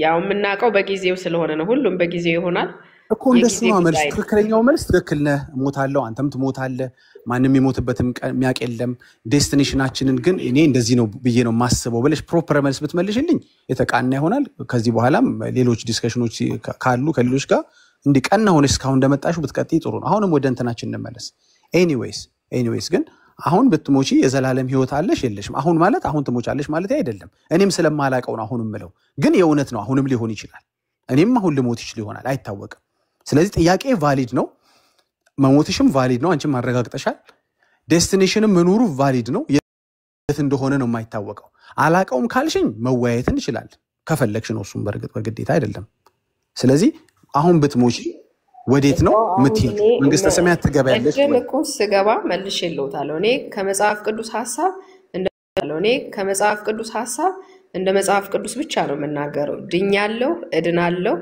ያው የምናውቀው በጊዜው ስለሆነ ነው። ሁሉም በጊዜው ይሆናል እኮ እንደሱ ነው መልስ። ትክክለኛው መልስ ትክክል ነህ፣ እሞታለሁ፣ አንተም ትሞታለህ። ማንም የሞትበትም የሚያውቅ የለም። ዴስቲኔሽናችንን ግን እኔ እንደዚህ ነው ብዬ ነው የማስበው ብለሽ ፕሮፐር መልስ ብትመልሽልኝ የተቃና ይሆናል። ከዚህ በኋላም ሌሎች ዲስከሽኖች ካሉ ከሌሎች ጋር እንዲህ ቀና ሆነሽ እስካሁን እንደመጣሽው ብትቀጥይ ጥሩ ነው። አሁንም ወደ እንትናችን እንመለስ። ኤኒዌይስ ግን አሁን ብትሞቺ የዘላለም ሕይወት አለሽ የለሽም? አሁን ማለት አሁን ትሞቻለሽ ማለት አይደለም። እኔም ስለማላውቀው ነው አሁን የምለው። ግን የእውነት ነው አሁንም ሊሆን ይችላል። እኔም አሁን ልሞት ይችል ይሆናል፣ አይታወቅም። ስለዚህ ጥያቄ ቫሊድ ነው፣ መሞትሽም ቫሊድ ነው፣ አንቺም አረጋግጠሻል። ዴስቲኔሽንም መኖሩ ቫሊድ ነው፣ የት እንደሆነ ነው የማይታወቀው። አላውቀውም ካልሽኝ መወያየት እንችላለን ከፈለግሽ ነው፣ እሱም በእርግጥ በግዴታ አይደለም። ስለዚህ አሁን ብትሞቺ ወዴት ነው የምትሄድ? መንግስተ ሰማያት ትገባያለሽ? እኮ ስገባ መልሼ እልዎታለሁ። እኔ ከመጽሐፍ ቅዱስ ሐሳብ እኔ ከመጽሐፍ ቅዱስ ሐሳብ እንደ መጽሐፍ ቅዱስ ብቻ ነው የምናገረው። ድኛለሁ፣ እድናለሁ፣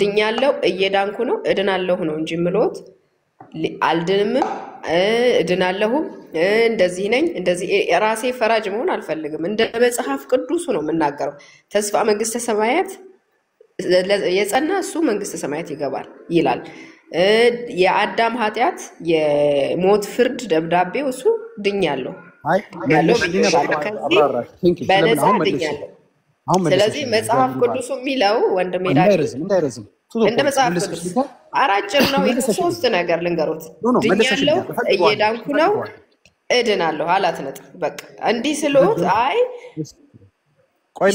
ድኛለሁ፣ እየዳንኩ ነው፣ እድናለሁ ነው እንጂ ምሎት አልድንም፣ እድናለሁም፣ እንደዚህ ነኝ፣ እንደዚህ ራሴ ፈራጅ መሆን አልፈልግም። እንደ መጽሐፍ ቅዱሱ ነው የምናገረው። ተስፋ መንግስተ ሰማያት የጸና እሱ መንግስተ ሰማያት ይገባል ይላል። የአዳም ኃጢአት የሞት ፍርድ ደብዳቤው እሱ ድኛለሁ ያለው በነፃ ድኛለሁ። ስለዚህ መጽሐፍ ቅዱሱ የሚለው ወንድሜ እንደ መጽሐፍ ቅዱስ አራጭር ነው። ሶስት ነገር ልንገሮት። ድኛለሁ፣ እየዳንኩ ነው፣ እድናለሁ አላት ነጥብ። በቃ እንዲህ ስለሆት አይ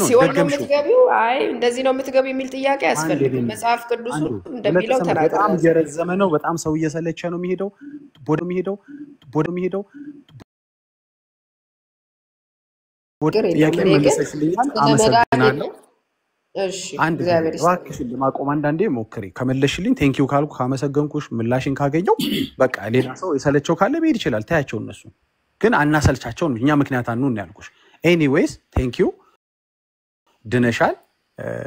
ሲሆን ነው የምትገቢው፣ አይ እንደዚህ ነው የምትገቢው የሚል ጥያቄ አያስፈልግም። መጽሐፍ ቅዱሱ እንደሚለው ተናገረ። በጣም እየረዘመ ነው። በጣም ሰው እየሰለቸ ነው የሚሄደው ጥያቄ መልሰሽልኛል፣ አመሰግናለሁ። እሺ አንድ እባክሽን ለማቆም አንዳንዴ ሞክሪ። ከመለሽልኝ ቴንኪው ካልኩ ካመሰገንኩሽ ምላሽን ካገኘው በቃ ሌላ ሰው የሰለቸው ካለ መሄድ ይችላል። ታያቸው እነሱ ግን አናሰልቻቸው ነው። እኛ ምክንያት አንኑን ያልኩሽ። ኤኒዌይስ ቴንኪው ድነሻል።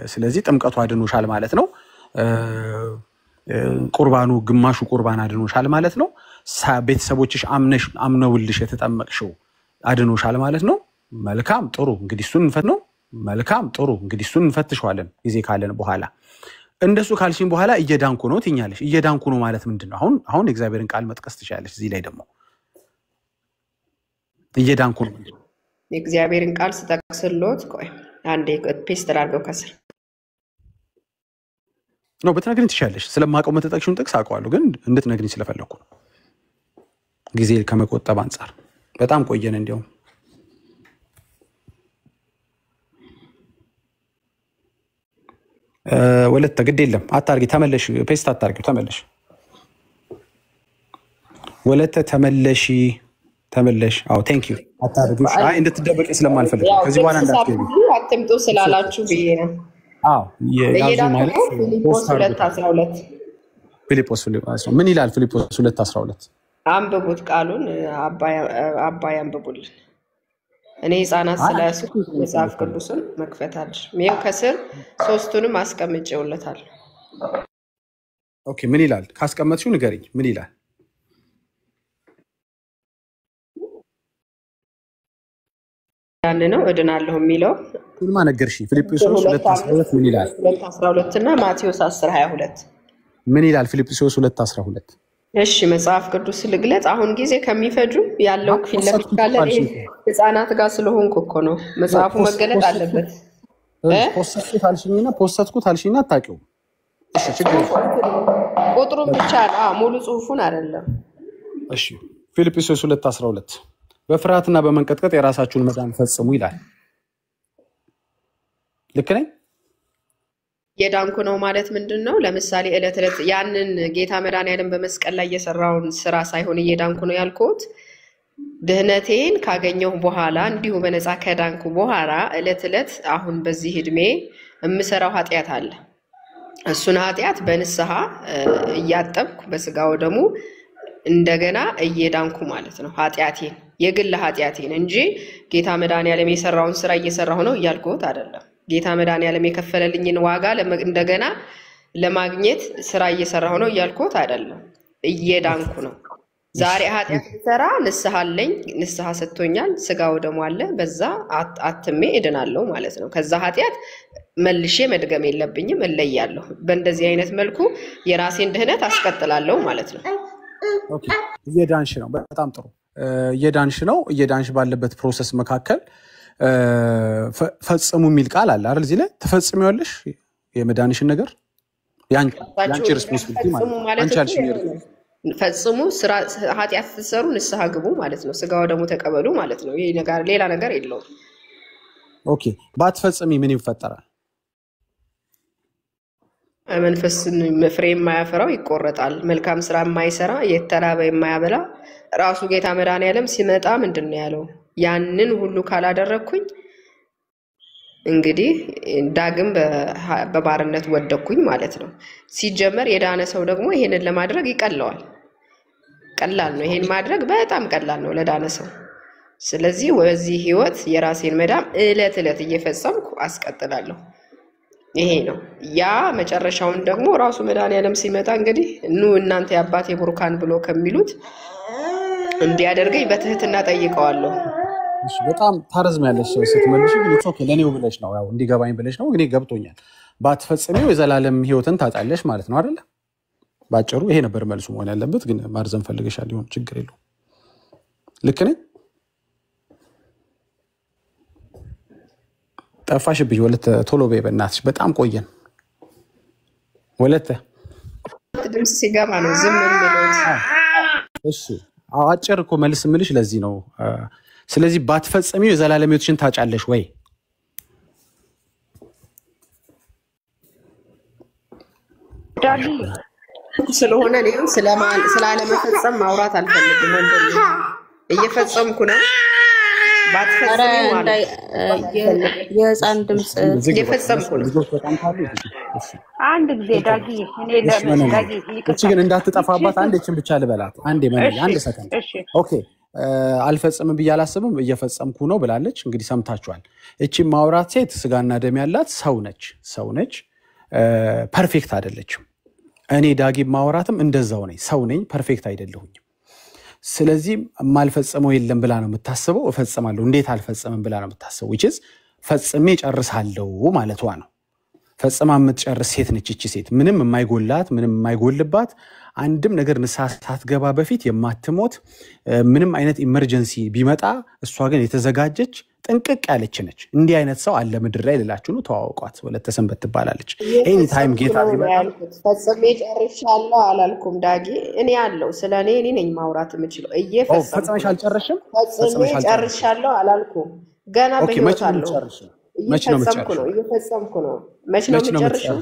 ስለዚህ ጥምቀቱ አድኖሻል ማለት ነው። ቁርባኑ ግማሹ ቁርባን አድኖሻል ማለት ነው። ቤተሰቦችሽ አምነውልሽ የተጠመቅሽው አድኖሻል ማለት ነው። መልካም ጥሩ እንግዲህ እሱን እንፈት ነው። መልካም ጥሩ እንግዲህ እሱን እንፈትሸዋለን ጊዜ ካለን በኋላ። እንደሱ ካልሽኝ በኋላ እየዳንኩ ነው ትኛለሽ። እየዳንኩ ነው ማለት ምንድነው? አሁን የእግዚአብሔርን ቃል መጥቀስ ትችላለሽ። እዚህ ላይ ደግሞ እየዳንኩ ነው የእግዚአብሔርን ቃል ስጠቅስሎት ቆይ አንዴ ፔስት አድርገው ከስር ነው በትነግሪኝ ትችላለሽ። ስለማውቀው መተጠቅሽውን ጥቅስ አውቀዋለሁ፣ ግን እንድትነግሪኝ ስለፈለኩ ነው ጊዜ ከመቆጠብ አንፃር። በጣም ቆየን እንዲያው ወለተ ግድ የለም አታርጊ፣ ተመለሽ። ፔስት አታርጊው፣ ተመለሽ። ወለተ ተመለሽ። አዎ ቴንክ ዩ። አታርጊው። አይ እንድትደበቂ ስለማልፈልግ ከዚህ በኋላ እንዳትገቢ አትምጡ ስላላችሁ ብዬ ነው። አዎ የያዙ ማለት ፊልጶስ 2:12 ፊልጶስ ምን ይላል? ፊልጶስ 2:12 አንብቡት፣ ቃሉን አባይ አንብቡልን። እኔ ህፃናት ስለያሱ መጽሐፍ ቅዱስን መክፈት አልችልም። ይኸው ከስር ሶስቱንም አስቀምጬውለታል። ኦኬ ምን ይላል? ካስቀመጥሽው ንገሪኝ። ምን ይላል? ያን ነው እድናለሁ የሚለው ሁሉማ ነገርሽ። ፊልጵስዩስ 2:12 ምን ይላል? 2:12 እና ማቴዎስ 10:22 ምን ይላል? ፊልጵስዩስ 2:12 እሺ መጽሐፍ ቅዱስ ልግለጽ። አሁን ጊዜ ከሚፈጁ ያለው ፊት ለፊት ካለ ህፃናት ጋር ስለሆንኩ እኮ ነው። መጽሐፉ መገለጥ አለበት። ፖስተትኩት አልሽኝና አታውቂውም። እሺ ችግር ቁጥሩን ብቻ ነው፣ ሙሉ ጽሁፉን አይደለም። እሺ ፊልጵስዩስ 2:12 በፍርሃትና በመንቀጥቀጥ የራሳችሁን መዳን ፈጽሙ ይላል። ልክ ነኝ? የዳንኩ ነው ማለት ምንድነው? ለምሳሌ እለት እለት ያንን ጌታ መድኃኒዓለም በመስቀል ላይ የሰራውን ስራ ሳይሆን እየዳንኩ ነው ያልኩት ድህነቴን ካገኘሁ በኋላ እንዲሁ በነፃ ከዳንኩ በኋላ እለት እለት አሁን በዚህ እድሜ የምሰራው ኃጢአት አለ። እሱን ኃጢአት በንስሐ እያጠብኩ በስጋው ደሙ እንደገና እየዳንኩ ማለት ነው። ኃጢአቴን የግል ኃጢአቴን እንጂ ጌታ መድኃኒዓለም የሰራውን ስራ እየሰራሁ ነው እያልኩት አይደለም። ጌታ መድኃኒዓለም የከፈለልኝን ዋጋ እንደገና ለማግኘት ስራ እየሰራሁ ነው እያልኩት አይደለም። እየዳንኩ ነው። ዛሬ ኃጢአት ሰራ ንስሐ አለኝ፣ ንስሐ ሰጥቶኛል፣ ስጋው ደሙ አለ፣ በዛ አትሜ እድናለሁ ማለት ነው። ከዛ ኃጢአት መልሼ መድገም የለብኝም፣ እለያለሁ። በእንደዚህ አይነት መልኩ የራሴን ድህነት አስቀጥላለሁ ማለት ነው። ኦኬ እየዳንሽ ነው። በጣም ጥሩ እየዳንሽ ነው። እየዳንሽ ባለበት ፕሮሰስ መካከል ፈጽሙ የሚል ቃል አለ አይደል? እዚህ ላይ ተፈጽሚዋለሽ የመዳንሽን ነገር ያንቺ ሪስፖንሲቢሊቲ ማለት ነው። አንቺ አልሽኝ ፈጽሙ፣ ስራ ኃጢአት ትሰሩ ንስሐ ግቡ ማለት ነው። ስጋው ደግሞ ተቀበሉ ማለት ነው። ይሄ ነገር ሌላ ነገር የለውም። ኦኬ ባትፈጽሚ ምን ይፈጠራል? መንፈስን ፍሬ የማያፈራው ይቆረጣል። መልካም ስራ የማይሰራ የተራበ የማያበላ ራሱ ጌታ መድኃኒዓለም ሲመጣ ምንድን ነው ያለው? ያንን ሁሉ ካላደረግኩኝ እንግዲህ ዳግም በባርነት ወደኩኝ ማለት ነው። ሲጀመር የዳነ ሰው ደግሞ ይሄንን ለማድረግ ይቀለዋል። ቀላል ነው። ይሄን ማድረግ በጣም ቀላል ነው ለዳነ ሰው። ስለዚህ በዚህ ህይወት የራሴን መዳን እለት እለት እየፈጸምኩ አስቀጥላለሁ። ይሄ ነው ያ መጨረሻውን ደግሞ ራሱ መድኃኒዓለም ሲመጣ እንግዲህ ኑ እናንተ የአባቴ ቡሩካን ብሎ ከሚሉት እንዲያደርገኝ በትህትና ጠይቀዋለሁ። እሺ በጣም ታረዝሚያለሽ ስትመልሽ ግን ኦኬ ለኔው ብለሽ ነው ያው እንዲገባኝ ብለሽ ነው ግን ገብቶኛል። ባትፈጽሚው የዘላለም ህይወትን ታጣለሽ ማለት ነው አይደል? ባጭሩ ይሄ ነበር መልሱ መሆን ያለበት ግን ማርዘም ፈልገሻል ይሁን ችግር የለውም። ልክ ነኝ? ጠፋሽብኝ ወለተ ቶሎ በይ በእናትሽ በጣም ቆየን። ወለተ ድምጽ ሲገባ ነው ዝም የሚሉት። እሺ አጭር እኮ መልስ ምልሽ ለዚህ ነው። ስለዚህ ባትፈጽሚው የዘላለም ህይወትሽን ታጫለሽ ወይ? ዳዲ ስለሆነ ነው ስላለመፈጸም ማውራት አልፈልግም። ወንድም እየፈጸምኩ ነው። ባትፈጽሚው ማለት የህፃን ድምጽ እየፈጸምኩ ነው። አንድ ጊዜ ዳጊ እኔ ለዳጊ እቺ ግን እንዳትጠፋባት አንድ እቺን ብቻ ልበላት። አንዴ ማለት አንድ ሰከንድ ኦኬ። አልፈጽምም ብዬ አላስብም እየፈጸምኩ ነው ብላለች። እንግዲህ ሰምታችኋል። እቺ ማውራት ሴት ስጋና ደም ያላት ሰው ነች። ፐርፌክት አይደለችም። እኔ ዳጊ ማውራትም እንደዛው ነኝ። ሰው ነኝ፣ ፐርፌክት አይደለሁኝም። ስለዚህ ማልፈጽመው የለም ብላ ነው የምታስበው። እፈጽማለሁ እንዴት አልፈጽምም ብላ ነው የምታስበው። which is ፈጽሜ ጨርሳለሁ ማለቷ ነው። ፈጽማ የምትጨርስ ሴት ነች እቺ ሴት። ምንም የማይጎላት ምንም የማይጎልባት አንድም ነገር ንስሐ ሳትገባ በፊት የማትሞት ምንም አይነት ኢመርጀንሲ ቢመጣ እሷ ግን የተዘጋጀች ጥንቅቅ ያለች ነች። እንዲህ አይነት ሰው አለ ምድር ላይ ልላችሁ ነው። ተዋውቋት። ወለተ ሰንበት ትባላለች። ኤኒ ታይም ጌታ ቢመጣ ፈጽሜ ጨርሻለሁ አላልኩም ዳጊ። እኔ ያለው ስለኔ እኔ ነኝ ማውራት የምችለው። ፈጽመሽ አልጨረስሽም? ፈጽሜ ጨርሻለሁ አላልኩም። ገና በህይወት አለው። መቼ ነው የምትጨርሺው? እየፈጸምኩ ነው። መቼ ነው የምትጨርሺው?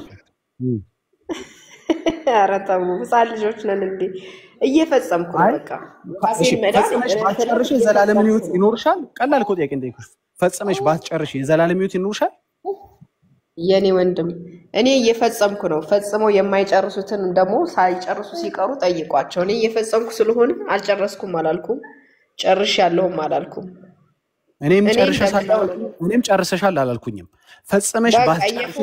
ኧረ ተው ህፃን ልጆች ነን እንዴ? እየፈጸምኩ ነው። በቃ ፈጽመሽ ባትጨርሺ የዘላለም ህይወት ይኖርሻል? ቀላል እኮ ጥያቄ እንጠይቅሽ። ፈጽመሽ ባትጨርሺ የዘላለም ህይወት ይኖርሻል? የኔ ወንድም እኔ እየፈጸምኩ ነው። ፈጽመው የማይጨርሱትን ደግሞ ሳይጨርሱ ሲቀሩ ጠይቋቸው። እኔ እየፈጸምኩ ስለሆነ አልጨረስኩም አላልኩም፣ ጨርሻለሁም አላልኩም። እኔም ጨርሰሻል አላልኩኝም። ፈጽመሽ ባትጨርሺ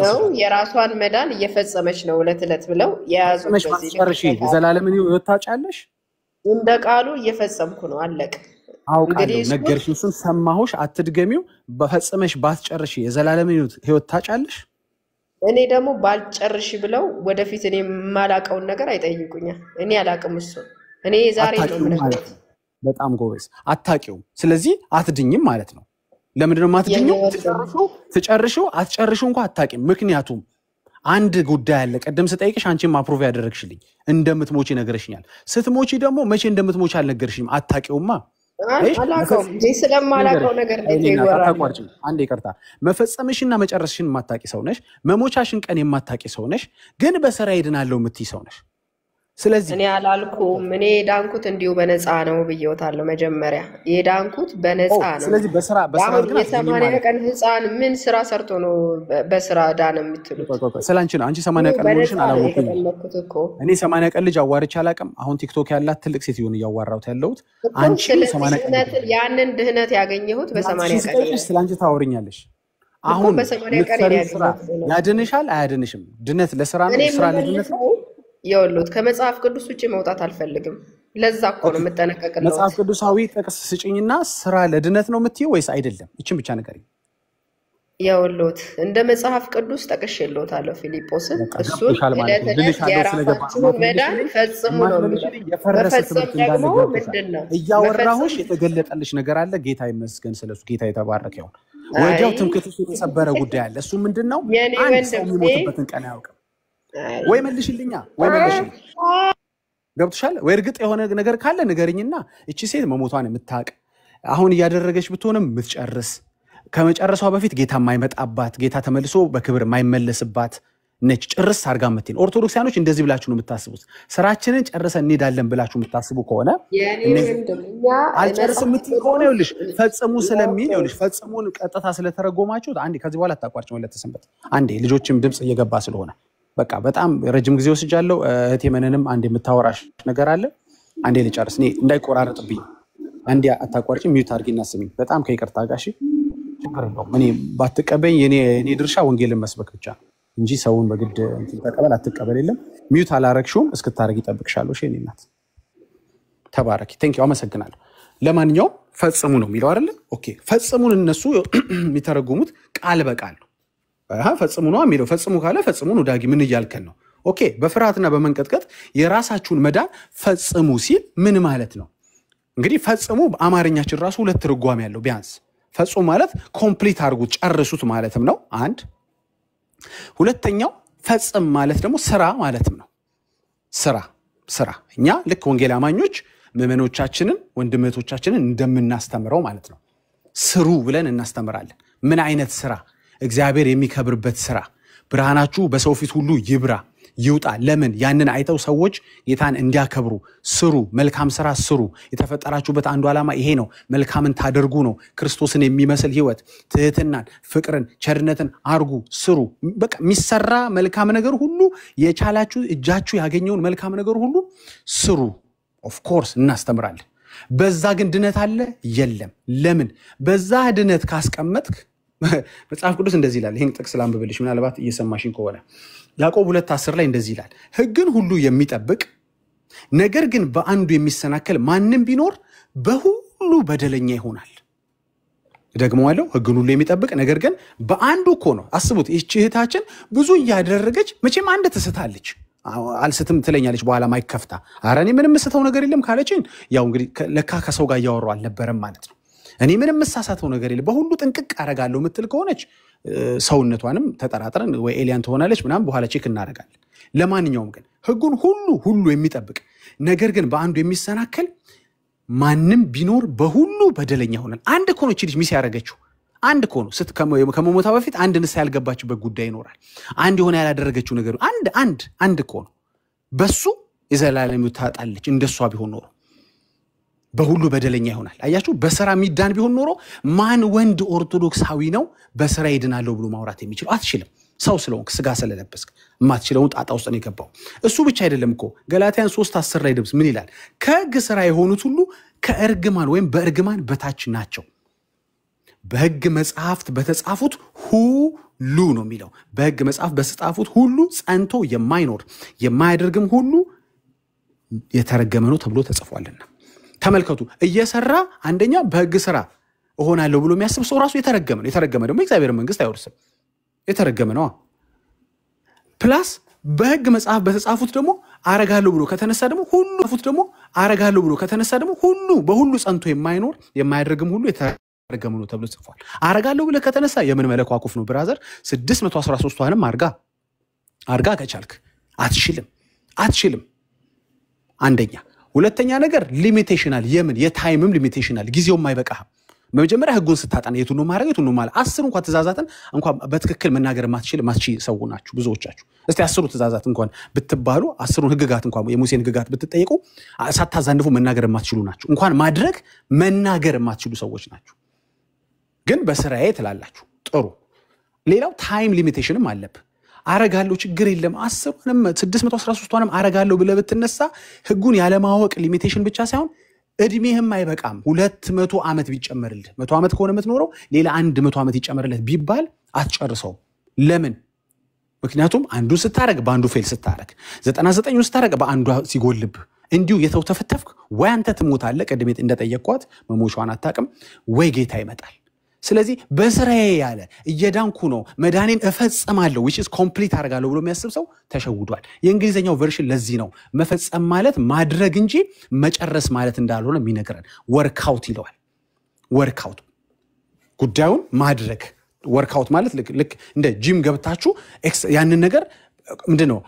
ነው የራሷን መዳን እየፈጸመች ነው እለት እለት ብለው የያዙት። ባትጨርሺ የዘላለም ህይወት ታጫለሽ? እንደ ቃሉ እየፈጸምኩ ነው። አለቅ አውቃለሁ። ነገርሽ እሱን ሰማሁሽ። አትድገሚው። በፈጽመሽ ባትጨርሺ የዘላለም ህይወት ታጫለሽ? እኔ ደግሞ ባልጨርሺ ብለው ወደፊት እኔ የማላውቀውን ነገር አይጠይቁኛል። እኔ አላውቅም። እሱ እኔ ዛሬ ነው ማለት ነው። በጣም ጎበዝ። አታውቂውም። ስለዚህ አትድኝም ማለት ነው። ለምንድነው የማትድኝው? ትጨርሺው አትጨርሺው እንኳን አታውቂም። ምክንያቱም አንድ ጉዳይ አለ። ቀደም ስጠይቅሽ አንቺም አፕሩቭ ያደረግሽልኝ እንደምትሞቺ ነገርሽኛል። ስትሞቺ ደግሞ መቼ እንደምትሞቺ አልነገርሽኝም። አታውቂውማ። ስለማላውቀው ነገር አንዴ ይቅርታ። መፈጸምሽና መጨረስሽን የማታውቂ ሰው ነሽ። መሞቻሽን ቀን የማታውቂ ሰው ነሽ። ግን በስራ ይድናለሁ የምትይ ሰው ነሽ። ስለዚህ እኔ አላልኩም። እኔ የዳንኩት እንዲሁ በነፃ ነው ብየውታለሁ። መጀመሪያ የዳንኩት በነፃ ነው። ስለዚህ በስራ ግን የ80 ቀን ህፃን ምን ስራ ሰርቶ ነው በስራ ዳን የምትሉት? ስላንቺ ነው። አንቺ 80 ቀን ሆነሽን አላወቅኩም። እኔ 80 ቀን ልጅ አዋርቼ አላውቅም። አሁን ቲክቶክ ያላት ትልቅ ሴት ይሆን እያዋራሁት ያለሁት። አንቺ 80 ቀን ያንን ድህነት ያገኘሁት በ80 ቀን። ስላንቺ ታወሪኛለሽ። አሁን በ80 ቀን ያድንሻል አያድንሽም? ድነት ለስራ ነው። ስራ ለድነት ነው። የወሉት ከመጽሐፍ ቅዱስ ውጪ መውጣት አልፈልግም። ለዛ እኮ ነው የምጠነቀቅለው። መጽሐፍ ቅዱሳዊ ጥቅስ ስጪኝና ስራ ለድነት ነው የምትይው ወይስ አይደለም? እቺን ብቻ ንገሪኝ። የወሉት እንደ መጽሐፍ ቅዱስ ጠቅሼልዎታለሁ ፊልጶስን። እሱን ለተለት የራሳችሁን መዳን ፈጽሙ ነው የሚለው። መፈጸም ደግሞ ምንድን ነው? እያወራሁሽ የተገለጠልሽ ነገር አለ። ጌታ ይመስገን ስለሱ። ጌታ የተባረከ ይሁን። ወዲያው ትምክህትሽ የተሰበረ ጉዳይ አለ። እሱ ምንድን ነው? አንድ ሰው የሚሞትበትን ቀን አያውቅም። ወይ መልሽልኛ ወይ መልሽልኝ። ገብቶሻል ወይ? እርግጥ የሆነ ነገር ካለ ንገርኝና እቺ ሴት መሞቷን የምታውቅ አሁን እያደረገች ብትሆንም የምትጨርስ ከመጨረሷ በፊት ጌታ የማይመጣባት ጌታ ተመልሶ በክብር የማይመለስባት ነች። ጭርስ አድርጋ የምትሄድ ኦርቶዶክሳኖች እንደዚህ ብላችሁ ነው የምታስቡት። ስራችንን ጨርሰን እንሄዳለን ብላችሁ የምታስቡ ከሆነ አልጨርስም የምትል ከሆነ ይኸውልሽ ፈጽሙ ስለሚል ይኸውልሽ ፈጽሙን ቀጥታ ስለተረጎማችሁት አንዴ ከዚህ በኋላ አታቋርጭም። ለተሰንበት አንዴ ልጆችም ድምጽ እየገባ ስለሆነ በቃ በጣም ረጅም ጊዜ ወስጃለሁ። እህቴ መነንም አንዴ የምታወራሽ ነገር አለ። አንዴ ልጨርስ እኔ እንዳይቆራረጥብኝ። አንዴ አታቋርጪ፣ ሚዩት አድርጊና ስሚኝ። በጣም ከይቅርታ ጋር እሺ። ችግር የለውም። እኔ ባትቀበኝ የኔ ድርሻ ወንጌልን መስበክ ብቻ እንጂ ሰውን በግድ ተቀበል አትቀበል የለም። ሚዩት አላረግሽውም፣ እስክታረግ ይጠብቅሻለሁ። እሺ የኔ እናት ተባረኪ። ቴንክ ዩ አመሰግናለሁ። ለማንኛውም ፈጽሙ ነው የሚለው አይደለ? ኦኬ ፈጽሙን እነሱ የሚተረጉሙት ቃል በቃል ነው። ፈጽሙ ነው የሚለው። ፈጽሙ ካለ ፈጽሙ ነው። ዳጊ ምን እያልከን ነው? ኦኬ በፍርሃትና በመንቀጥቀጥ የራሳችሁን መዳን ፈጽሙ ሲል ምን ማለት ነው? እንግዲህ ፈጽሙ በአማርኛችን ራሱ ሁለት ትርጓሜ ያለው ቢያንስ። ፈጽሙ ማለት ኮምፕሊት አድርጉት ጨርሱት ማለትም ነው አንድ። ሁለተኛው ፈጽም ማለት ደግሞ ስራ ማለትም ነው። ስራ እኛ ልክ ወንጌል አማኞች ምዕመኖቻችንን ወንድምቶቻችንን እንደምናስተምረው ማለት ነው። ስሩ ብለን እናስተምራለን። ምን አይነት ስራ? እግዚአብሔር የሚከብርበት ስራ። ብርሃናችሁ በሰው ፊት ሁሉ ይብራ ይውጣ። ለምን? ያንን አይተው ሰዎች ጌታን እንዲያከብሩ ስሩ። መልካም ስራ ስሩ። የተፈጠራችሁበት አንዱ ዓላማ ይሄ ነው። መልካምን ታደርጉ ነው። ክርስቶስን የሚመስል ህይወት፣ ትህትናን፣ ፍቅርን፣ ቸርነትን አርጉ፣ ስሩ። በቃ የሚሰራ መልካም ነገር ሁሉ የቻላችሁ እጃችሁ ያገኘውን መልካም ነገር ሁሉ ስሩ። ኦፍ ኮርስ እናስተምራለን። በዛ ግን ድነት አለ የለም? ለምን? በዛ ድነት ካስቀመጥክ መጽሐፍ ቅዱስ እንደዚህ ይላል። ይሄን ጥቅስ ላንብብልሽ ምናልባት እየሰማሽኝ ከሆነ ያዕቆብ 2:10 ላይ እንደዚህ ይላል፣ ህግን ሁሉ የሚጠብቅ ነገር ግን በአንዱ የሚሰናከል ማንም ቢኖር በሁሉ በደለኛ ይሆናል። ደግሞዋለሁ፣ ህግን ሁሉ የሚጠብቅ ነገር ግን በአንዱ እኮ ነው። አስቡት፣ ይህች እህታችን ብዙ እያደረገች መቼም አንድ ትስታለች። አልስትም ትለኛለች በኋላ ማይከፍታ። ኧረ እኔ ምንም ስተው ነገር የለም ካለችኝ ያው እንግዲህ ለካ ከሰው ጋር እያወራሁ አልነበረም ማለት ነው። እኔ ምንም መሳሳተው ነገር የለም በሁሉ ጥንቅቅ አረጋለሁ ምትል ከሆነች ሰውነቷንም ተጠራጥረን ወይ ኤሊያን ትሆናለች ምናምን በኋላ ቼክ እናደርጋለን። ለማንኛውም ግን ህጉን ሁሉ የሚጠብቅ ነገር ግን በአንዱ የሚሰናከል ማንም ቢኖር በሁሉ በደለኛ ይሆናል። አንድ እኮ ነው እቺ ልጅ ሚስ ያደረገችው። አንድ እኮ ነው ከመሞታ በፊት አንድ ንስሐ ያልገባችበት ጉዳይ ይኖራል። አንድ የሆነ ያላደረገችው ነገር አንድ እኮ ነው። በሱ የዘላለም ታጣለች። እንደሷ ቢሆን ኖሮ በሁሉ በደለኛ ይሆናል። አያችሁ፣ በስራ የሚዳን ቢሆን ኖሮ ማን ወንድ ኦርቶዶክሳዊ ነው በስራ ይድናለሁ ብሎ ማውራት የሚችለው? አትችልም። ሰው ስለሆንክ ስጋ ስለለበስክ የማትችለውን ጣጣ ውስጥ ነው የገባው። እሱ ብቻ አይደለም እኮ ገላትያን 3:10 ላይ ድምፅ ምን ይላል? ከህግ ስራ የሆኑት ሁሉ ከእርግማን ወይም በእርግማን በታች ናቸው። በህግ መጽሐፍት በተጻፉት ሁሉ ነው የሚለው። በህግ መጽሐፍ በተጻፉት ሁሉ ጸንቶ የማይኖር የማያደርግም ሁሉ የተረገመ ነው ተብሎ ተጽፏልና። ተመልከቱ፣ እየሰራ አንደኛ በህግ ስራ እሆናለሁ ብሎ የሚያስብ ሰው ራሱ የተረገመ ነው። የተረገመ ደግሞ የእግዚአብሔር መንግስት አይወርስም። የተረገመ ነው። ፕላስ በህግ መጽሐፍ በተጻፉት ደግሞ አረጋለሁ ብሎ ከተነሳ ደግሞ ሁሉ በሁሉ ጸንቶ የማይኖር የማያደርግም ሁሉ የተረገመ ነው ተብሎ ጽፏል። አረጋለሁ ብለ ከተነሳ የምን መለኳኩፍ ነው ብራዘር? 613ቷንም አርጋ ከቻልክ አትችልም። አንደኛ። ሁለተኛ ነገር ሊሚቴሽናል። የምን የታይምም ሊሚቴሽናል። ጊዜውም አይበቃህም። በመጀመሪያ ህጉን ስታጠና የቱን ነው ማድረግ የቱን ነው ማለት 10 እንኳን ትእዛዛትን እንኳን በትክክል መናገር ማትችል ሰው ናችሁ ብዙዎቻችሁ። እስቲ 10 ትእዛዛት እንኳን ብትባሉ 10 ህግጋት እንኳን የሙሴን ህግጋት ብትጠይቁ ሳታዛንፉ መናገር ማትችሉ ናችሁ። እንኳን ማድረግ መናገር ማትችሉ ሰዎች ናችሁ። ግን በስራዬ ትላላችሁ። ጥሩ። ሌላው ታይም ሊሚቴሽንም አለብህ። አረጋለሁ ችግር የለም 10ንም 613ቷንም አረጋለሁ ብለህ ብትነሳ ህጉን ያለማወቅ ሊሚቴሽን ብቻ ሳይሆን እድሜህም አይበቃም። 200 ዓመት ቢጨመርልህ 100 ዓመት ከሆነ የምትኖረው ሌላ 100 ዓመት ይጨመርልህ ቢባል አትጨርሰው። ለምን? ምክንያቱም አንዱን ስታረግ በአንዱ ፌል ስታረግ 99ን ስታረግ በአንዱ ሲጎልብህ እንዲሁ የተውተፈተፍክ ወይ አንተ ትሞታለህ። ቅድም እንደጠየቅኳት መሞሻዋን አታውቅም ወይ ጌታ ይመጣል። ስለዚህ በስራዬ ያለ እየዳንኩ ነው መዳኔን እፈጽማለሁ which is complete አደርጋለሁ ብሎ የሚያስብ ሰው ተሸውዷል። የእንግሊዘኛው ቨርሽን ለዚህ ነው መፈጸም ማለት ማድረግ እንጂ መጨረስ ማለት እንዳልሆነ የሚነግረን። ወርክአውት ይለዋል። ወርክአውት ጉዳዩን ማድረግ። ወርክአውት ማለት ልክ እንደ ጂም ገብታችሁ ያንን ነገር ምንድነው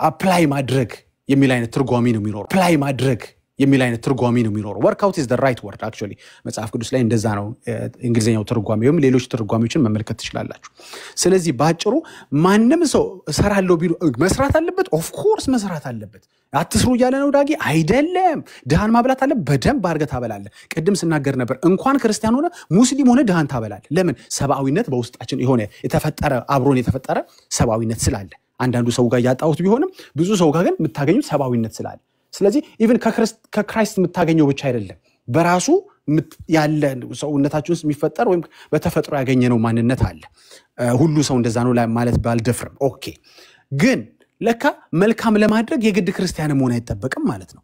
አፕላይ ማድረግ የሚል አይነት ትርጓሜ ነው የሚኖረው። አፕላይ ማድረግ የሚል አይነት ትርጓሜ ነው የሚኖረው። ወርክአውት is the right word actually መጽሐፍ ቅዱስ ላይ እንደዛ ነው እንግሊዘኛው ትርጓሜ ወይም ሌሎች ትርጓሜዎችን መመልከት ትችላላችሁ። ስለዚህ ባጭሩ ማንም ሰው እሰራለሁ ቢሉ መስራት አለበት። ኦፍ ኮርስ መስራት አለበት። አትስሩ እያለ ነው ዳጊ አይደለም። ድሃን ማብላት አለ በደንብ አድርገህ ታበላለህ። ቅድም ስናገር ነበር እንኳን ክርስቲያን ሆነ ሙስሊም ሆነ ድሃን ታበላለህ። ለምን? ሰብአዊነት በውስጣችን የሆነ የተፈጠረ አብሮን የተፈጠረ ሰብአዊነት ስላለ። አንዳንዱ ሰው ጋር ያጣውት ቢሆንም ብዙ ሰው ጋር ግን የምታገኙት ሰብአዊነት ስላለ። ስለዚህ ኢቭን ከክራይስት የምታገኘው ብቻ አይደለም በራሱ ያለ ሰውነታችን ውስጥ የሚፈጠር ወይም በተፈጥሮ ያገኘነው ማንነት አለ። ሁሉ ሰው እንደዛ ነው ማለት ባልደፍርም ኦኬ። ግን ለካ መልካም ለማድረግ የግድ ክርስቲያን መሆን አይጠበቅም ማለት ነው።